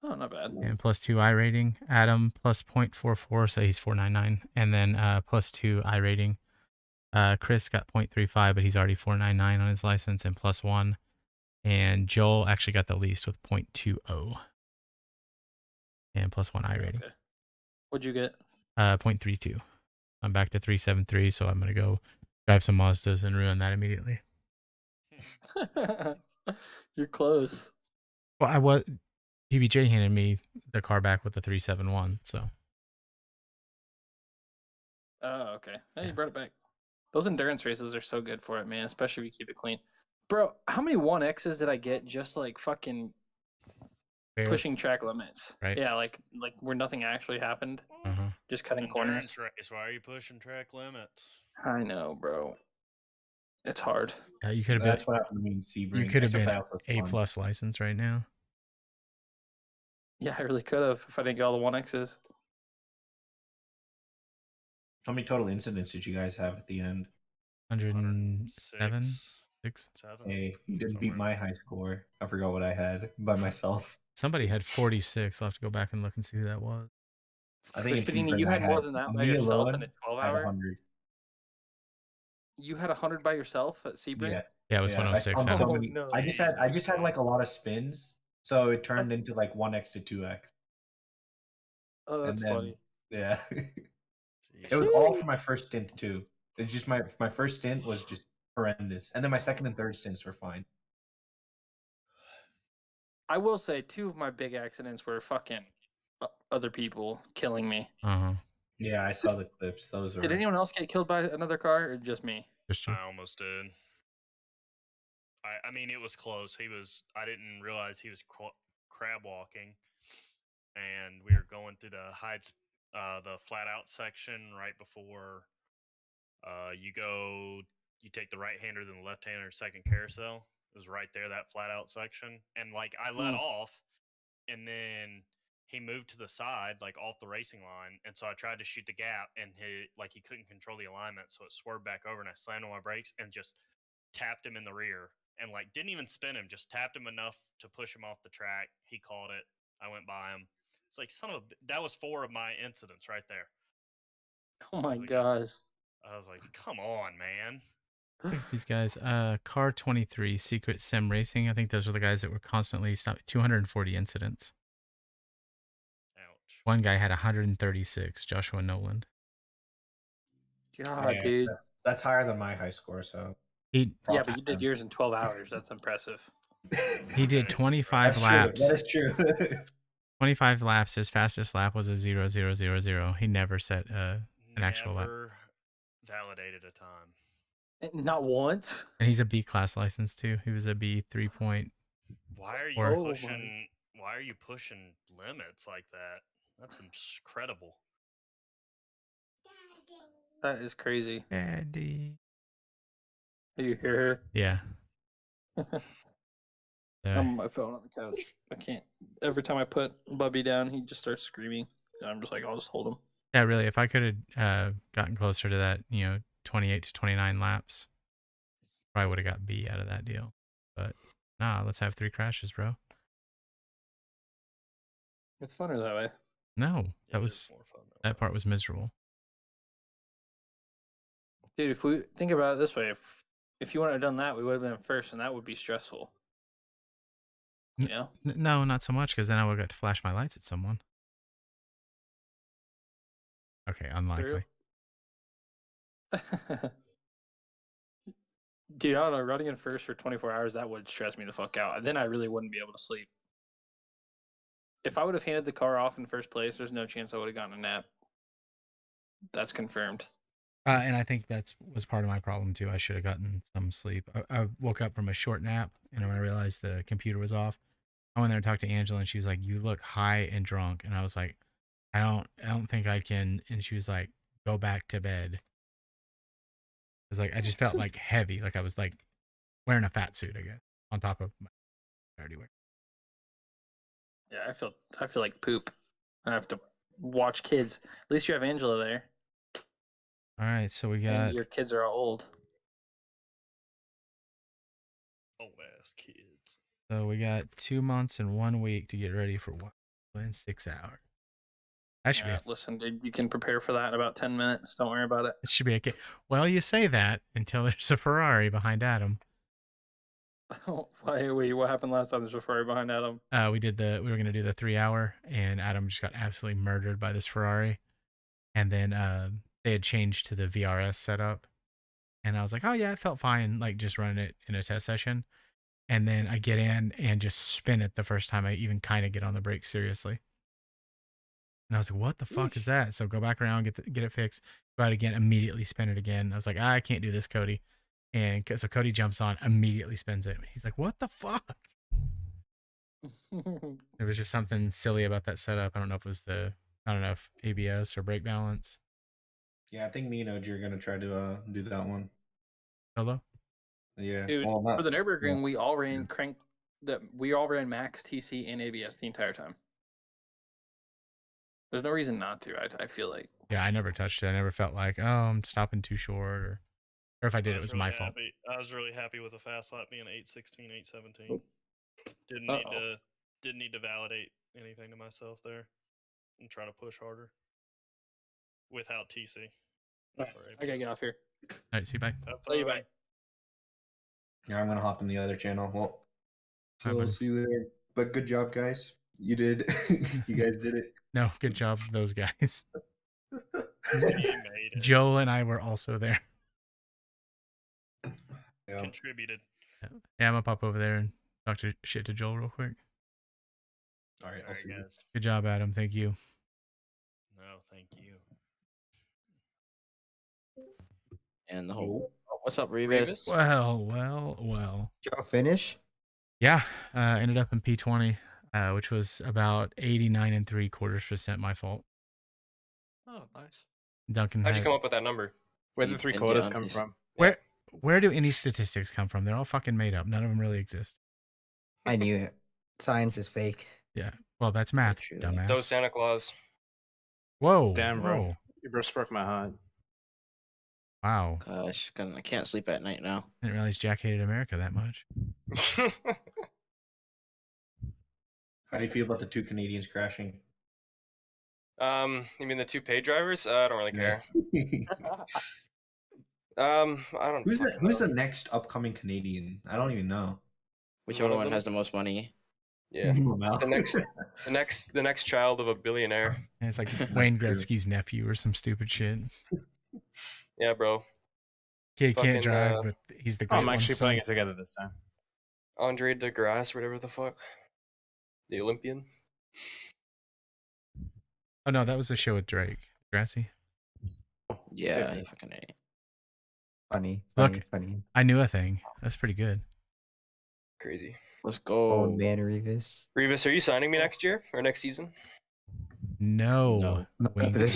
F: Oh, not bad.
D: and plus 2 I rating. Adam plus 0.44, so he's 499, and then plus 2 I rating. Chris got 0.35, but he's already 499 on his license and plus 1. And Joel actually got the least with 0.20 and plus 1 I rating.
F: Okay. What'd you get?
D: 0.32. I'm back to 373, so I'm gonna go drive some Mazdas and ruin that immediately.
F: You're close.
D: Well, PBJ handed me the car back with the 371, so.
F: Oh, okay. Hey,
D: Yeah.
F: you brought it back. Those endurance races are so good for it, man. Especially if you keep it clean. Bro, how many 1Xs did I get just like fucking pushing track limits?
D: Right.
F: Yeah, like where nothing actually happened.
D: Uh-huh.
F: Just cutting corners.
C: Endurance race. Why are you pushing track limits?
F: I know, bro. It's hard.
D: You could have been.
G: That's what happened to me in Sebring.
D: You could have
G: except
D: been
G: I also
D: A
G: won.
D: plus license right now.
F: Yeah, I really could have if I didn't get all the 1Xs.
G: How many total incidents did you guys have at the end?
D: 107. 6.
C: 7.
G: Hey, you didn't beat
C: somewhere.
G: my high score. I forgot what I had by myself.
D: Somebody had 46. I'll have to go back and look and see who that was.
G: I think in
F: Crispinini, you
G: Sebring I
F: had more
G: had
F: than that by
G: me
F: yourself in
G: alone
F: a 12
G: had
F: hour?
G: 100.
F: You had 100 by yourself at Sebring?
G: Yeah.
D: Yeah, it was
G: Yeah, I
D: 106.
G: spun so
F: Oh,
G: many.
F: no.
G: I just had
C: Jesus,
G: like a lot of spins, so it turned into like 1x to 2x,
F: Oh,
G: and
F: that's
G: then
F: funny.
G: yeah,
C: Jeez.
G: it was all for my first stint too. It's just my first stint was just horrendous, and then my second and third stints were fine.
F: I will say 2 of my big accidents were fucking other people killing me.
D: Uh-huh.
G: Yeah, I saw the clips. Those
F: Did
G: are.
F: anyone else get killed by another car or just me?
D: Just you.
C: I almost did. I mean, it was close. I didn't realize he was crab walking, and we were going through the the flat out section right before you take the right hander, then the left hander, second carousel. It was right there, that flat out section, and like I let off, and then he moved to the side, like off the racing line, and so I tried to shoot the gap, and he couldn't control the alignment, so it swerved back over, and I slammed on my brakes and just tapped him in the rear, and like didn't even spin him, just tapped him enough to push him off the track. He caught it. I went by him. It's like that was 4 of my incidents right there.
F: Oh my
C: like,
F: gosh.
C: I was like, come on, man.
D: Look at these guys. Car 23, Secret Sim Racing. I think those were the guys that were constantly stopped. 240 incidents.
C: Ouch.
D: One guy had 136, Joshua Noland.
F: God,
G: Yeah,
F: dude.
G: that's higher than my high score. So
D: He
F: Yeah, but you did yours in 12 hours. That's impressive.
D: he did
C: That is
D: 25
G: that's
D: laps.
G: true. That is true.
D: 25 laps. His fastest lap was a 0.000. He never set an actual lap.
C: Never validated a time.
F: Not once.
D: And he's a B class license too. He was a B 3.
C: Why are you
D: Or-
F: Oh my.
C: pushing? Why are you pushing limits like that? That's incredible.
F: That is crazy.
D: Daddy.
F: You hear
D: Yeah.
F: her?
D: So,
F: I'm on my phone on the couch. I can't. Every time I put Bubby down, he just starts screaming. And I'm just like, I'll just hold him.
D: yeah, really. If I could have gotten closer to that, 28 to 29 laps, probably would have got B out of that deal. But nah, let's have 3 crashes, bro.
F: It's funner that way.
D: No,
C: It is more fun that
D: that
C: way.
D: part was miserable.
F: Dude, if we think about it this way, if you wouldn't have done that, we would have been first, and that would be stressful. You know?
D: No, not so much, because then I would have got to flash my lights at someone. Okay, unlikely.
F: Dude, I don't know. Running in first for 24 hours, that would stress me the fuck out. Then I really wouldn't be able to sleep. If I would have handed the car off in first place, there's no chance I would have gotten a nap. That's confirmed.
D: And I think that was part of my problem too. I should have gotten some sleep. I woke up from a short nap, and when I realized the computer was off, I went there and talked to Angela, and she was like, "You look high and drunk," and I was like, "I don't think I can." And she was like, "Go back to bed." It was like I just felt like heavy, like I was like wearing a fat suit, I guess, on top of my already wear.
F: Yeah, I feel like poop. I have to watch kids. At least you have Angela there.
D: All right, so we got
F: And your kids are all old.
C: Old ass kids.
D: 2 months and 1 week to get ready for what in 6 hours. That should be
F: Listen, dude, you can prepare for that in about 10 minutes. Don't worry about it.
D: it should be okay. Well, you say that until there's a Ferrari behind Adam.
F: Wait, what happened last time? There's a Ferrari behind Adam.
D: We were gonna do the 3 hour, and Adam just got absolutely murdered by this Ferrari. And then they had changed to the VRS setup, and I was like, oh yeah, it felt fine, like just running it in a test session. And then I get in and just spin it the first time I even kind of get on the brake seriously. And I was like, what the fuck is that? So go back around, get it fixed, go out again, immediately spin it again. I was like, I can't do this, Cody. And so Cody jumps on, immediately spins it. He's like, what the fuck? There was just something silly about that setup. I don't know if it was if ABS or brake balance.
G: Yeah, I think me and OG are gonna try to do that one.
D: Solo?
G: Yeah.
F: Dude,
G: well, not,
F: for the Nurburgring,
G: well,
F: we all ran we all ran max TC and ABS the entire time. There's no reason not to. I feel like.
D: Yeah, I never touched it. I never felt like, oh, I'm stopping too short. Or Or if I did, it was my fault.
C: happy. I was really happy with the fast lap being 8:16, 8:17.
F: Oh.
C: Didn't need to validate anything to myself there, and try to push harder without TC.
F: I gotta get off here.
D: All right, see you, bye.
F: Love you, bye.
G: Yeah, I'm gonna hop in the other channel. Well, so
D: Bye,
G: I'll
D: buddy.
G: see you later. But good job, guys. You did. You guys did it.
D: No, good job, those guys.
C: You made it.
D: Joel and I were also there.
G: Yeah.
C: Contributed.
D: Yeah, I'm gonna pop over there and talk shit to Joel real quick.
G: All right,
C: All
G: I'll
C: right,
G: see you.
C: guys.
D: Good job, Adam. Thank you.
C: No, thank you.
H: And the whole. Oh, what's up, Reavus?
D: Well.
I: Did y'all finish?
D: Yeah, ended up in P20, which was about 89.75% my fault.
H: Oh, nice.
D: Duncan
J: How'd you
D: had-
J: come up with that number? Where did the
H: He's
J: three
H: been
J: quotas
H: down.
J: come
H: He's-
J: from?
D: Where do any statistics come from? They're all fucking made up. None of them really exist.
I: I knew it. Science is fake.
D: Yeah. Well, that's math,
H: true.
D: dumbass.
J: Those Santa Claus.
D: Whoa.
J: Damn, bro.
D: whoa.
J: You just broke my heart.
D: Wow.
H: Gosh, I can't sleep at night now.
D: Didn't realize Jack hated America that much.
G: How do you feel about the two Canadians crashing?
J: You mean the two paid drivers? I don't really care. I don't.
G: Who's
J: fucking
G: the
J: know.
G: next upcoming Canadian? I don't even know.
H: Whichever
J: One of
H: one
J: them?
H: has the most money.
J: Yeah.
G: Wow.
J: The next child of a billionaire.
D: And it's like Wayne Gretzky's nephew or some stupid shit.
J: Yeah, bro.
D: Kid
J: Fucking,
D: can't drive, but he's the great
J: I'm actually
D: one's
J: putting
D: son.
J: it together this time. Andre DeGrasse, whatever the fuck. The Olympian.
D: Oh no, that was the show with Drake. Grassy.
H: Yeah,
J: thing.
H: he fucking ate.
I: Funny.
D: Look.
I: Funny.
D: I knew a thing. That's pretty good.
J: Crazy.
H: Let's
I: Old
H: go.
I: man Reavus.
J: Reavus, are you signing me next year or next season?
D: No.
H: No.
I: Not
D: Wink.
I: this